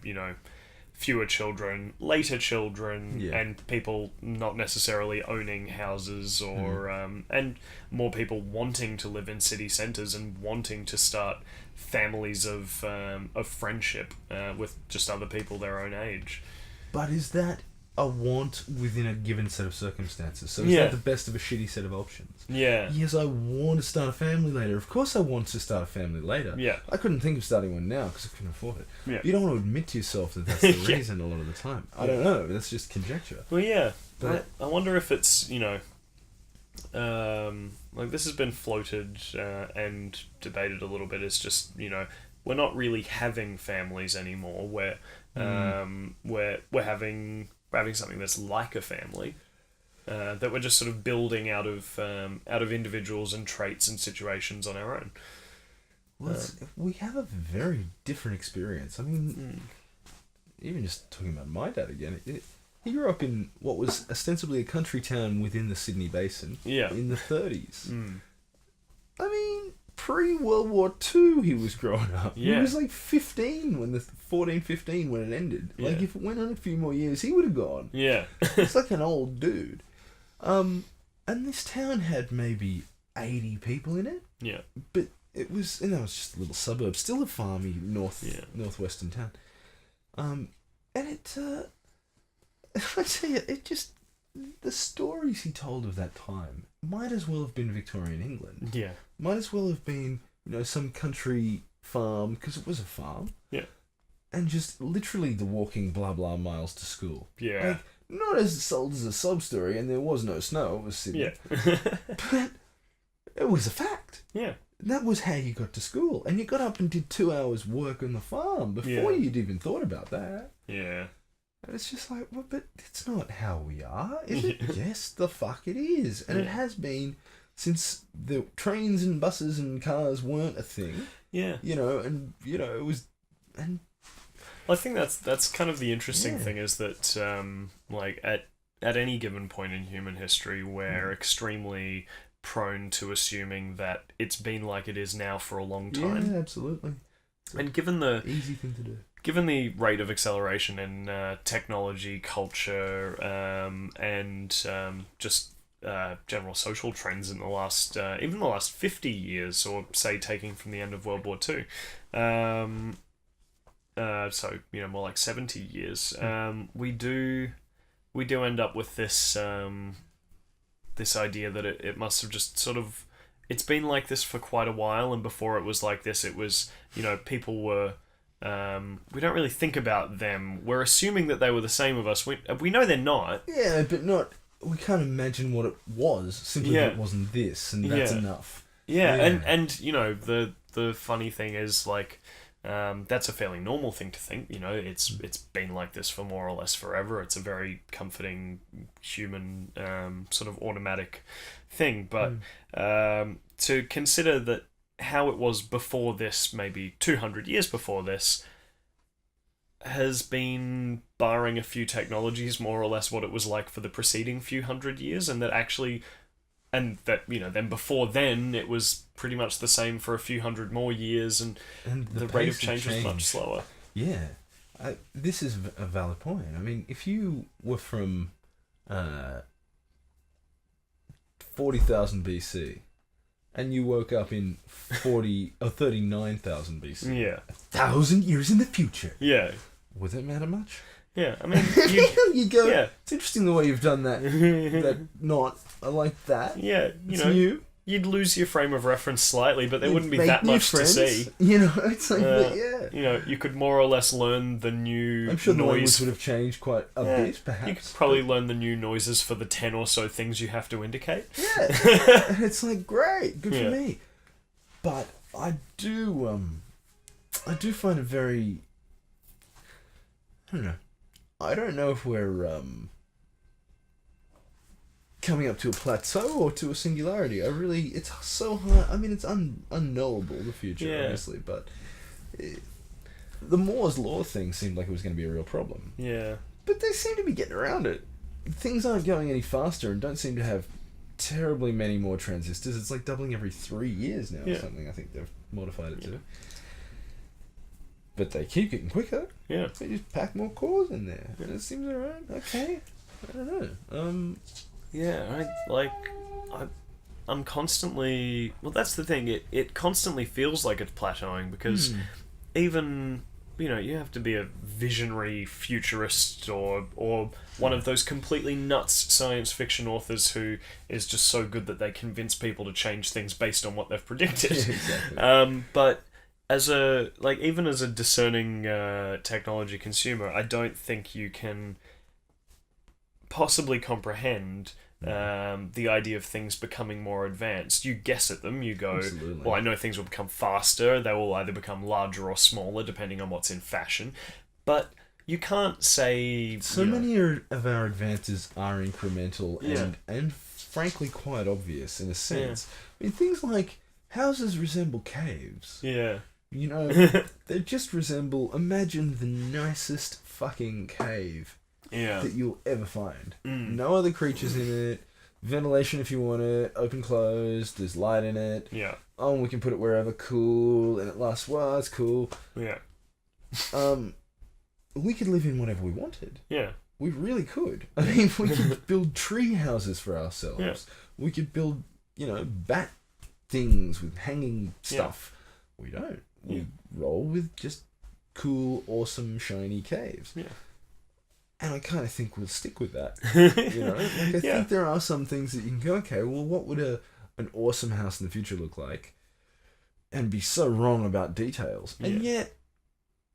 fewer children, later children, and people not necessarily owning houses, or and more people wanting to live in city centres and wanting to start families of friendship with just other people their own age. But is that a want within a given set of circumstances? So is that the best of a shitty set of options? Yeah. Yes, I want to start a family later. Of course I want to start a family later. Yeah. I couldn't think of starting one now because I couldn't afford it. Yeah. But you don't want to admit to yourself that that's the reason a lot of the time. I don't know. That's just conjecture. Well, yeah. But I wonder if it's, like this has been floated and debated a little bit. It's just, we're not really having families anymore. We're having something that's like a family. That we're just sort of building out of individuals and traits and situations on our own. Well, we have a very different experience. I mean, even just talking about my dad again, he grew up in what was ostensibly a country town within the Sydney Basin in the 30s. I mean, pre-World War II he was growing up. Yeah. He was like 15 when 15 when it ended. Yeah. Like, if it went on a few more years, he would have gone. Yeah. It's like an old dude. And this town had maybe 80 people in it. Yeah. But it was, and that was just a little suburb, still a farmy northwestern town. And it, I tell you, it just, the stories he told of that time might as well have been Victorian England. Yeah. Might as well have been, some country farm, because it was a farm. Yeah. And just literally the walking blah blah miles to school. Yeah. Like, not as sold as a sob story, and there was no snow, it was Sydney. Yeah. But it was a fact. Yeah. That was how you got to school. And you got up and did 2 hours work on the farm before you'd even thought about that. Yeah. And it's just like, well, but it's not how we are, is it? Yes, the fuck it is. And it has been since the trains and buses and cars weren't a thing. Yeah. It was... And I think that's kind of the interesting thing is that, like, at any given point in human history, we're extremely prone to assuming that it's been like it is now for a long time. Yeah, absolutely. And given the easy thing to do. Given the rate of acceleration in technology, culture, and just general social trends in the last, even the last 50 years, or say taking from the end of World War II, so more like 70 years, we do end up with this this idea that it must have just sort of, it's been like this for quite a while, and before it was like this, it was, people were, we don't really think about them. We're assuming that they were the same of us. We know they're not. Yeah, but not, we can't imagine what it was, simply that it wasn't this, and that's enough. Yeah, and the funny thing is, like, that's a fairly normal thing to think. It's been like this for more or less forever. It's a very comforting human sort of automatic thing. But to consider that how it was before this, maybe 200 years before this, has been, barring a few technologies, more or less what it was like for the preceding few hundred years, and that actually... And that, then before then, it was pretty much the same for a few hundred more years, and the rate of change was much slower. Yeah. This is a valid point. I mean, if you were from 40,000 BC, and you woke up in 39,000 BC, 1,000 years in the future, would it matter much? Yeah, I mean, you go. Yeah. It's interesting the way you've done that. I like that. Yeah, it's new. You'd lose your frame of reference slightly, but there wouldn't be that much friends, to see. It's like, you could more or less learn the new. I'm sure the noise language would have changed quite a bit, perhaps. You could probably learn the new noises for the 10 or so things you have to indicate. Yeah, it's like great, good for me. But I do find it very. I don't know. I don't know if we're coming up to a plateau or to a singularity. It's so hard. I mean, it's unknowable, the future, obviously, but the Moore's Law thing seemed like it was going to be a real problem. Yeah. But they seem to be getting around it. Things aren't going any faster and don't seem to have terribly many more transistors. It's like doubling every 3 years now or something, I think they've modified it to. But they keep getting quicker. Yeah. They just pack more cores in there. And it seems alright. Okay. I don't know. I'm constantly... Well, that's the thing. It constantly feels like it's plateauing because even... you have to be a visionary futurist or one of those completely nuts science fiction authors who is just so good that they convince people to change things based on what they've predicted. Exactly. But even as a discerning technology consumer, I don't think you can possibly comprehend the idea of things becoming more advanced. You guess at them, you go, Absolutely. well, I know things will become faster, they will either become larger or smaller, depending on what's in fashion. But you can't say... So many of our advances are incremental Yeah. and frankly quite obvious in a sense. Yeah. I mean, things like houses resemble caves. Yeah. You know, they just resemble... Imagine the nicest fucking cave Yeah. that you'll ever find. Mm. No other creatures in it. Ventilation if you want it. Open, closed. There's light in it. Yeah. Oh, we can put it wherever. Cool. And it lasts. Well, it's cool. Yeah. We could live in whatever we wanted. Yeah. We really could. I mean, we could build tree houses for ourselves. Yeah. We could build, bat things with hanging stuff. We don't. We roll with just cool, awesome, shiny caves. Yeah. And I kind of think we'll stick with that. I Yeah. think there are some things that you can go, okay, well, what would an awesome house in the future look like? And be so wrong about details. Yeah. And yet,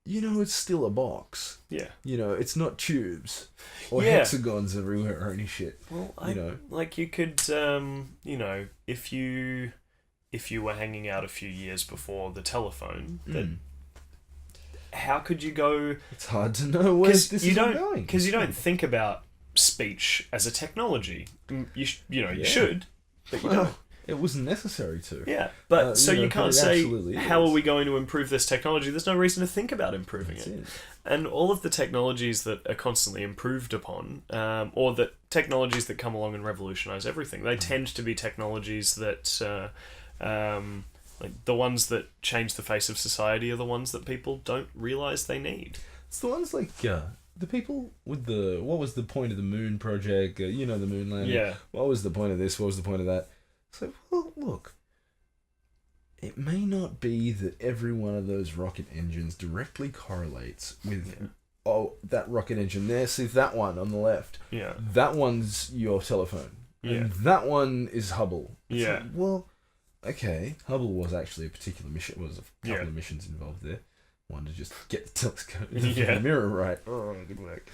it's still a box. Yeah. It's not tubes or Yeah. hexagons everywhere or any shit. Well, know. like you could, if you were hanging out a few years before the telephone, that how could you go? It's hard to know where this is going. Because you don't think about speech as a technology. You should, but you don't. It wasn't necessary to. Yeah, but you can't but it say, absolutely how is. are we going to improve this technology? There's no reason to think about improving That's it. it. And all of the technologies that are constantly improved upon, or that technologies that come along and revolutionize everything, they tend to be technologies that, like the ones that change the face of society are the ones that people don't realize they need. It's the ones like the people with what was the point of the moon project? The moon landing. Yeah. What was the point of this? What was the point of that? So, well, look, it may not be that every one of those rocket engines directly correlates with, that rocket engine there, see that one on the left. Yeah. That one's your telephone. Yeah. And that one is Hubble. It's Yeah. like, well, okay, Hubble was actually a particular mission, was a couple of missions involved there. One to just get the telescope, the mirror right. Oh, good work.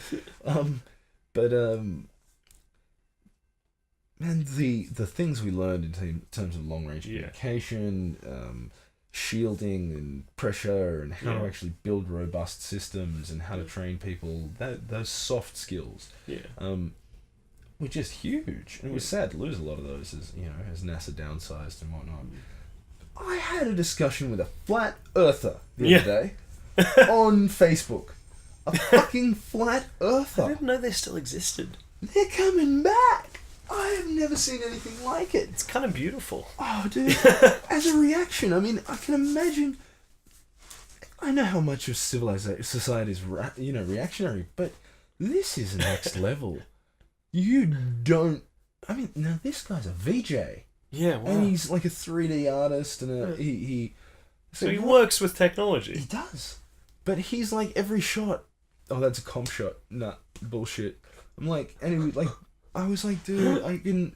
And the things we learned in terms of long-range communication, shielding and pressure and how to actually build robust systems and how to train people, those soft skills were just huge. And it was sad to lose a lot of those as NASA downsized and whatnot. I had a discussion with a flat earther the other day on Facebook. A fucking flat earther. I didn't know they still existed. They're coming back. I have never seen anything like it. It's kind of beautiful. Oh, dude. As a reaction, I mean, I can imagine... I know how much of society is, reactionary, but this is next level. You don't... I mean, now this guy's a VJ. Yeah, wow. And he's like a 3D artist, and So he works with technology. He does. But he's like, every shot... Oh, that's a comp shot. Nah, bullshit. I'm like... And I was like, dude,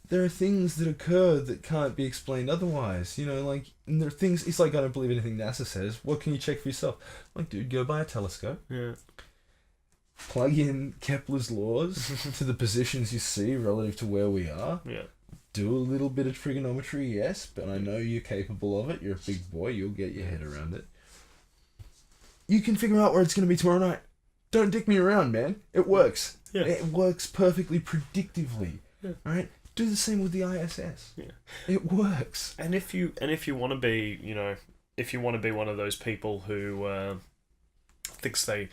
there are things that occur that can't be explained otherwise. And there are things... It's like, I don't believe anything NASA says. What can you check for yourself? I'm like, dude, go buy a telescope. Yeah. Plug in Kepler's laws to the positions you see relative to where we are. Yeah. Do a little bit of trigonometry, yes, but I know you're capable of it. You're a big boy. You'll get your head around it. You can figure out where it's going to be tomorrow night. Don't dick me around, man. It works. Yeah. It works perfectly predictively. Yeah. All right? Do the same with the ISS. Yeah. It works. And if you want to be, if you want to be one of those people who thinks they...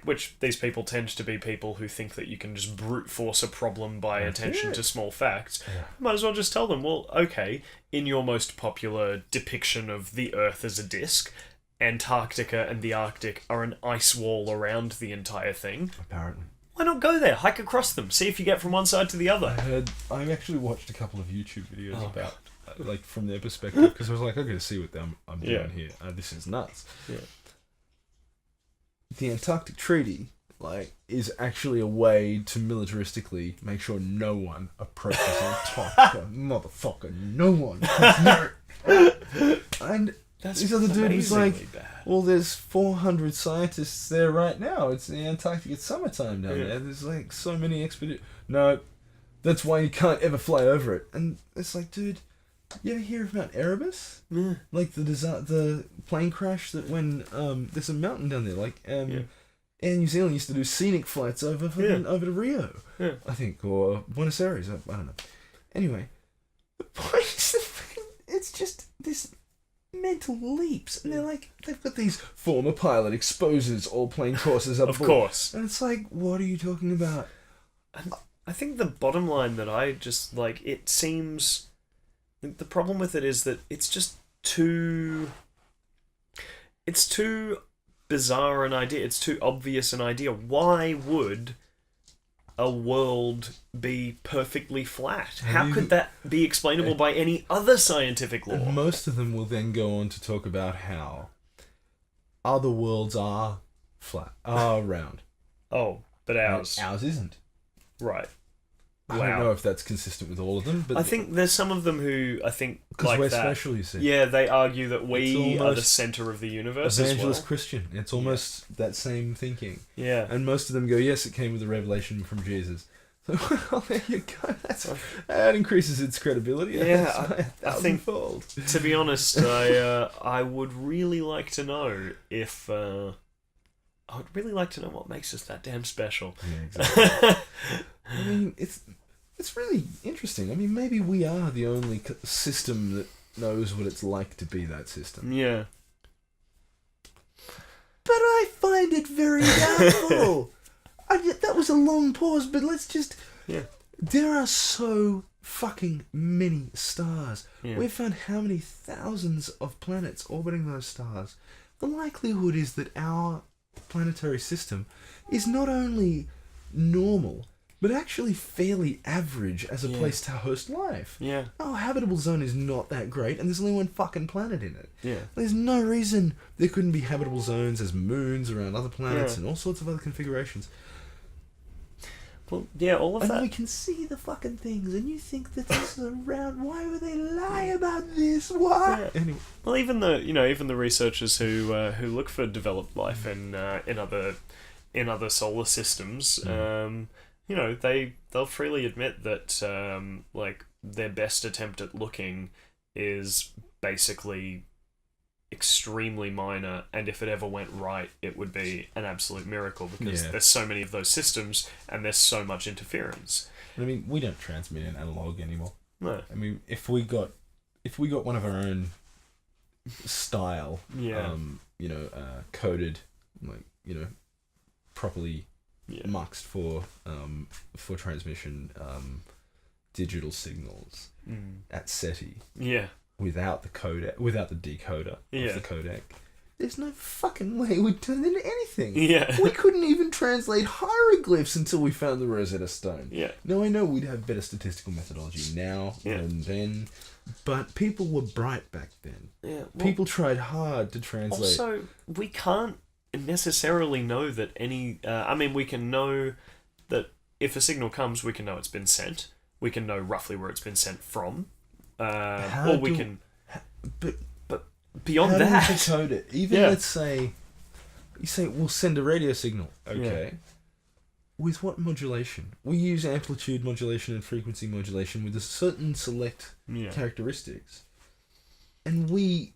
which these people tend to be people who think that you can just brute force a problem by attention to small facts. Yeah. Might as well just tell them, well, okay, in your most popular depiction of the Earth as a disc, Antarctica and the Arctic are an ice wall around the entire thing. Apparently. Why not go there? Hike across them. See if you get from one side to the other. I actually watched a couple of YouTube videos about, from their perspective, because I was like, I gotta see what I'm doing here. This is nuts. Yeah. The Antarctic Treaty, is actually a way to militaristically make sure no one approaches Antarctica. Motherfucker, no one. And this other dude was like, bad. well, there's 400 scientists there right now. It's the Antarctic. It's summertime down there. There's so many expeditions. No, That's why you can't ever fly over it. And it's like, dude, you ever hear of Mount Erebus? Yeah. Like the plane crash that when there's a mountain down there. Like Air New Zealand used to do scenic flights over over to Rio. Yeah. I think, or Buenos Aires. I don't know. Anyway, the point is that it's just this mental leaps, and they're like, they've got these former pilot exposes all plane courses up. Of course. And it's like, what are you talking about? I think the bottom line that I just like, it seems, the problem with it is that it's just too bizarre an idea. It's too obvious an idea. Why would a world be perfectly flat? How could that be explainable by any other scientific law? And most of them will then go on to talk about how other worlds are flat, are round. Oh, but ours isn't. Right. I don't know if that's consistent with all of them, but I think there's some of them who I think because like we're that. special, you see. Yeah, they argue that we are the center of the universe. Evangelist as well. Christian. It's almost that same thinking. Yeah. And most of them go, yes, it came with a revelation from Jesus. So, well, there you go. That increases its credibility. Yeah, I think, fold. To be honest, I would really like to know if... I would really like to know what makes us that damn special. Yeah, exactly. I mean, it's really interesting. I mean, maybe we are the only system that knows what it's like to be that system. Yeah. But I find it very doubtful. That was a long pause, but let's just... Yeah. There are so fucking many stars. Yeah. We've found how many thousands of planets orbiting those stars. The likelihood is that our planetary system is not only normal, but actually fairly average as a place to host life. Yeah. Our habitable zone is not that great, and there's only one fucking planet in it. Yeah. There's no reason there couldn't be habitable zones as moons around other planets and all sorts of other configurations. Well, yeah, all of and that. We can see the fucking things, and you think that this is around. Why would they lie about this? Why? Yeah. Anyway. Well, even the researchers who look for developed life in other solar systems, they'll freely admit that like their best attempt at looking is basically extremely minor, and if it ever went right, it would be an absolute miracle because there's so many of those systems and there's so much interference. I mean, we don't transmit in analog anymore. No. I mean, if we got one of our own style, coded, like, properly muxed for transmission, digital signals at SETI. Yeah. Without the decoder of the codec, there's no fucking way we'd turn it into anything. Yeah. We couldn't even translate hieroglyphs until we found the Rosetta Stone. Yeah. Now, I know we'd have better statistical methodology now than then, but people were bright back then. Yeah. Well, people tried hard to translate. Also, we can't necessarily know that any... we can know that if a signal comes, we can know it's been sent. We can know roughly where it's been sent from. But beyond how that, do we decode it? Even let's say, you say we'll send a radio signal. Okay, with what modulation? We use amplitude modulation and frequency modulation with a certain select characteristics, and we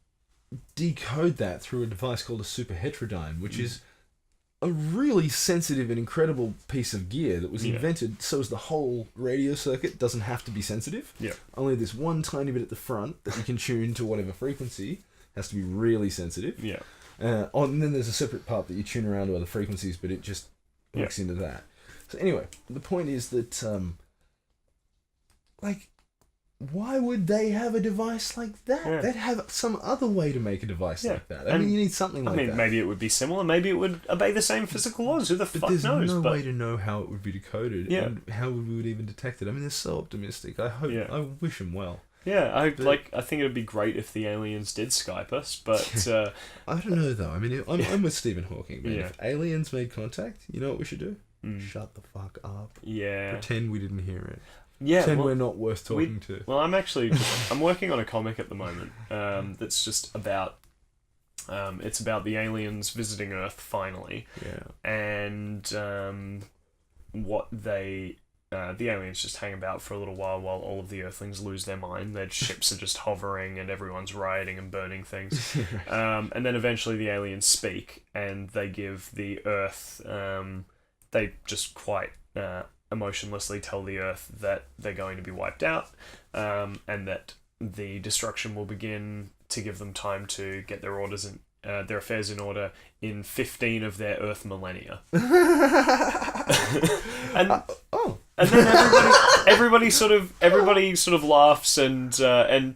decode that through a device called a superheterodyne, which is a really sensitive and incredible piece of gear that was invented so as the whole radio circuit doesn't have to be sensitive. Yeah. Only this one tiny bit at the front that you can tune to whatever frequency has to be really sensitive. Yeah. And then there's a separate part that you tune around to other frequencies, but it just hooks into that. So anyway, the point is that, why would they have a device like that? Yeah. They'd have some other way to make a device like that. I mean, you need something like that. Maybe it would be similar. Maybe it would obey the same physical laws. Who the fuck knows? There's no way to know how it would be decoded and how we would even detect it. I mean, they're so optimistic. I wish them well. Yeah, I think it would be great if the aliens did Skype us, but... I don't know, though. I mean, I'm with Stephen Hawking, man. If aliens made contact, you know what we should do? Shut the fuck up. Yeah. Pretend we didn't hear it. Yeah, Pretend we're not worth talking to. Well, I'm working on a comic at the moment that's just about... it's about the aliens visiting Earth, finally. Yeah. And what they the aliens just hang about for a little while all of the Earthlings lose their mind. Their ships are just hovering and everyone's rioting and burning things. And then eventually the aliens speak and they give the Earth... they just quite emotionlessly tell the Earth that they're going to be wiped out, and that the destruction will begin to give them time to get their orders and their affairs in order in 15 of their Earth millennia. And then everybody sort of laughs and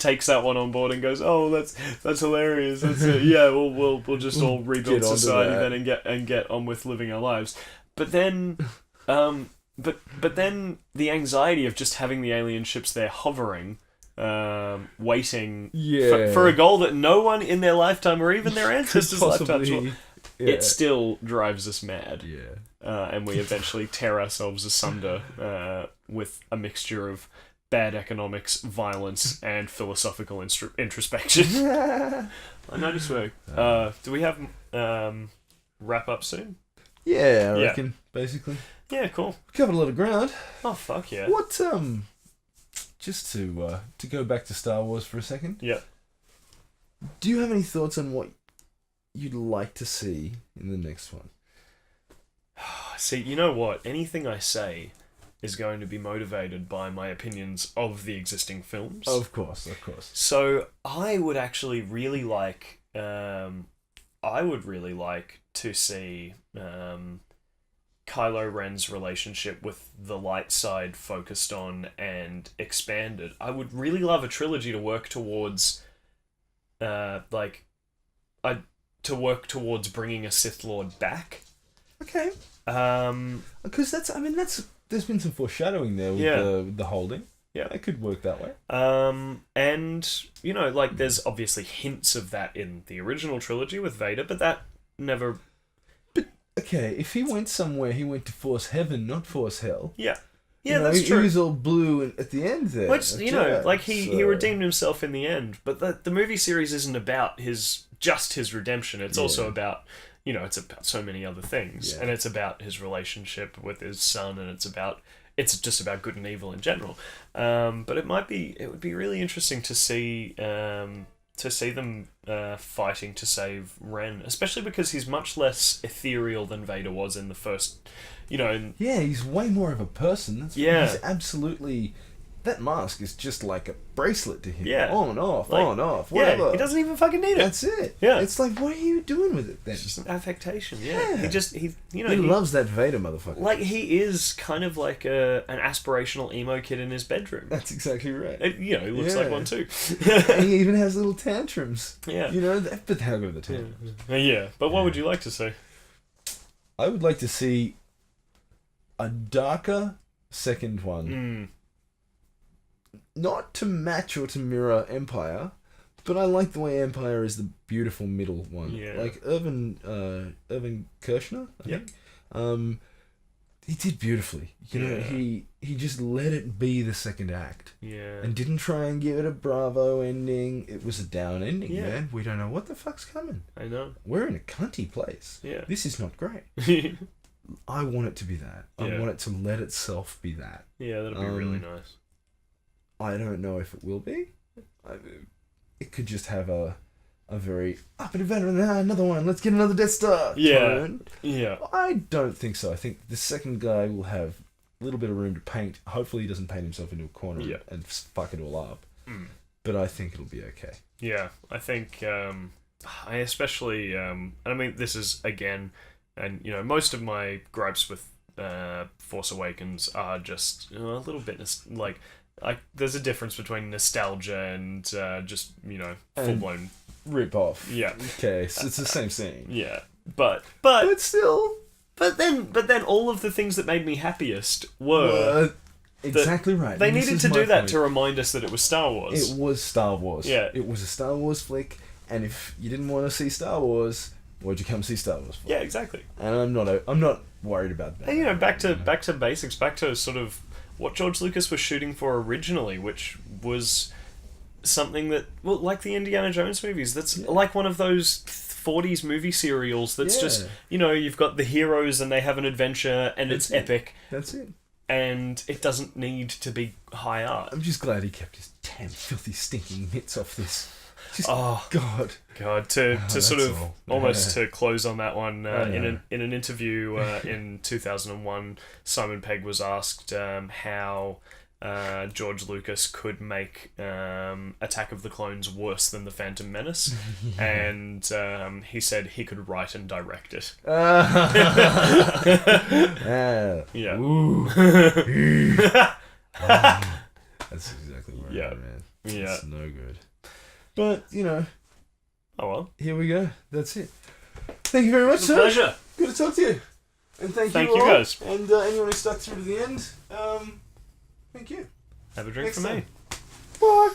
takes that one on board and goes, "Oh, that's hilarious. We'll just all rebuild society then and get on with living our lives." But then, but then the anxiety of just having the alien ships there hovering, waiting for a goal that no one in their lifetime or even their ancestors' lifetimes will. It still drives us mad. Yeah. And we eventually tear ourselves asunder with a mixture of bad economics, violence, and philosophical introspection. I noticed we do we have wrap up soon? Yeah, I reckon, basically. Yeah, cool. Covered a lot of ground. Oh, fuck yeah. What, just to go back to Star Wars for a second. Yeah. Do you have any thoughts on what you'd like to see in the next one? See, you know what? Anything I say is going to be motivated by my opinions of the existing films. Of course. So I would actually really like... to see Kylo Ren's relationship with the light side focused on and expanded. I would really love a trilogy to work towards, bringing a Sith Lord back. Okay. Because there's been some foreshadowing there with the holding. Yeah, it could work that way. And there's obviously hints of that in the original trilogy with Vader, but that never. But okay, if he went somewhere, he went to Force Heaven, not Force Hell. Yeah, that's true. He was all blue at the end there. Which he redeemed himself in the end. But the movie series isn't about his redemption. It's also about. It's about so many other things, and it's about his relationship with his son, and it's just about good and evil in general. But it would be really interesting to see them fighting to save Ren, especially because he's much less ethereal than Vader was in the first, he's way more of a person. He's absolutely... That mask is just like a bracelet to him. Yeah. On, off, whatever. Yeah, he doesn't even fucking need it. That's it. Yeah. It's like, what are you doing with it then? It's just an affectation, yeah. He loves that Vader motherfucker. Like, he is kind of like an aspirational emo kid in his bedroom. That's exactly right. He looks like one too. And he even has little tantrums. Yeah. But how good are the tantrums? Yeah. But what would you like to see? I would like to see a darker second one. Not to match or to mirror Empire, but I like the way Empire is the beautiful middle one. Yeah. Like Irvin Kershner, I think. He did beautifully. He just let it be the second act. Yeah. And didn't try and give it a Bravo ending. It was a down ending, man. We don't know what the fuck's coming. I know. We're in a cunty place. Yeah. This is not great. I want it to be that. I want it to let itself be that. Yeah, that'll be really nice. I don't know if it will be. It could just have a very up and better another one. Let's get another Death Star. Tone. Yeah. I don't think so. I think the second guy will have a little bit of room to paint. Hopefully, he doesn't paint himself into a corner and fuck it all up. But I think it'll be okay. Yeah, I think. I especially. And I mean, this is again, and most of my gripes with Force Awakens are just a little bit like. There's a difference between nostalgia and just full blown rip off. Yeah. Okay, so it's the same thing. Yeah, but still. But then all of the things that made me happiest were exactly right. They needed to do that to remind us that it was Star Wars. It was Star Wars. Yeah, it was a Star Wars flick, and if you didn't want to see Star Wars, what'd you come see Star Wars for? Yeah, exactly. And I'm not worried about that. And back to basics, back to sort of what George Lucas was shooting for originally, which was something that, like the Indiana Jones movies, that's like one of those 40s movie serials that's just, you've got the heroes and they have an adventure and it's epic. That's it. and it doesn't need to be high art. I'm just glad he kept his damn filthy stinking mitts off this. Just, Oh God. To sort of almost Yeah. to close on that one, I in know. an interview in 2001, Simon Pegg was asked how George Lucas could make Attack of the Clones worse than The Phantom Menace, and he said he could write and direct it. Yeah. Ooh. That's exactly where Yeah. I'm at, man. Yeah. It's no good. But, you know, Oh well. here we go. That's it. Thank you very much, It's a sir. pleasure. Good to talk to you. And thank you you all. guys. And anyone who stuck through to the end, thank you. Have a drink Next for me. time. Bye.